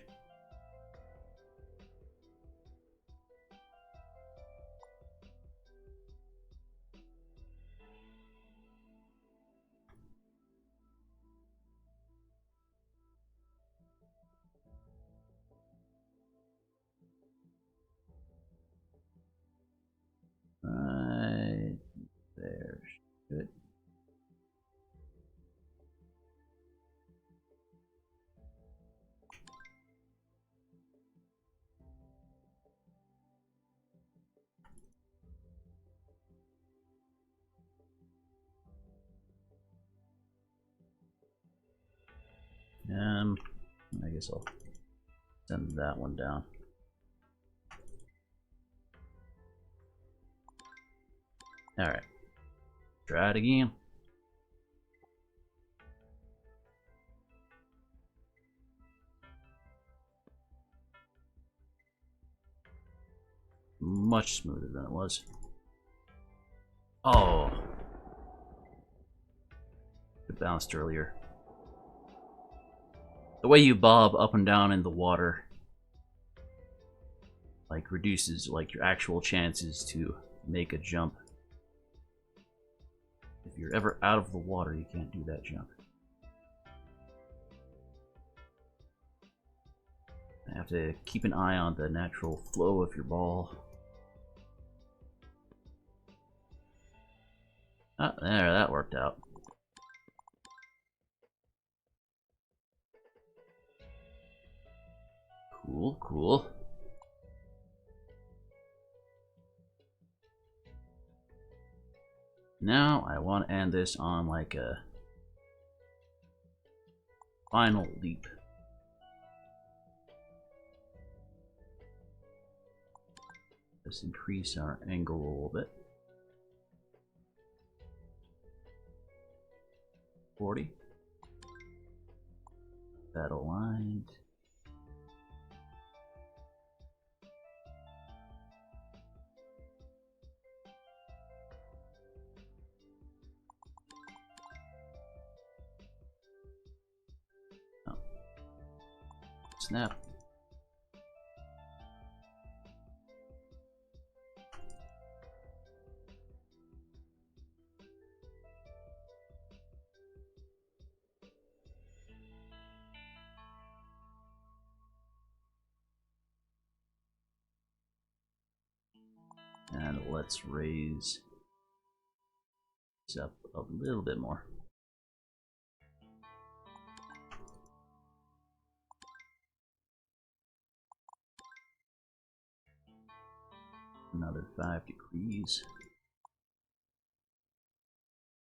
I guess I'll send that one down. Alright. Try it again. Much smoother than it was. Oh. It bounced earlier. The way you bob up and down in the water like reduces like your actual chances to make a jump. If you're ever out of the water, you can't do that jump. I have to keep an eye on the natural flow of your ball. Ah, there, that worked out. Cool, cool. Now I want to end this on like a final leap. Let's increase our angle a little bit. 40. That aligned. Oh. Snap. And let's raise this up a little bit more. Another 5 degrees.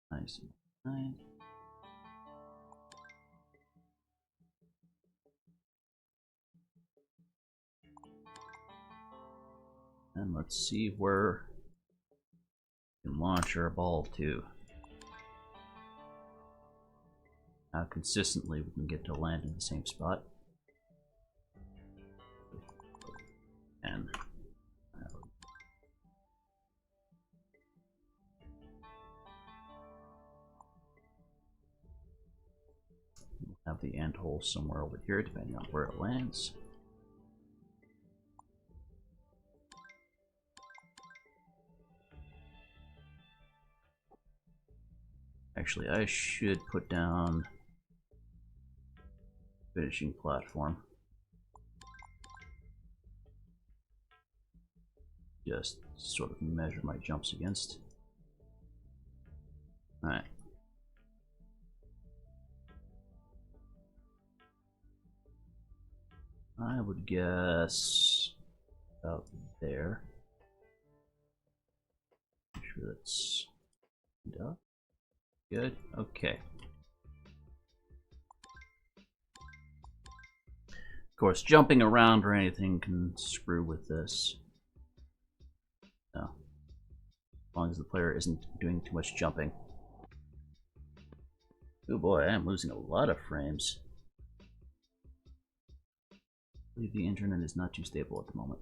Nice and fine. And let's see where we can launch our ball to. How consistently we can get to land in the same spot. And we'll have the end hole somewhere over here, depending on where it lands. Actually, I should put down finishing platform. Just sort of measure my jumps against. Alright. I would guess about there. Make sure that's up. Good. Okay. Of course, jumping around or anything can screw with this. So, as long as the player isn't doing too much jumping. Oh boy, I am losing a lot of frames. I believe the internet is not too stable at the moment.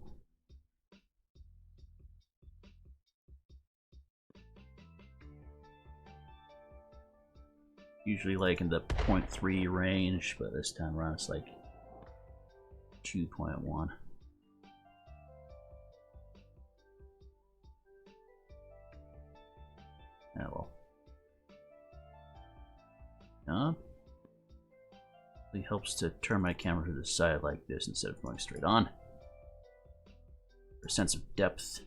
Usually like in the 0.3 range, but this time around it's like 2.1. Oh well. It helps to turn my camera to the side like this instead of going straight on. For a sense of depth.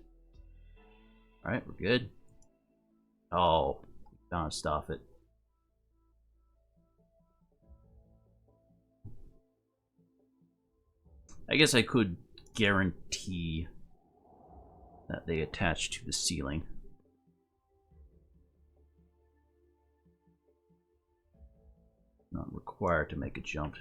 Alright, we're good. Oh, bounced off it. I guess I could guarantee that they attach to the ceiling. Not required to make a jump.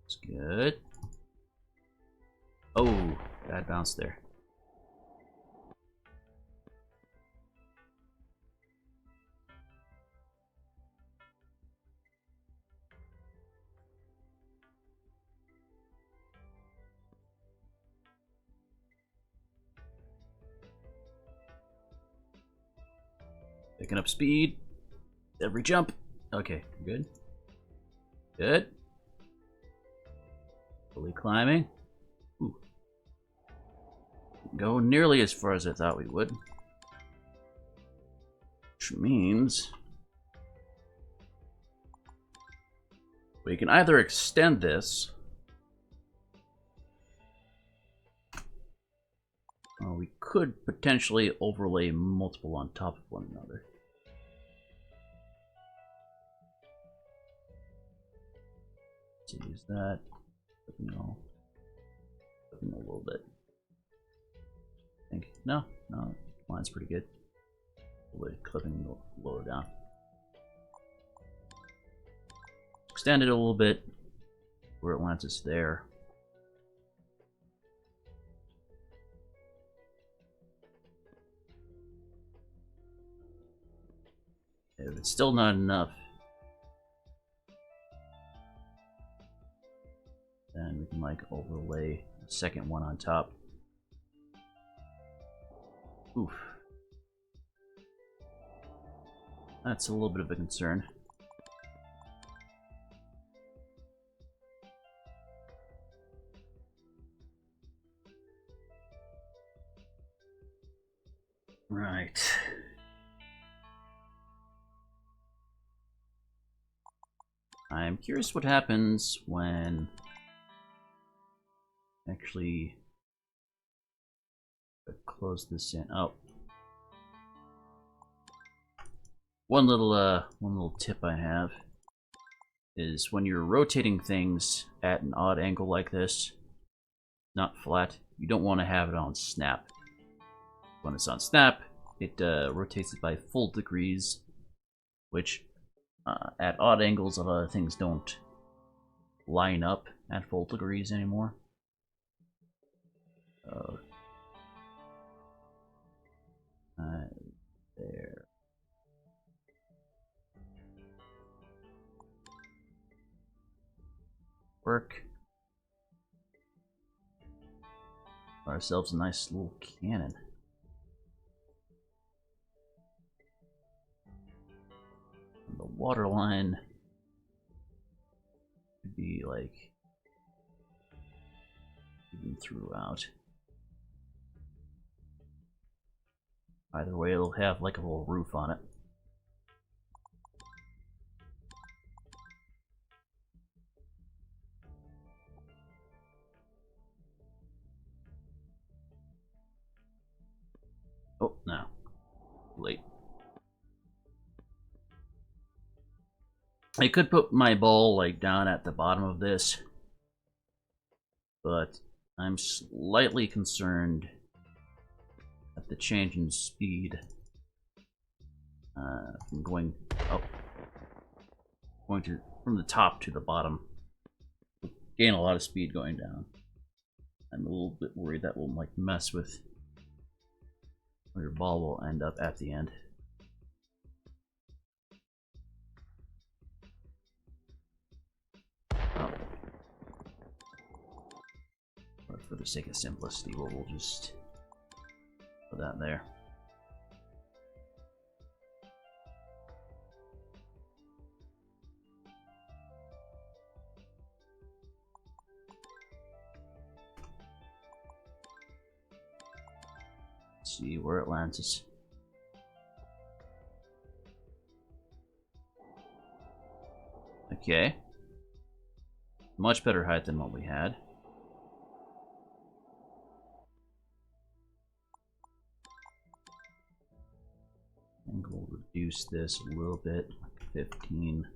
It's good. Oh, bad bounce there. Picking up speed. Every jump. Okay, good. Good. Fully climbing. Ooh. Go nearly as far as I thought we would. Which means we can either extend this, or we could potentially overlay multiple on top of one another. Let's use that. No. A little bit. I think. No, mine's pretty good. A little bit clipping lower down. Extend it a little bit where it lands us there. If it's still not enough, then we can like overlay a second one on top. Oof. That's a little bit of a concern. Right. I'm curious what happens when actually close this in. Oh. One little tip I have is when you're rotating things at an odd angle like this, not flat, you don't want to have it on snap. When it's on snap, it rotates it by full degrees, which at odd angles, a lot of things don't line up at full degrees anymore. There. Work. Ourselves a nice little cannon. And the water line could be like even throughout. Either way, it'll have like a little roof on it. Oh, no. Late. I could put my ball like down at the bottom of this, but I'm slightly concerned at the change in speed from going from the top to the bottom. Gain a lot of speed going down. I'm a little bit worried that will like mess with where your ball will end up at the end. Oh. But for the sake of simplicity, we'll just put that there. See where it lands us. Okay. Much better height than what we had. Angle would reduce this a little bit, like 15.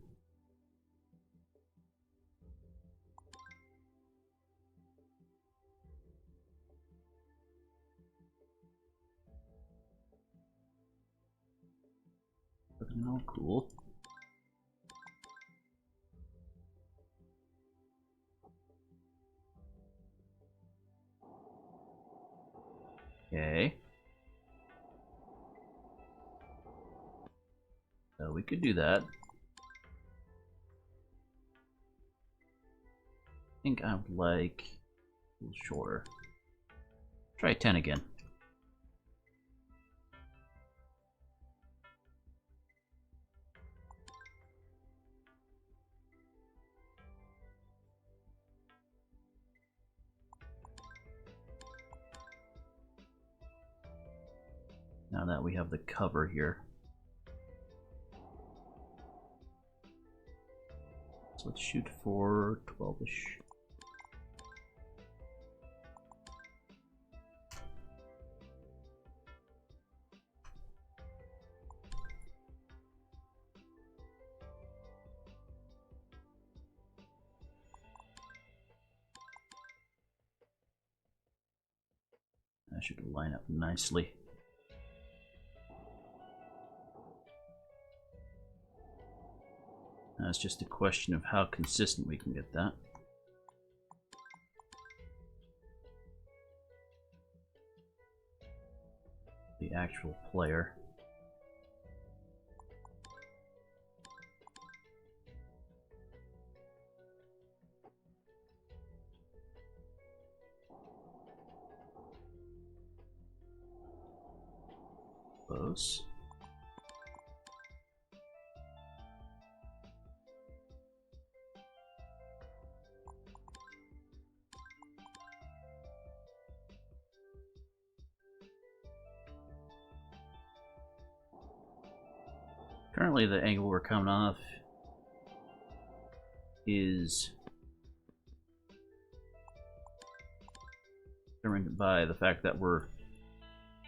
Looking all cool. Okay. So we could do that. I think I would like a little shorter. Try 10 again. Now that we have the cover here. So let's shoot for 12-ish. That should line up nicely. Now it's just a question of how consistent we can get that. The actual player. Close. Currently the angle we're coming off is determined by the fact that we're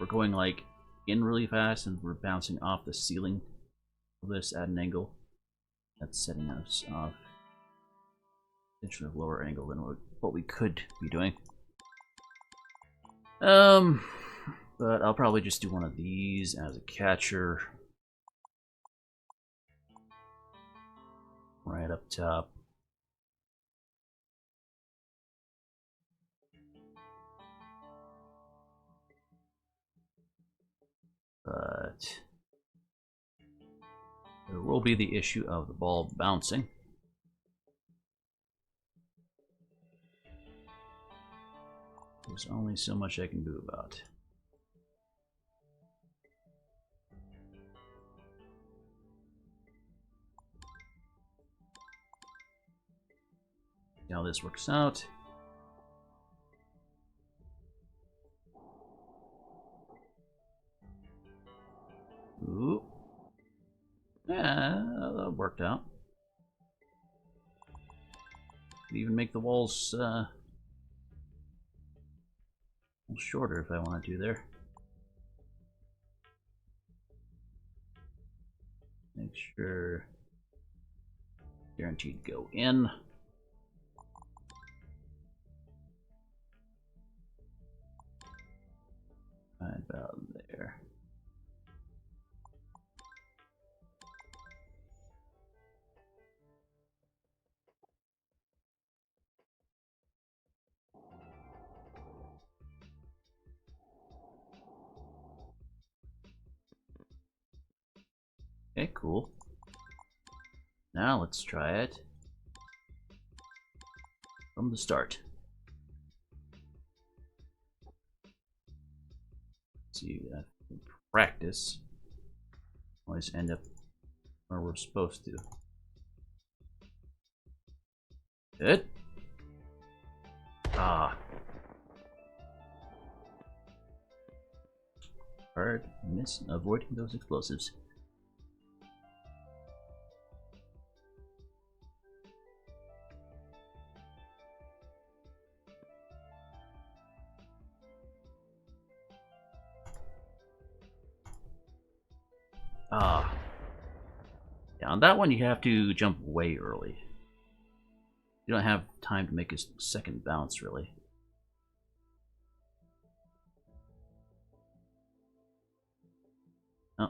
going like in really fast and we're bouncing off the ceiling of this at an angle that's setting us off potentially a lower angle than what we could be doing. But I'll probably just do one of these as a catcher right up top. But there will be the issue of the ball bouncing. There's only so much I can do about it. See how this works out. Ooh. Yeah, that worked out. Could even make the walls a little shorter if I wanted to there. Make sure guaranteed go in. Right about there. Okay, cool. Now let's try it from the start. Let's see, in practice, always end up where we're supposed to. Good. Ah. Hard miss avoiding those explosives. Ah. Yeah, on that one you have to jump way early. You don't have time to make a second bounce, really. Oh.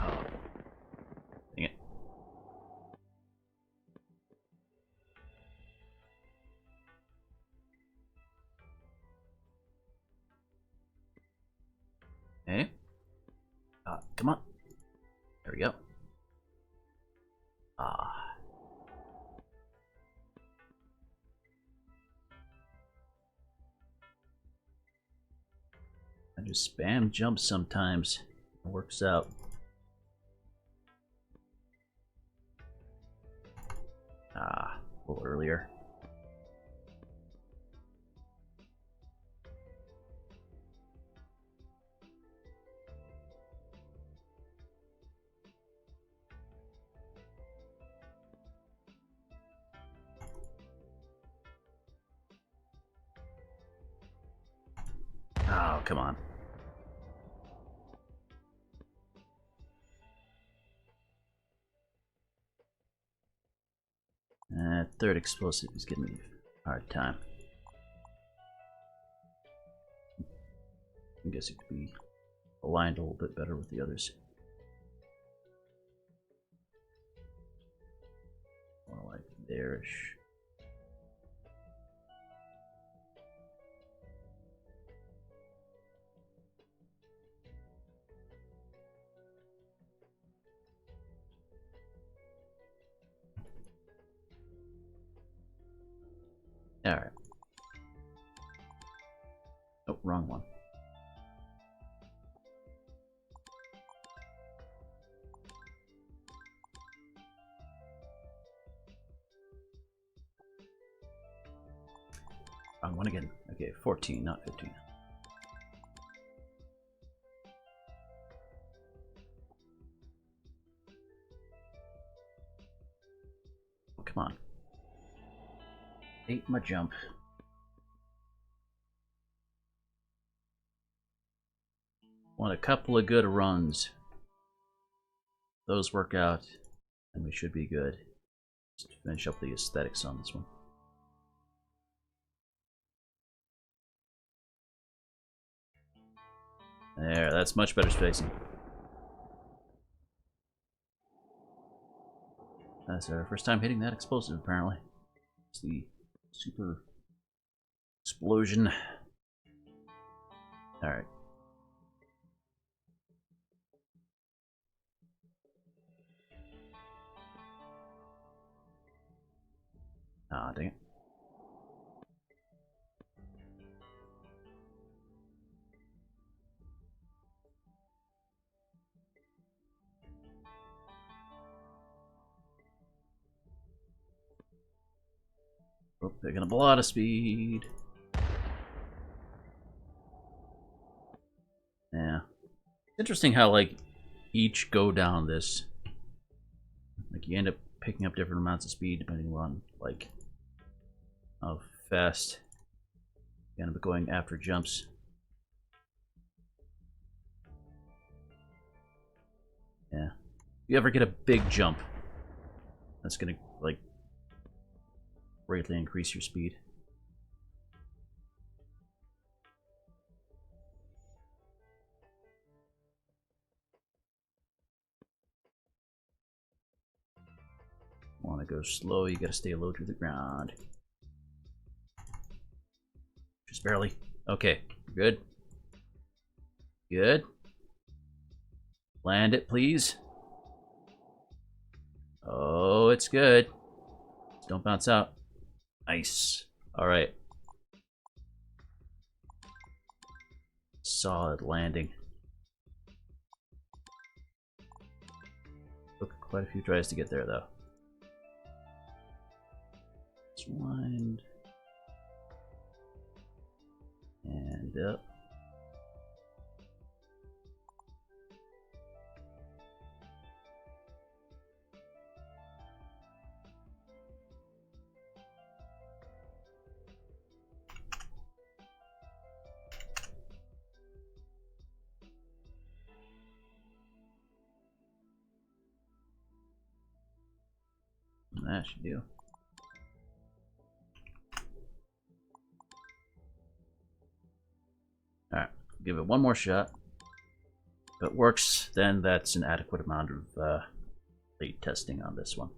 Oh. Dang it. Okay. Come on. There we go. Ah. I just spam jumps sometimes. It works out. Ah, a little earlier. Oh, come on. Third explosive is giving me a hard time. I guess it could be aligned a little bit better with the others. More like there-ish. Alright. Oh, wrong one. Wrong one again. Okay, 14, not 15. Oh, come on. Ate my jump. Want a couple of good runs. Those work out, and we should be good. Just finish up the aesthetics on this one. There, that's much better spacing. That's our first time hitting that explosive, apparently. It's the super explosion. Alright. Ah, dang it. Oh, picking up a lot of speed. Yeah. Interesting how, like, each go down this, like, you end up picking up different amounts of speed depending on, like, how fast you end up going after jumps. Yeah. If you ever get a big jump, that's gonna, like, greatly increase your speed. Want to go slow, you gotta stay low to the ground. Just barely. Okay, good. Good. Land it, please. Oh, it's good. Just don't bounce out. Nice. Alright. Solid landing. Took quite a few tries to get there, though. Let's wind. And up. That should do. Alright, give it one more shot. If it works, then that's an adequate amount of late testing on this one.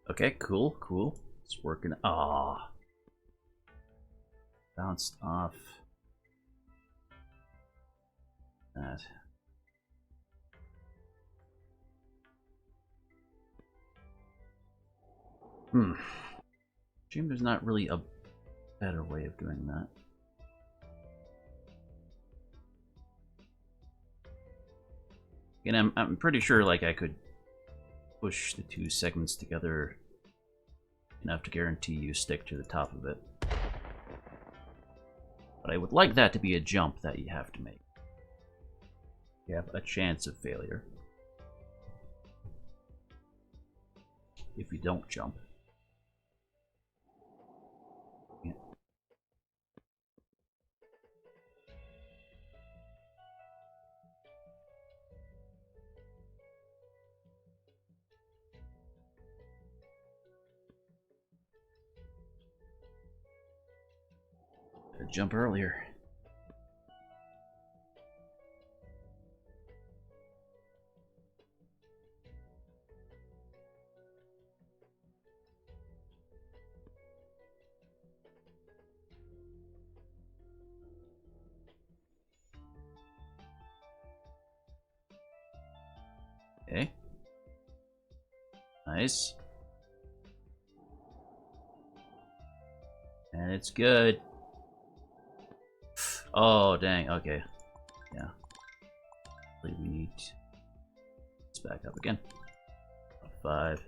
Okay, cool, cool. It's working. Ah, bounced off that. Shame there's not really a better way of doing that. And I'm pretty sure like I could push the two segments together enough to guarantee you stick to the top of it. But I would like that to be a jump that you have to make. You have a chance of failure if you don't jump. Yeah. Gotta jump earlier. Okay. Nice. And it's good. Oh, dang. Okay. Yeah. We need... Let's back up again. 5.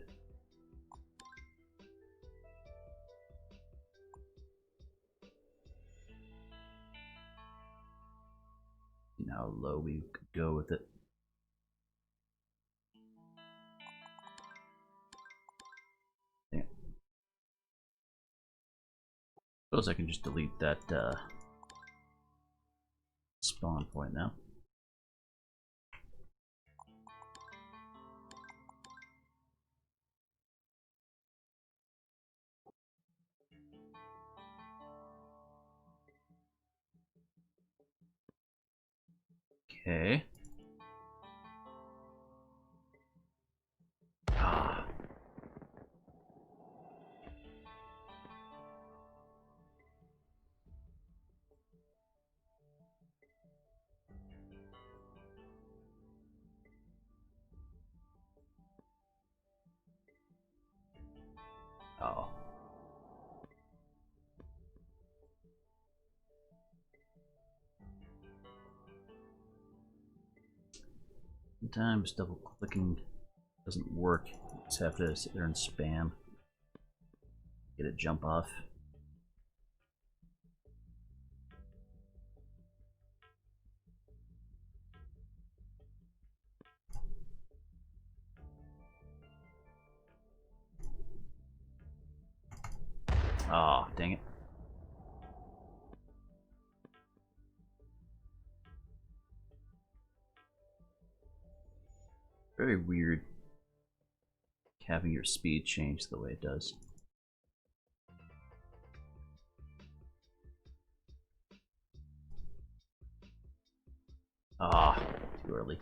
See how low we could go with it. Suppose I can just delete that spawn point now. Okay. Ah. Oh. Sometimes double clicking doesn't work. You just have to sit there and spam. Get it jump off. Ah, oh, dang it. Very weird having your speed change the way it does. Ah, too early.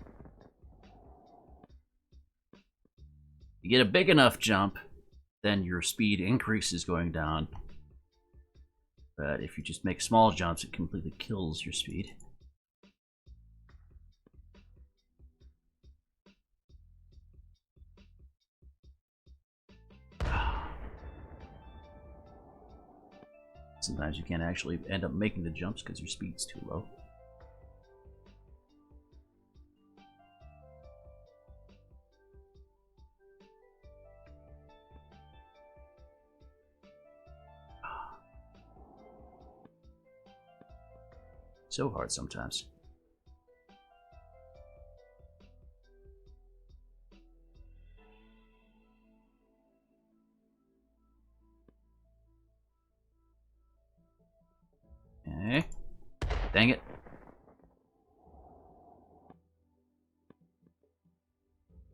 You get a big enough jump, then your speed increases going down. But if you just make small jumps, it completely kills your speed. Sometimes you can't actually end up making the jumps because your speed's too low. So hard sometimes. Okay. Dang it.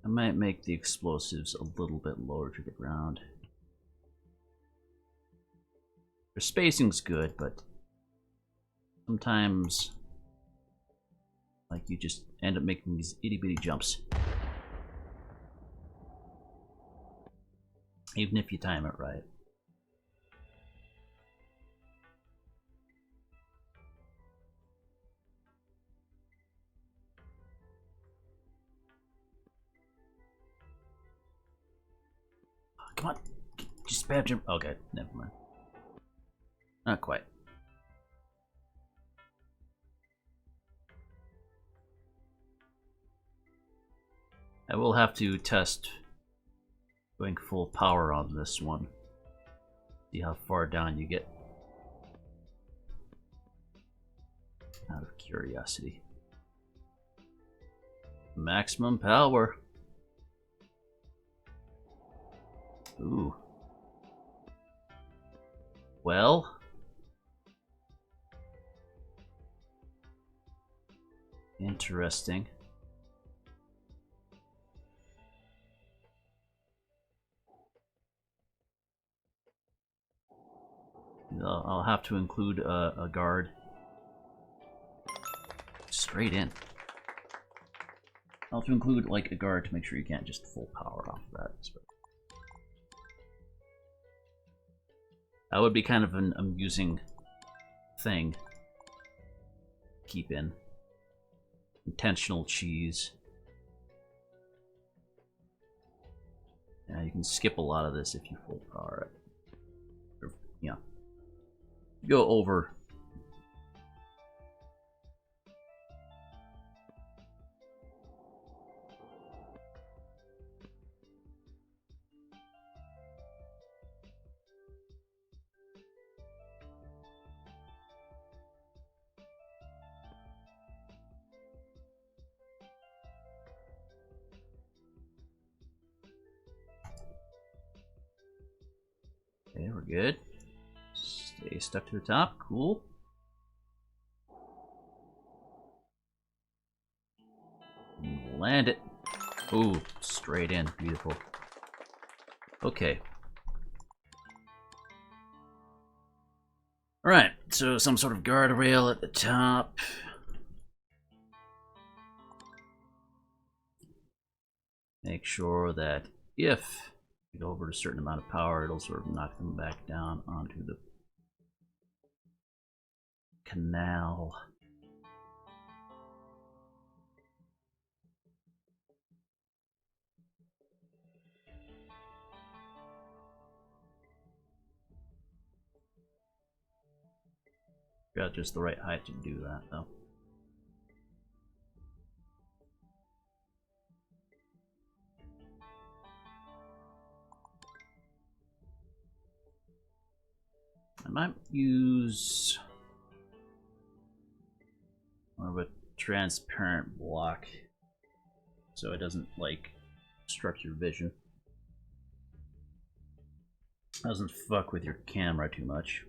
I might make the explosives a little bit lower to the ground. Their spacing's good, but sometimes like you just end up making these itty-bitty jumps. Even if you time it right. Oh, come on. Just bad jump. Okay, never mind. Not quite. I will have to test going full power on this one. See how far down you get. Out of curiosity. Maximum power. Ooh. Well. Interesting. I'll have to include a guard. Straight in. I'll have to include like a guard to make sure you can't just full power off of that. That would be kind of an amusing thing. Keep in. Intentional cheese. Yeah, you can skip a lot of this if you full power it. Or, yeah. Go over. Okay, we're good. Stay stuck to the top. Cool. Land it. Ooh, straight in. Beautiful. Okay. Alright, so some sort of guardrail at the top. Make sure that if you go over a certain amount of power, it'll sort of knock them back down onto the canal. Got just the right height to do that, though. I might use more of a transparent block so it doesn't like obstruct your vision. Doesn't fuck with your camera too much.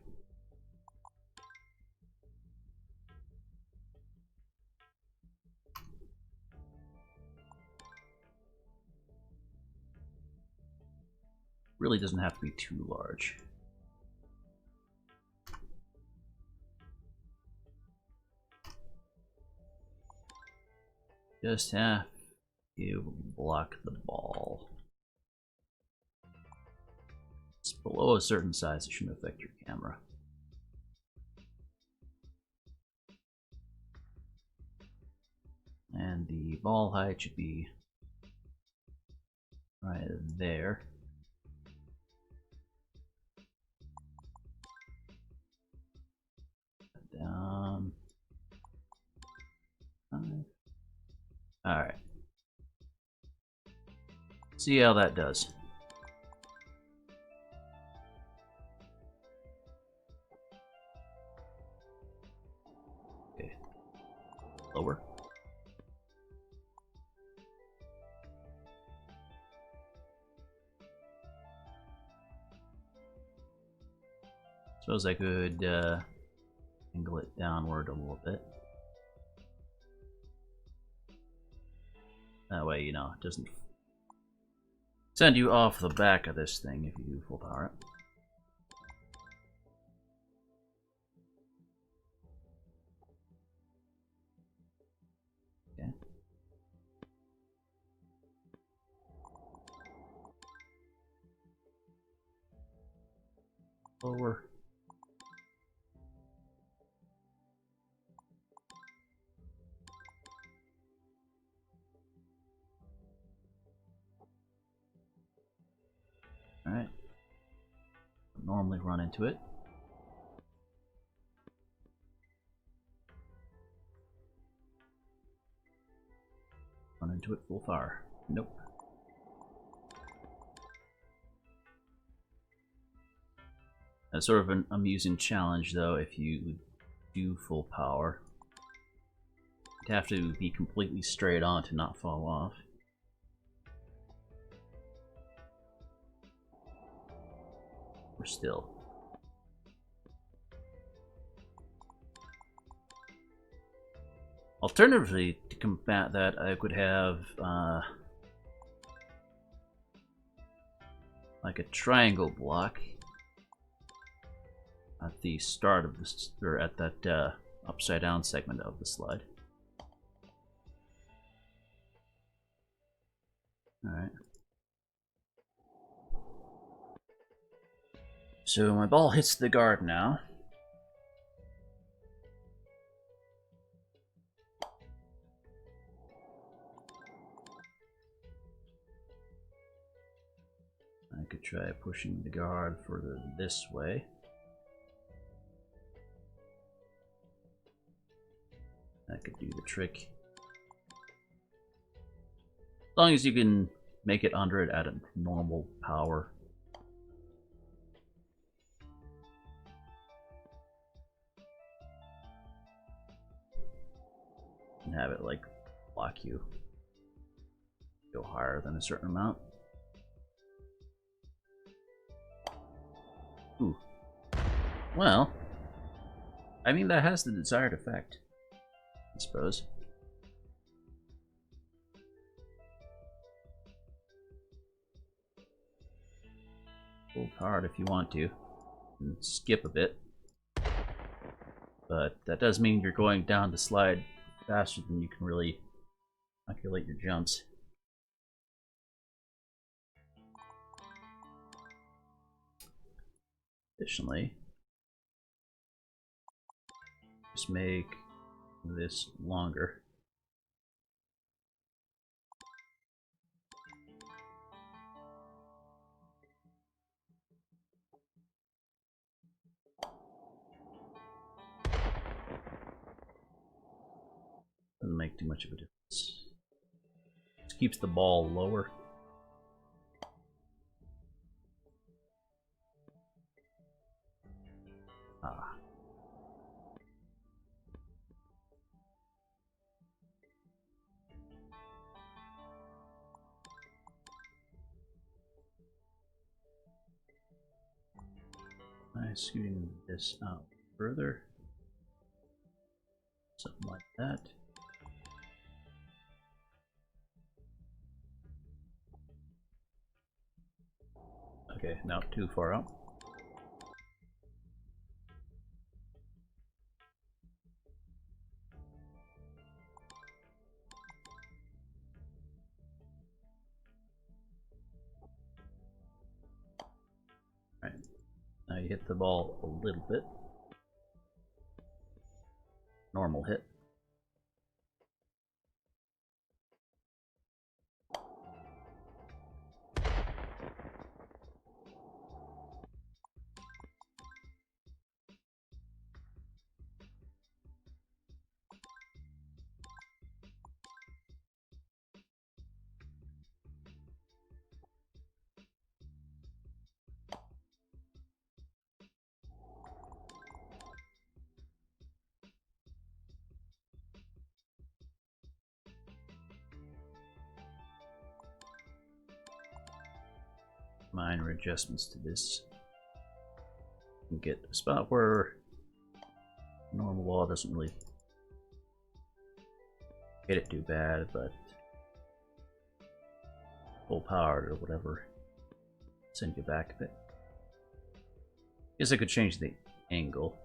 Really doesn't have to be too large. Just have to block the ball. It's below a certain size, it shouldn't affect your camera. And the ball height should be right there. Down. Alright. See how that does. Okay. Suppose I could angle it downward a little bit. That way, you know, it doesn't send you off the back of this thing if you do full power it. Okay. Lower. Alright. Normally run into it. Run into it full fire. Nope. That's sort of an amusing challenge, though, if you do full power. You'd have to be completely straight on to not fall off. Or still. Alternatively, to combat that, I could have like a triangle block at the start of this, or at that upside down segment of the slide. Alright. So my ball hits the guard now. I could try pushing the guard further this way. That could do the trick. As long as you can make it under it at a normal power. And have it like block you. Go higher than a certain amount. Ooh. Well, I mean, that has the desired effect, I suppose. Full powered if you want to, and skip a bit. But that does mean you're going down the slide faster than you can really calculate your jumps. Additionally, just make this longer. Doesn't make too much of a difference. Just keeps the ball lower. Ah. Scooting this out further. Something like that. Okay, not too far out. Alright, now you hit the ball a little bit. Normal hit. Minor adjustments to this. and get a spot where normal wall doesn't really hit it too bad, but full powered or whatever, send you back a bit. Guess I could change the angle.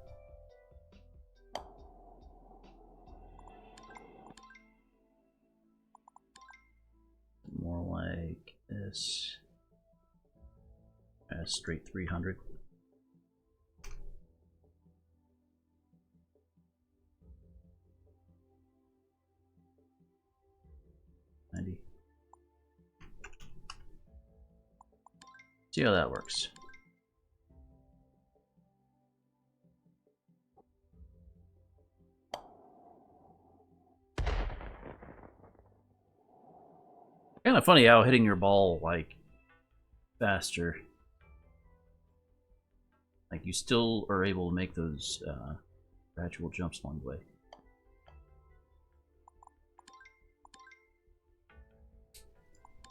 More like this. Straight 300. See how that works. Kind of funny how hitting your ball like faster, like you still are able to make those gradual jumps along the way.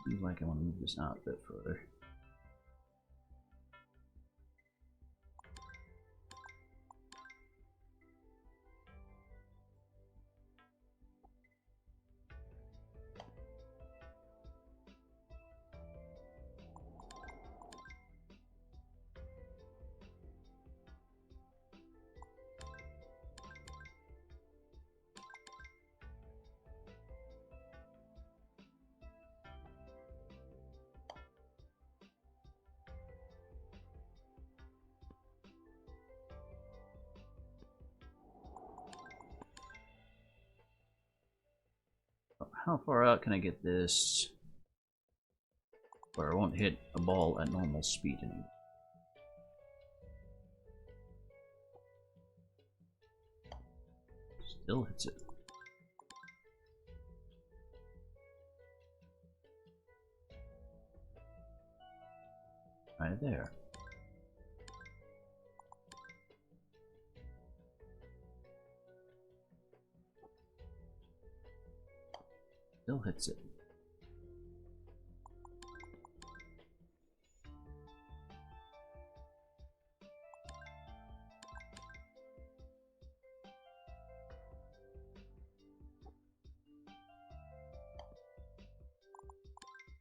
Seems like I want to move this out a bit further. How far out can I get this where I won't hit a ball at normal speed anymore? Still hits it. Right there. Still hits it.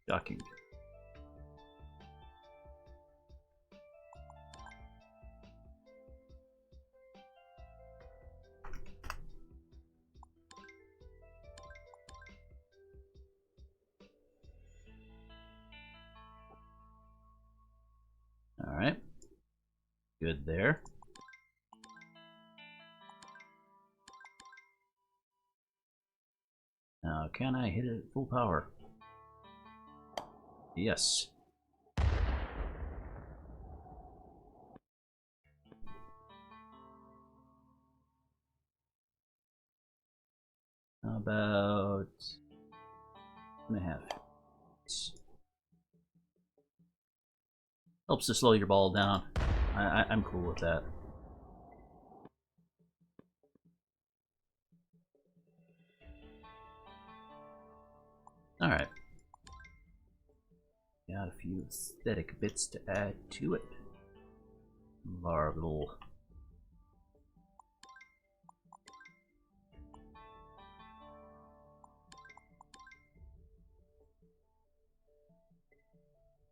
Shocking. All right. Good there. Now, can I hit it at full power? Yes. How about 1.5? Helps to slow your ball down. I'm cool with that. Alright. Got a few aesthetic bits to add to it. Our little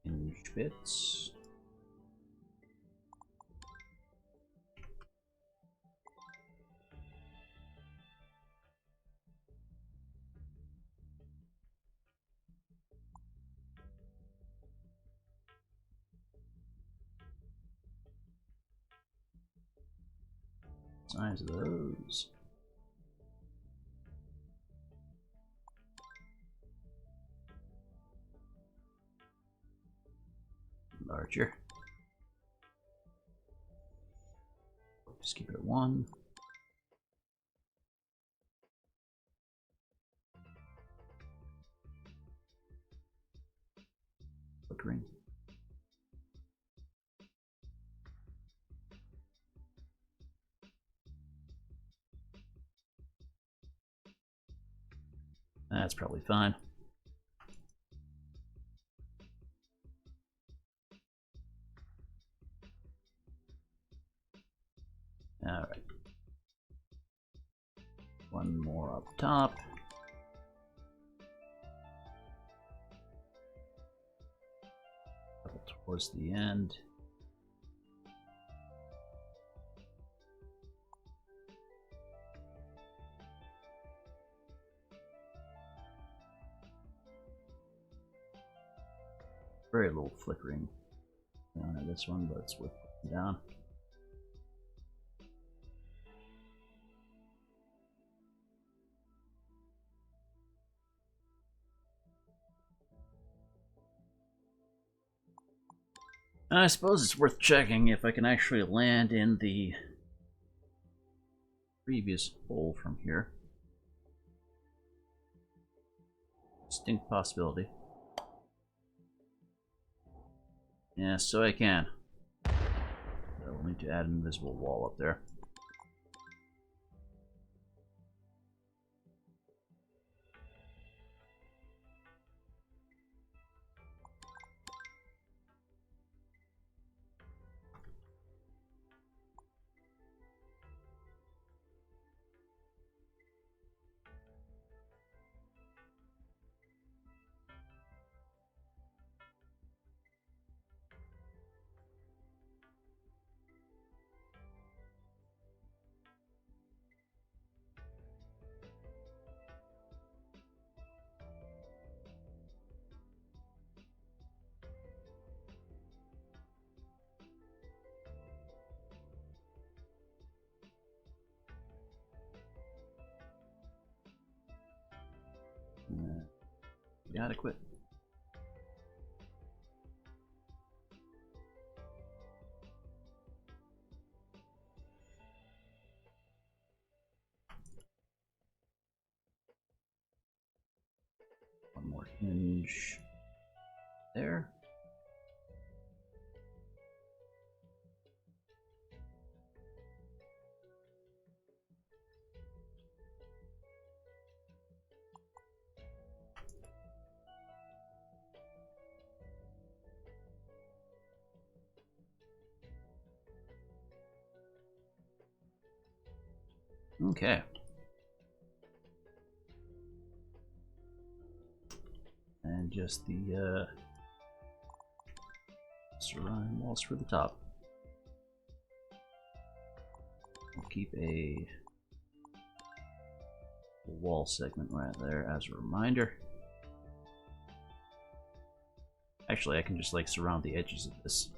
hinge bits. Size of those. Larger. Just keep it at 1. Flickering. That's probably fine. more up top. Couple towards the end. Very little flickering on this one, but it's worth putting down. And I suppose it's worth checking if I can actually land in the previous hole from here. Distinct possibility. Yeah, so I can. I'll need to add an invisible wall up there. Adequate. One more hinge there. Okay. And just the surround walls for the top. We'll keep a wall segment right there as a reminder. Actually, I can just like surround the edges of this.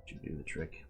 Should do the trick.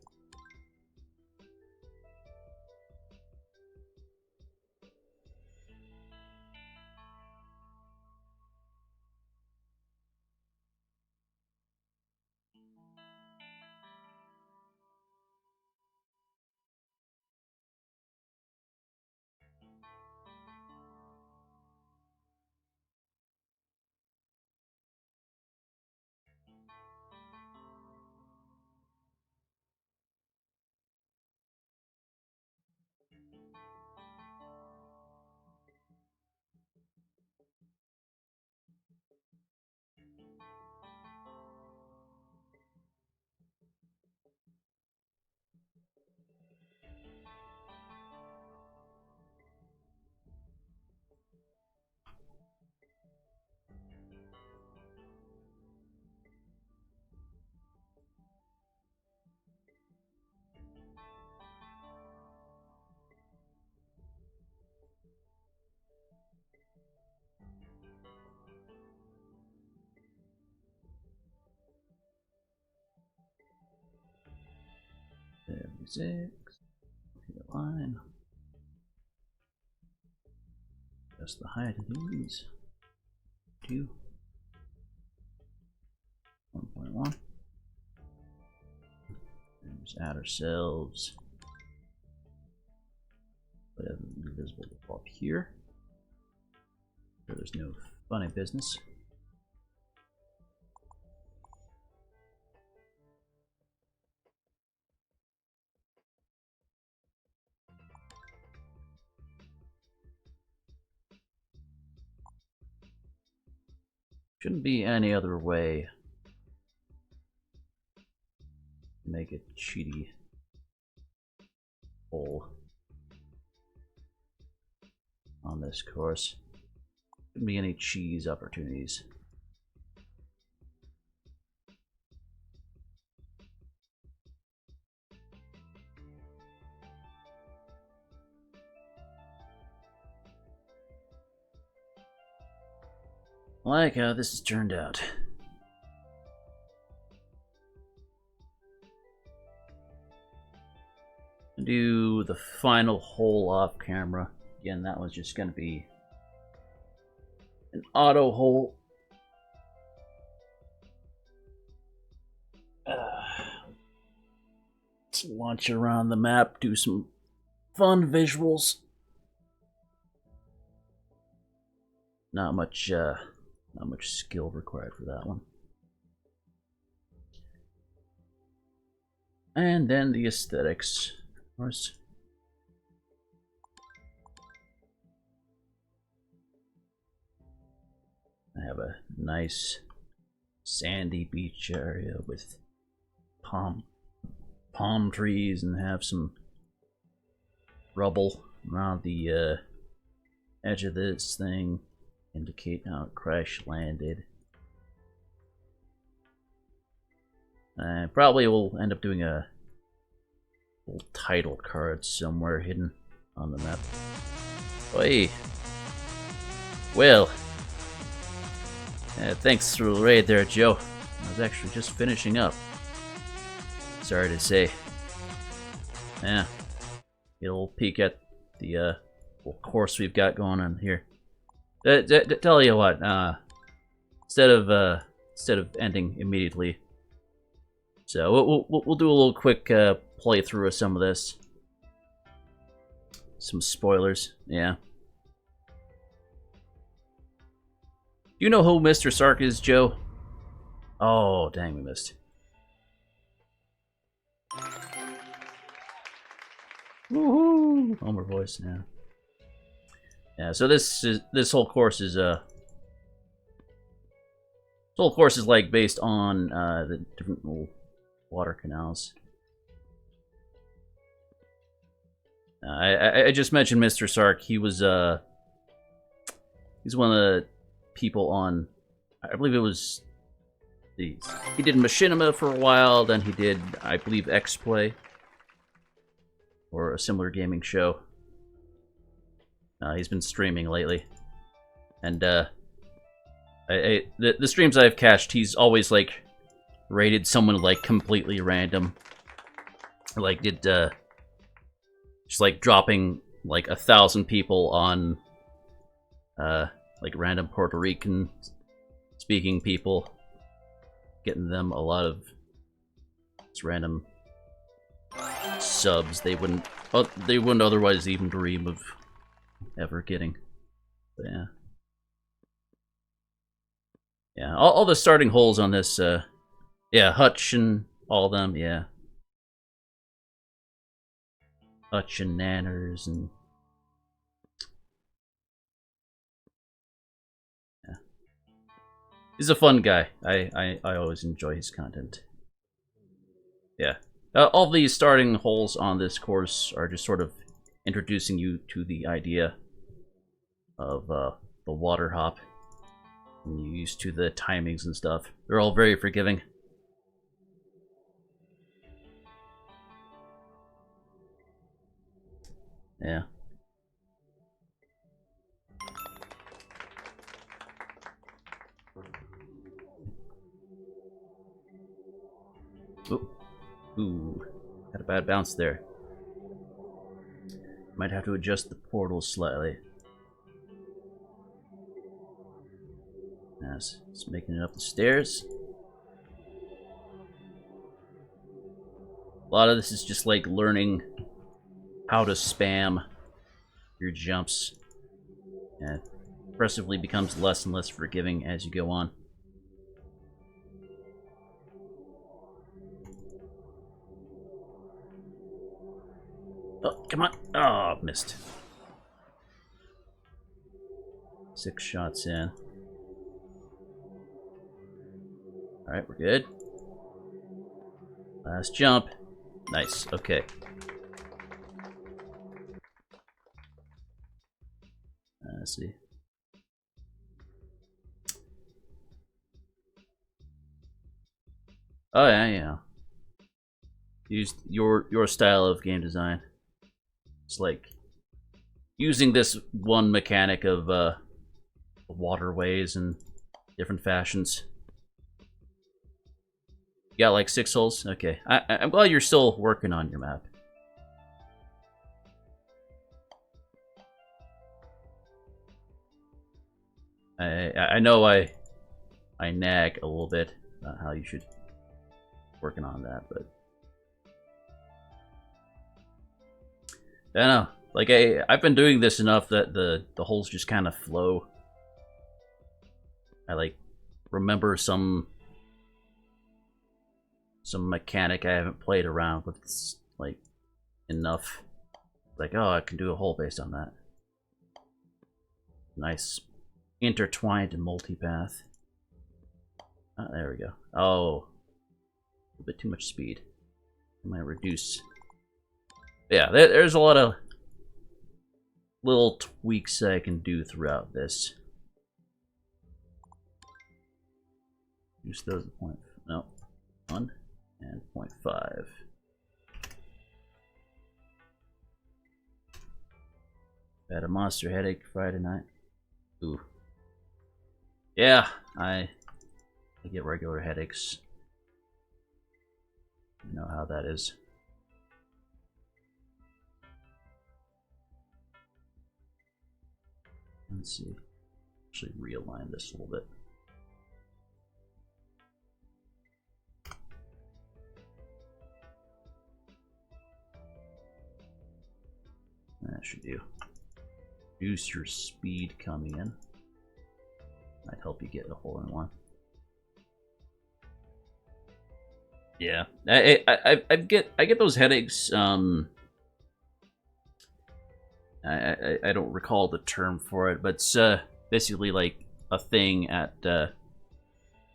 There, 6. Line. Just the height of these. 2. 1.1. And just add ourselves whatever invisible up here. So there's no funny business. Shouldn't be any other way to make it cheaty hole. on this course. Shouldn't be any cheese opportunities. I like how this has turned out. Do the final hole off camera. Again, that was just going to be an auto hole. Let's launch around the map, do some fun visuals. Not much skill required for that one. And then the aesthetics, of course. I have a nice sandy beach area with palm trees and have some rubble around the edge of this thing, indicate how it crash landed. I probably will end up doing a little title card somewhere hidden on the map. Oi! Well, thanks for the raid there, Joe. I was actually just finishing up. Sorry to say. Yeah. Get a little peek at the little course we've got going on here. Tell you what, instead of ending immediately, so we'll do a little quick playthrough of some of this. Some spoilers, yeah. You know who Mr. Sark is, Joe? Oh, dang, we missed. Woohoo! Homer voice now. Yeah, so this whole course is like based on the different little water canals. I just mentioned Mr. Sark. He was he's one of the people on, I believe it was he did Machinima for a while, then he did, I believe, X-Play or a similar gaming show. He's been streaming lately, and the streams I've catched, he's always like rated someone like completely random, like did just like dropping like 1,000 people on like random Puerto Rican speaking people, getting them a lot of just random subs they wouldn't otherwise even dream of ever getting. But yeah, all the starting holes on this, yeah, Hutch and all them, yeah, Hutch and Nanners, and yeah, he's a fun guy. I always enjoy his content. Yeah, all these starting holes on this course are just sort of introducing you to the idea of the water hop. And you're used to the timings and stuff. They're all very forgiving. Yeah. Ooh, had a bad bounce there. Might have to adjust the portal slightly. Yes, it's making it up the stairs. A lot of this is just like learning how to spam your jumps. And it progressively becomes less and less forgiving as you go on. Oh, come on. Oh, missed. 6 shots in. Alright, we're good. Last jump. Nice, okay. I see. Oh yeah, yeah. Use your style of game design. It's like using this one mechanic of waterways in different fashions. You got like 6 holes? Okay. I'm glad you're still working on your map. I know I nag a little bit about how you should be working on that, but I don't know. Like I've been doing this enough that the holes just kind of flow. I like remember some mechanic I haven't played around with, like enough. Like, oh, I can do a hole based on that. Nice intertwined multipath. Oh, there we go. Oh, a little bit too much speed. I might reduce. Yeah, there's a lot of little tweaks I can do throughout this. Use those at point. No, 1 and 0.5. Had a monster headache Friday night. Ooh. Yeah, I get regular headaches. You know how that is. Let's see. Actually realign this a little bit. That should do. Reduce your speed coming in. Might help you get a hole in one. Yeah, I get those headaches. I don't recall the term for it, but it's basically like a thing at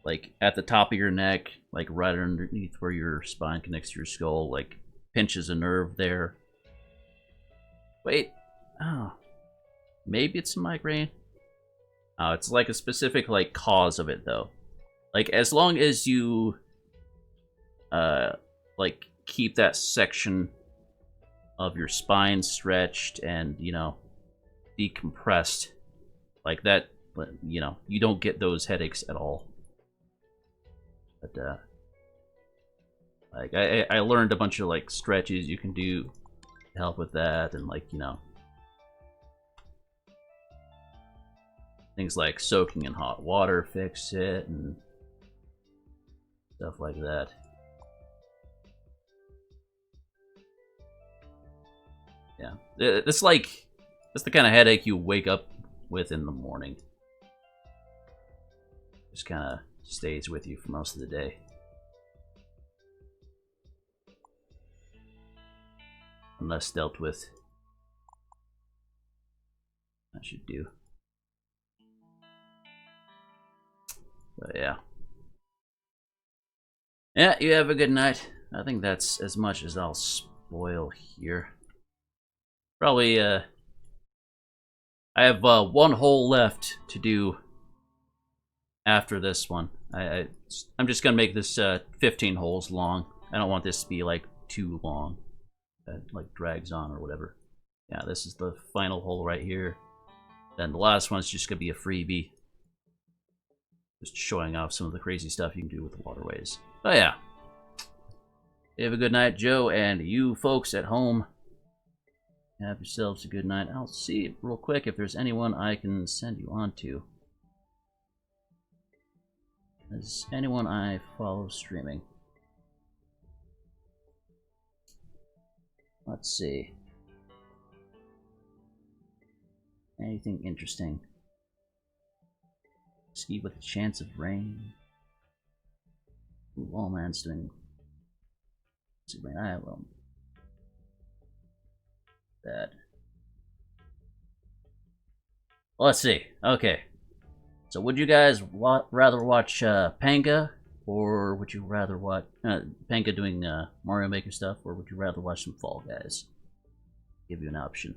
like at the top of your neck, like right underneath where your spine connects to your skull, like pinches a nerve there. Wait, oh, maybe it's a migraine. Oh, it's like a specific like cause of it though. Like as long as you like keep that section of your spine stretched and, you know, decompressed like that, you know, you don't get those headaches at all. But like I learned a bunch of like stretches you can do to help with that, and like, you know, things like soaking in hot water fix it and stuff like that. Yeah, it's like, it's the kind of headache you wake up with in the morning. Just kind of stays with you for most of the day. Unless dealt with. That should do. But yeah. Yeah, you have a good night. I think that's as much as I'll spoil here. Probably, I have 1 hole left to do after this one. I'm just gonna make this 15 holes long. I don't want this to be like too long. That like drags on or whatever. Yeah, this is the final hole right here. Then the last one's just gonna be a freebie. Just showing off some of the crazy stuff you can do with the waterways. Oh yeah. Have a good night, Joe, and you folks at home. Have yourselves a good night. I'll see real quick if there's anyone I can send you on to. Is anyone I follow streaming? Let's see. Anything interesting? Ski with a chance of rain. Ooh, Wallman's doing. See, rain. I will. Bad. Let's see. Okay. So, would you guys rather watch Panga, or would you rather watch Panga doing Mario Maker stuff, or would you rather watch some Fall Guys? Give you an option.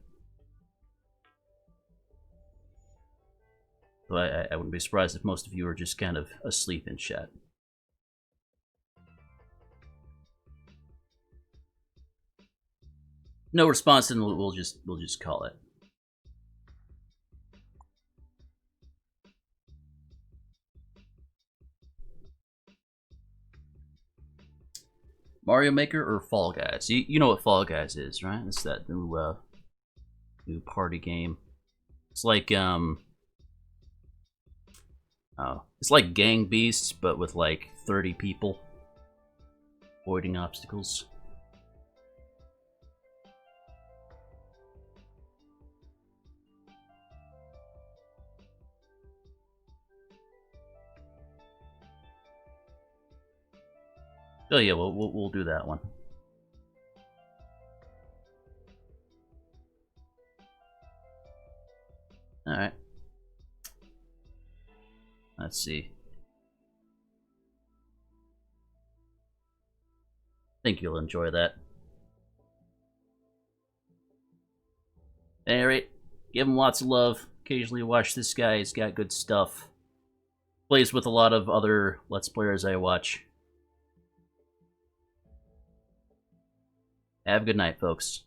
So I wouldn't be surprised if most of you are just kind of asleep in chat. No response, and we'll just call it. Mario Maker or Fall Guys? You know what Fall Guys is, right? It's that new party game. It's like it's like Gang Beasts, but with like 30 people avoiding obstacles. Oh yeah, we'll do that one. All right. Let's see. I think you'll enjoy that. At any rate, give him lots of love. Occasionally watch this guy. He's got good stuff. Plays with a lot of other Let's Players I watch. Have a good night, folks.